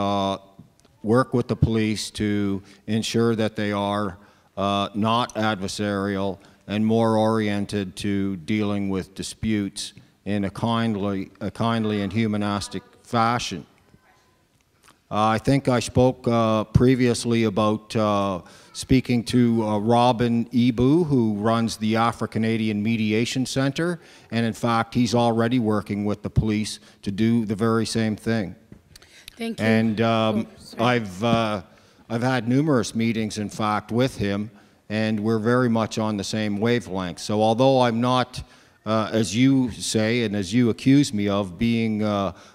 work with the police to ensure that they are not adversarial and more oriented to dealing with disputes in a kindly and humanistic fashion. I think I spoke previously about speaking to Robin Ibu, who runs the Afro-Canadian Mediation Center, and in fact, he's already working with the police to do the very same thing. Thank you. And I've had numerous meetings, in fact, with him, and we're very much on the same wavelength. So although I'm not, as you say and as you accuse me of, being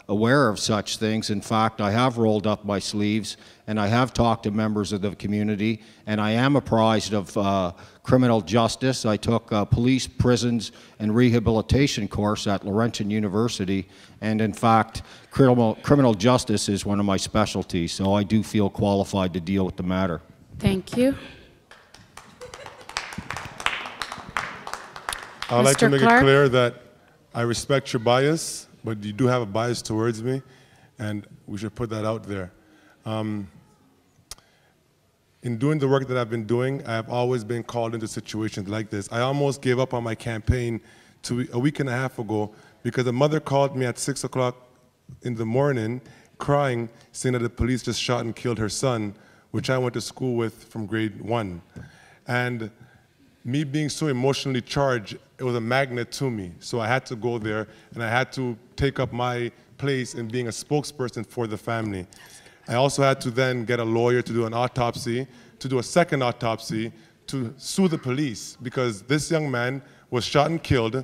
aware of such things, in fact, I have rolled up my sleeves and I have talked to members of the community, and I am apprised of criminal justice. I took a police, prisons, and rehabilitation course at Laurentian University, and in fact, criminal justice is one of my specialties, so I do feel qualified to deal with the matter. Thank you. I'd like to make it clear that I respect your bias, but you do have a bias towards me, and we should put that out there. In doing the work that I've been doing, I have always been called into situations like this. I almost gave up on my campaign a week and a half ago because a mother called me at 6 o'clock in the morning crying, saying that the police just shot and killed her son, which I went to school with from grade 1. And me being so emotionally charged, it was a magnet to me. So I had to go there, and I had to take up my place in being a spokesperson for the family. I also had to then get a lawyer to do an autopsy, to do a second autopsy, to sue the police, because this young man was shot and killed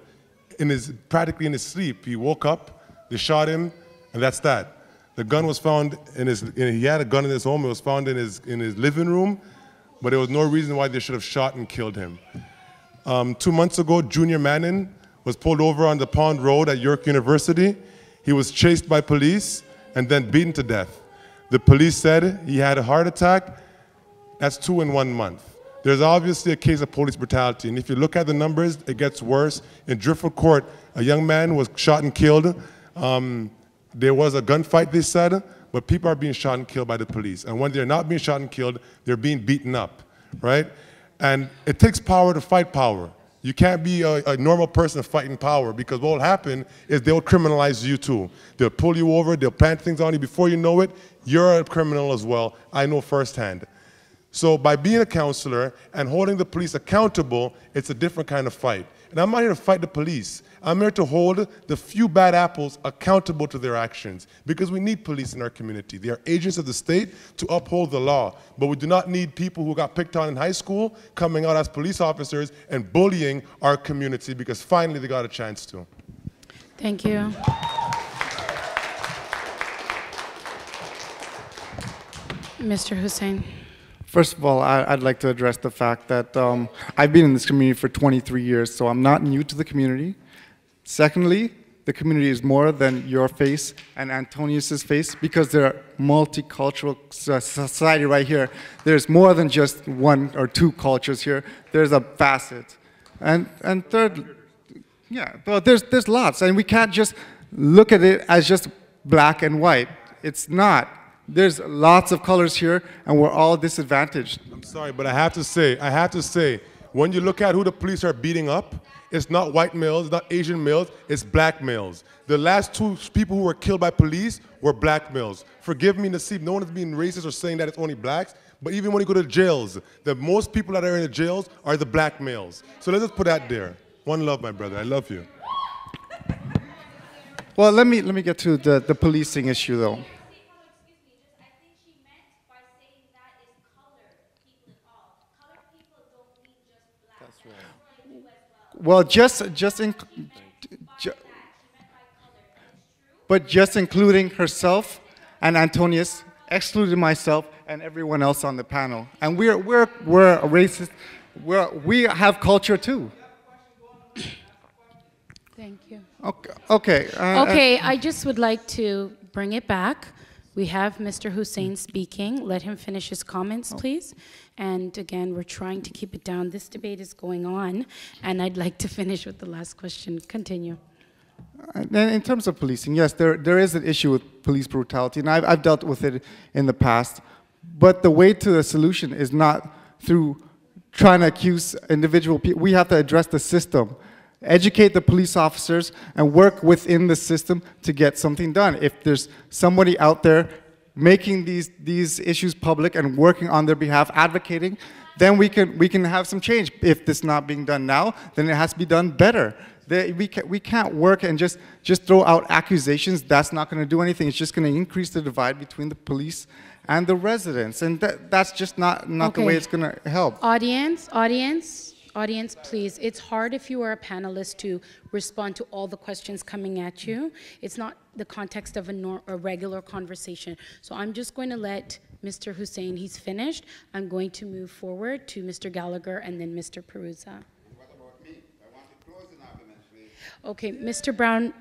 practically in his sleep. He woke up, they shot him, and that's that. The gun was found he had a gun in his home. It was found in his living room, but there was no reason why they should have shot and killed him. 2 months ago, Junior Manning was pulled over on the Pond Road at York University. He was chased by police and then beaten to death. The police said he had a heart attack. That's 2 in 1 month. there's obviously a case of police brutality. And if you look at the numbers, it gets worse. In Driftwood Court, a young man was shot and killed. There was a gunfight, they said, but people are being shot and killed by the police. And when they're not being shot and killed, they're being beaten up, right? And it takes power to fight power. You can't be a normal person fighting power, because what will happen is they'll criminalize you too. They'll pull you over, they'll plant things on you. Before you know it, you're a criminal as well. I know firsthand. So by being a counselor and holding the police accountable, it's a different kind of fight. And I'm not here to fight the police. I'm here to hold the few bad apples accountable to their actions, because we need police in our community. They are agents of the state to uphold the law, but we do not need people who got picked on in high school coming out as police officers and bullying our community, because finally they got a chance to. Thank you. Mr. Husain. First of all, I'd like to address the fact that I've been in this community for 23 years, so I'm not new to the community. Secondly, the community is more than your face and Antonius's face, because they're a multicultural society right here. There's more than just one or two cultures here. There's a facet. And third, yeah, well, there's lots, and we can't just look at it as just black and white. It's not. There's lots of colors here, and we're all disadvantaged. I'm sorry, but I have to say, when you look at who the police are beating up, it's not white males, it's not Asian males, it's black males. The last two people who were killed by police were black males. Forgive me, Naseeb, no one is being racist or saying that it's only blacks, but even when you go to jails, the most people that are in the jails are the black males. So let's just put that there. One love, my brother, I love you. Well, let me get to the policing issue, though. Well, just including herself and Antonius, excluding myself and everyone else on the panel. And we're a racist. We have culture too. Thank you. Okay. Okay, I just would like to bring it back. We have Mr. Husain speaking. Let him finish his comments, please. And again, we're trying to keep it down. This debate is going on, and I'd like to finish with the last question. Continue. In terms of policing, yes, there is an issue with police brutality, and I've dealt with it in the past. But the way to the solution is not through trying to accuse individual people. We have to address the system, educate the police officers, and work within the system to get something done. If there's somebody out there making these issues public and working on their behalf, advocating, then we can have some change. If this is not being done now, then it has to be done better. We can't work and just throw out accusations. That's not going to do anything. It's just going to increase the divide between the police and the residents, and that's just not the way it's going to help. Audience, please. It's hard if you are a panelist to respond to all the questions coming at you. It's not the context of a regular conversation. So I'm just going to let Mr. Husain, he's finished. I'm going to move forward to Mr. Gallagher and then Mr. Perruzza. What about me? I want the closing arguments, please. Okay, Mr. Brown,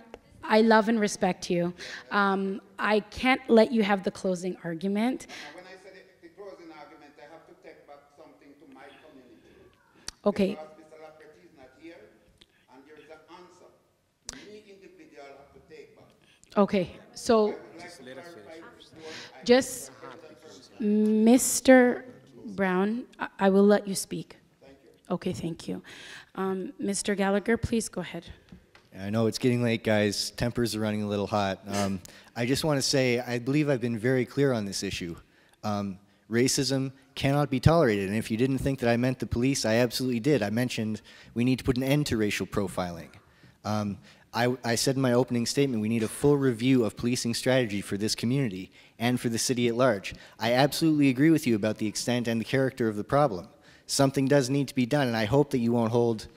I love and respect you. I can't let you have the closing argument. When I said the closing argument, I have to take back something to my community. Okay. Because Mr. Preti is not here, and there is an answer. Me individual have to take back. Okay, so just Mr. Brown, I will let you speak. Thank you. Okay, thank you. Mr. Gallagher, please go ahead. I know it's getting late, guys. Tempers are running a little hot. I just want to say I believe I've been very clear on this issue. Racism cannot be tolerated, and if you didn't think that I meant the police, I absolutely did. I mentioned we need to put an end to racial profiling. I said in my opening statement we need a full review of policing strategy for this community and for the city at large. I absolutely agree with you about the extent and the character of the problem. Something does need to be done, and I hope that you won't hold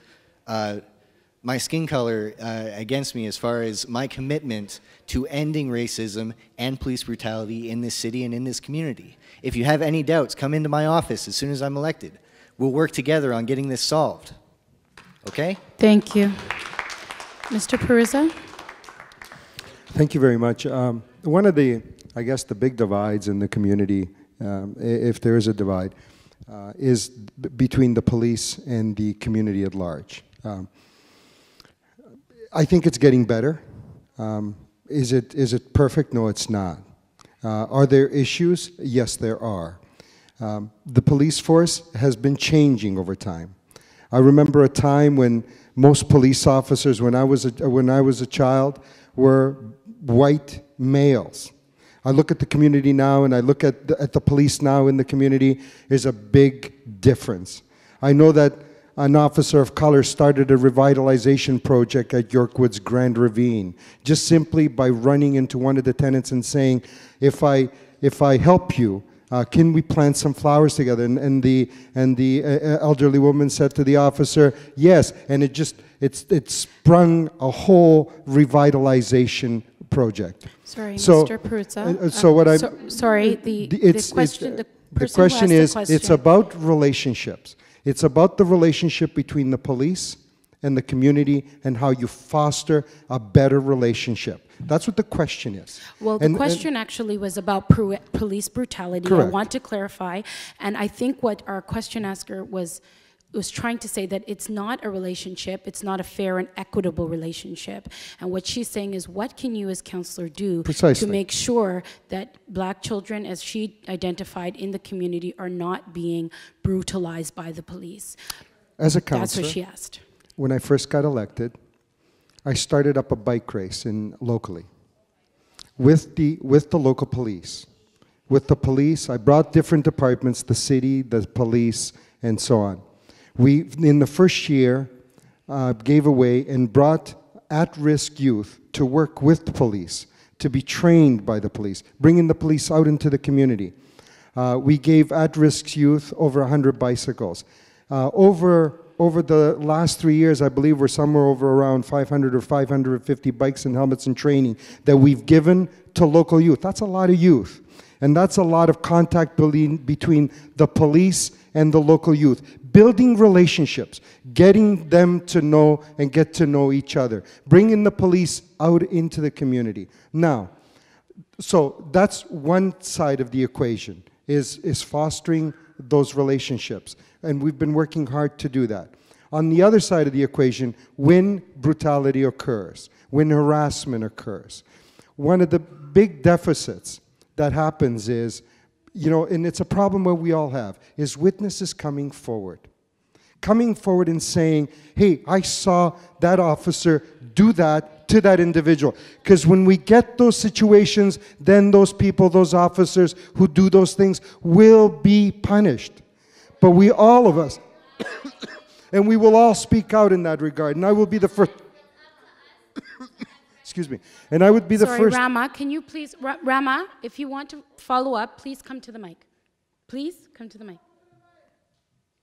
my skin color against me as far as my commitment to ending racism and police brutality in this city and in this community. If you have any doubts, come into my office as soon as I'm elected. We'll work together on getting this solved. Okay? Thank you. Mr. Perruzza? Thank you very much. One of the, I guess, the big divides in the community, if there is a divide, is between the police and the community at large. I think it's getting better. Is it perfect? No, it's not. Are there issues? Yes, there are. The police force has been changing over time. I remember a time when most police officers, when I was a child, were white males. I look at the community now, and I look at the police now in the community. There's a big difference. I know that an officer of color started a revitalization project at Yorkwood's Grand Ravine, just simply by running into one of the tenants and saying, if I help you, can we plant some flowers together? And the elderly woman said to the officer, yes, and it sprung a whole revitalization project. Sorry, so, Mr. Perruzza. So what I sorry, the question is, it's about relationships. It's about the relationship between the police and the community and how you foster a better relationship. That's what the question is. Well, the question actually was about police brutality. Correct. I want to clarify, and I think what our question asker was trying to say that it's not a relationship, it's not a fair and equitable relationship. And what she's saying is, what can you as counselor do to make sure that black children, as she identified in the community, are not being brutalized by the police? As a counselor, that's what she asked. When I first got elected, I started up a bike race locally with the local police. With the police, I brought different departments, the city, the police, and so on. We, in the first year, gave away and brought at-risk youth to work with the police, to be trained by the police, bringing the police out into the community. We gave at-risk youth over 100 bicycles. Over the last 3 years, I believe we're somewhere over around 500 or 550 bikes and helmets and training that we've given to local youth. That's a lot of youth. And that's a lot of contact building between the police and the local youth. Building relationships, getting them to know and get to know each other. Bringing the police out into the community. Now, so that's one side of the equation, is fostering those relationships. And we've been working hard to do that. On the other side of the equation, when brutality occurs, when harassment occurs, one of the big deficits that happens is, you know, and it's a problem that we all have, is witnesses coming forward. Coming forward and saying, hey, I saw that officer do that to that individual. Because when we get those situations, then those people, those officers who do those things will be punished. But we, all of us, and we will all speak out in that regard. And I will be the first. Excuse me. And I would be the first. Rama, can you please, Rama, if you want to follow up, please come to the mic. Please come to the mic.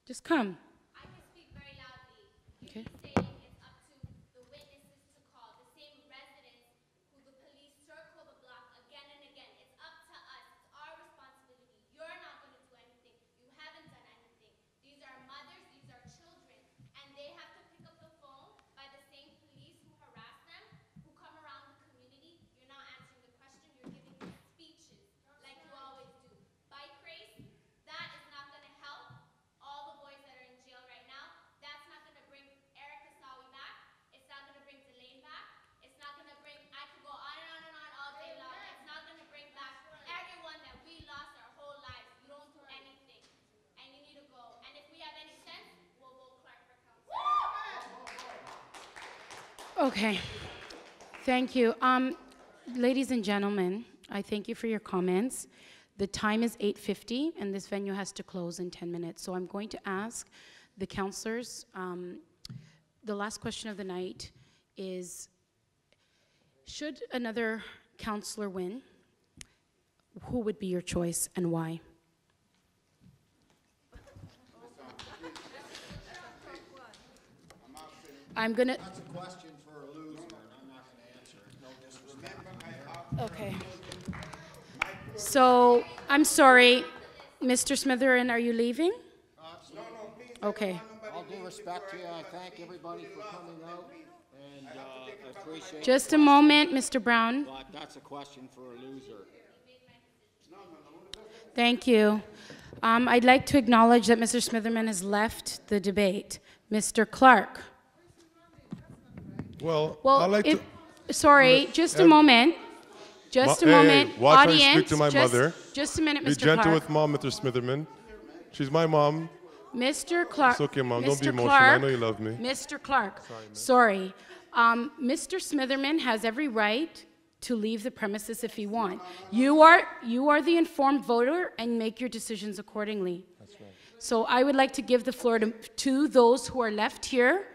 Just come. I can speak very loudly. Okay. Saying it's up to the witnesses to call, the same residents who the police circle the block again and again. It's up to us. It's our responsibility. You're not going to do anything. You haven't done anything. These are mothers, these are children, and they have to pick up the phone by the same police who harass them, who come around the community. You're not answering the question. You're giving them speeches like you always do. Bike race, that is not going to help all the boys that are in jail right now. That's not going to bring Eric Asawi back. It's not going to bring Delane back. It's not going to bring, I could go on and on and on all day long. It's not going to bring back everyone that we lost our whole lives. You don't do anything. And you need to go. And if we have any sense, we'll vote Clarke for council. Okay. Thank you. Ladies and gentlemen, I thank you for your comments. The time is 8:50, and this venue has to close in 10 minutes. So I'm going to ask the councillors, the last question of the night is, should another councillor win, who would be your choice and why? I'm gonna. That's a question for a loser, and I'm not going to answer it. No disrespect. Okay. So, I'm sorry, Mr. Smitherman, are you leaving? No, please. Okay. All due respect to you, I thank everybody for coming out, and I appreciate Just a moment, Mr. Brown. But that's a question for a loser. Thank you. I'd like to acknowledge that Mr. Smitherman has left the debate. Mr. Clarke. Well, I like to... Sorry, just a moment. Just a moment. Hey, watch how you Audience, speak to my mother. Just a minute, Be Mr. gentle Clarke. with Mom, Mr. Smitherman. She's my mom. Mr. Clarke. It's okay, Mom. Don't be Mr. emotional. Clarke, I know you love me. Mr. Clarke. Sorry. Mr. Smitherman has every right to leave the premises if he wants. You are the informed voter and make your decisions accordingly. That's right. So I would like to give the floor to those who are left here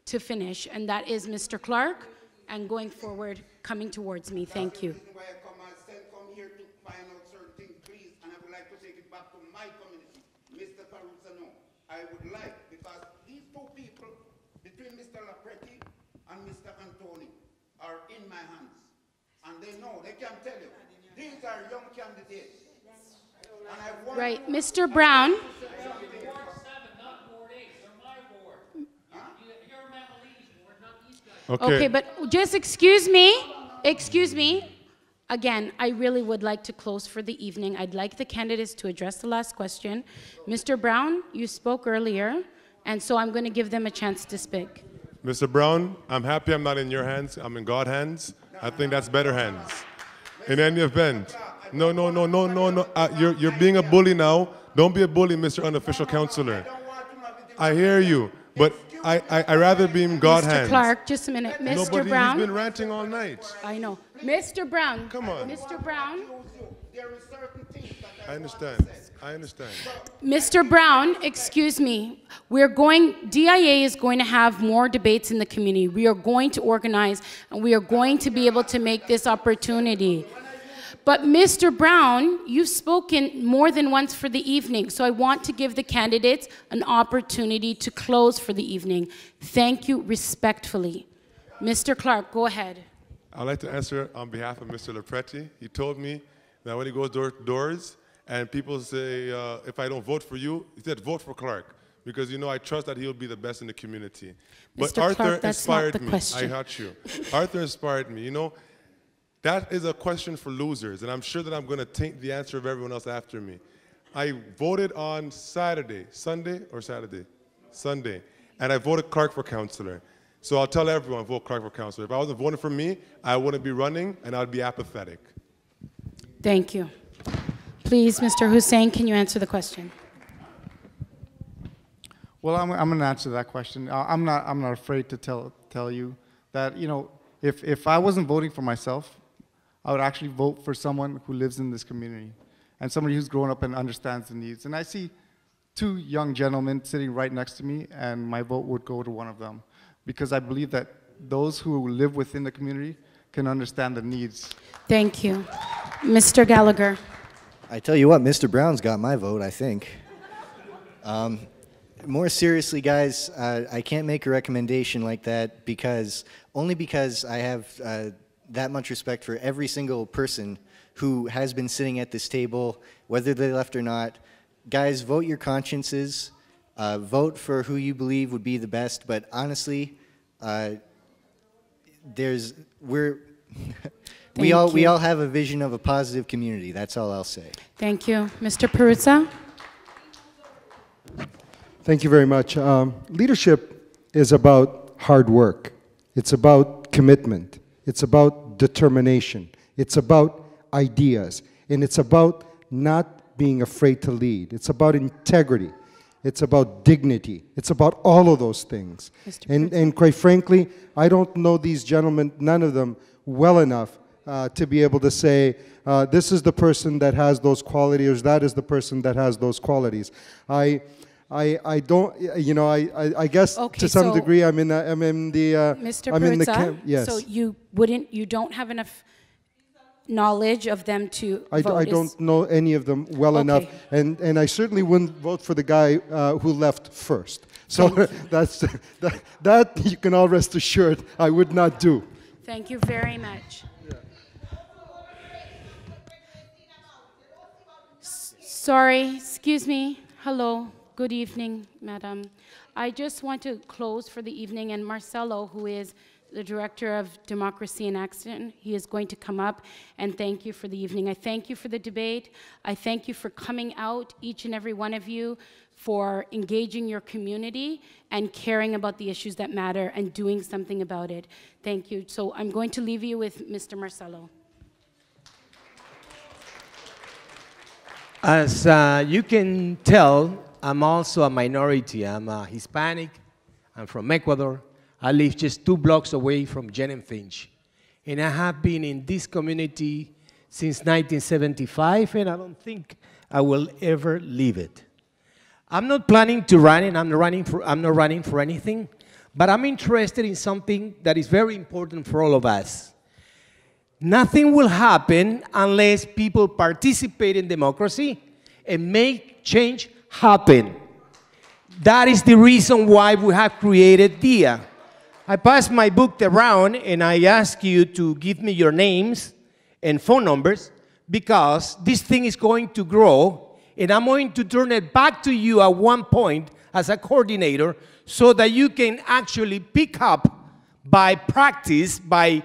to finish, and that is Mr. Clarke, and going forward, coming towards me. Thank you. Come here to find out certain things, please, and I would like to take it back to my community. Mr. Perruzza, no. I would like, because these two people, between Mr. Preti and Mr. Antoni, are in my hands. And they know, they can tell you. These are young candidates. And I want Right, Mr. Brown. Okay, but just excuse me. Again, I really would like to close for the evening. I'd like the candidates to address the last question. Mr. Brown, you spoke earlier, and so I'm going to give them a chance to speak. Mr. Brown, I'm happy I'm not in your hands. I'm in God's hands. I think that's better hands. In any event, no. You're being a bully now. Don't be a bully, Mr. Unofficial Counselor. I hear you, but I rather be in God's hands. Mr. Clarke, just a minute. Mr. Brown. He's been ranting all night. I know. Mr. Brown. Come on. Mr. Brown. I understand. Mr. Brown, excuse me. DIA is going to have more debates in the community. We are going to organize, and we are going to be able to make this opportunity. But Mr. Brown, you've spoken more than once for the evening, so I want to give the candidates an opportunity to close for the evening. Thank you respectfully. Mr. Clarke, go ahead. I'd like to answer on behalf of Mr. Preti. He told me that when he goes door to doors and people say, if I don't vote for you, he said, vote for Clarke. Because, you know, I trust that he'll be the best in the community. But Mr. Arthur Clarke, that's inspired not the me. question. I got you. Arthur inspired me. You know, that is a question for losers, and I'm sure that I'm going to taint the answer of everyone else after me. I voted on Sunday, and I voted Clarke for councillor. So I'll tell everyone, vote Clarke for councillor. If I wasn't voting for me, I wouldn't be running, and I'd be apathetic. Thank you. Please, Mr. Husain, can you answer the question? Well, I'm going to answer that question. I'm not afraid to tell you that, you know, if I wasn't voting for myself, I would actually vote for someone who lives in this community and somebody who's grown up and understands the needs. And I see two young gentlemen sitting right next to me, and my vote would go to one of them because I believe that those who live within the community can understand the needs. Thank you. Mr. Gallagher. I tell you what, Mr. Brown's got my vote, I think. More seriously, guys, I can't make a recommendation like that only because I have that much respect for every single person who has been sitting at this table, whether they left or not. Guys, vote your consciences. Vote for who you believe would be the best. But honestly, we all have a vision of a positive community. That's all I'll say. Thank you. Mr. Perruzza. Thank you very much. Leadership is about hard work. It's about commitment. It's about determination. It's about ideas. And it's about not being afraid to lead. It's about integrity. It's about dignity. It's about all of those things. And quite frankly, I don't know these gentlemen, none of them, well enough to be able to say, this is the person that has those qualities, or that is the person that has those qualities. I don't, you know, I guess Okay, to some so degree I'm in the Mr. I'm in the Perruzza, yes. so you don't have enough knowledge of them to vote? I don't know any of them well enough, and I certainly wouldn't vote for the guy who left first. So that you can all rest assured I would not do. Thank you very much. Sorry, excuse me. Hello. Good evening, madam. I just want to close for the evening, and Marcelo, who is the Director of Democracy in Action. He is going to come up and thank you for the evening. I thank you for the debate. I thank you for coming out, each and every one of you, for engaging your community and caring about the issues that matter and doing something about it. Thank you. So I'm going to leave you with Mr. Marcelo. As you can tell, I'm also a minority. I'm Hispanic. I'm from Ecuador. I live just 2 blocks away from Jane-Finch. And I have been in this community since 1975, and I don't think I will ever leave it. I'm not planning to run, and I'm not running for anything, but I'm interested in something that is very important for all of us. Nothing will happen unless people participate in democracy and make change happen. That is the reason why we have created DIA. I passed my book around and I ask you to give me your names and phone numbers because this thing is going to grow and I'm going to turn it back to you at one point as a coordinator so that you can actually pick up by practice, by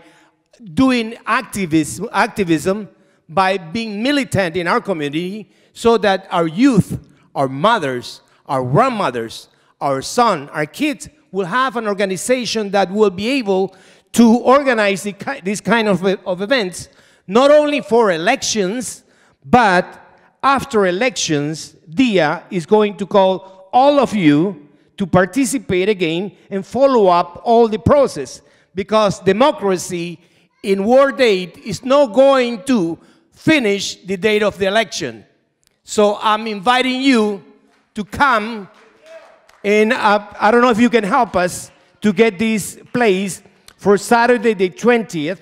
doing activism, by being militant in our community so that our youth, our mothers, our grandmothers, our son, our kids will have an organization that will be able to organize this kind of events, not only for elections, but after elections, DIA is going to call all of you to participate again and follow up all the process because democracy in Ward 8 is not going to finish the date of the election. So I'm inviting you to come and I don't know if you can help us to get this place for Saturday the 20th,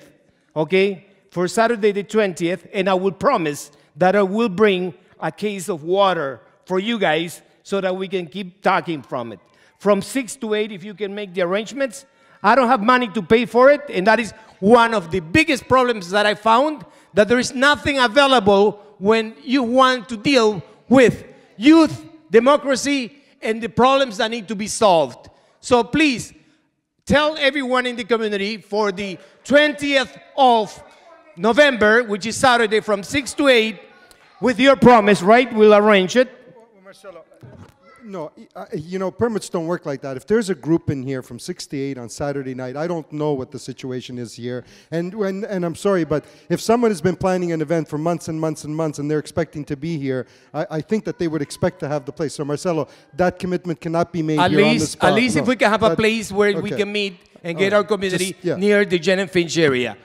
okay? For Saturday the 20th, and I will promise that I will bring a case of water for you guys so that we can keep talking from it. From 6 to 8, if you can make the arrangements. I don't have money to pay for it, and that is one of the biggest problems that I found, that there is nothing available when you want to deal with youth, democracy, and the problems that need to be solved. So please, tell everyone in the community for the 20th of November, which is Saturday from 6 to 8, with your promise, right? We'll arrange it. Marcelo, no, you know, permits don't work like that. If there's a group in here from 6 to 8 on Saturday night, I don't know what the situation is here. And I'm sorry, but if someone has been planning an event for months and months and months and they're expecting to be here, I think that they would expect to have the place. So Marcelo, that commitment cannot be made here on the spot. At least if we can have a place where we can meet and get our community near the Jane-Finch area.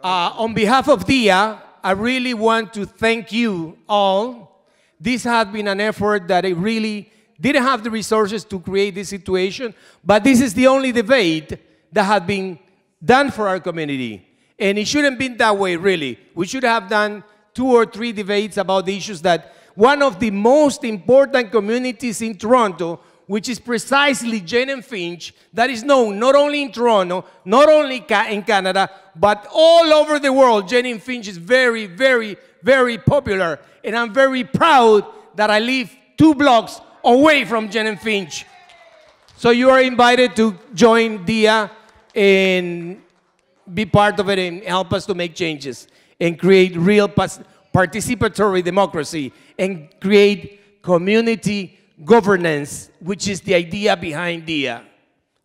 On behalf of DIA, I really want to thank you all. This has been an effort that it really didn't have the resources to create this situation, but this is the only debate that has been done for our community. And it shouldn't have been that way, really. We should have done 2 or 3 debates about the issues that one of the most important communities in Toronto, which is precisely Jane-Finch, that is known not only in Toronto, not only in Canada, but all over the world. Jane-Finch is very, very, very popular. And I'm very proud that I live 2 blocks away from Jane-Finch. So you are invited to join DIA and be part of it and help us to make changes and create real participatory democracy and create community governance, which is the idea behind DIA.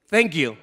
Thank you.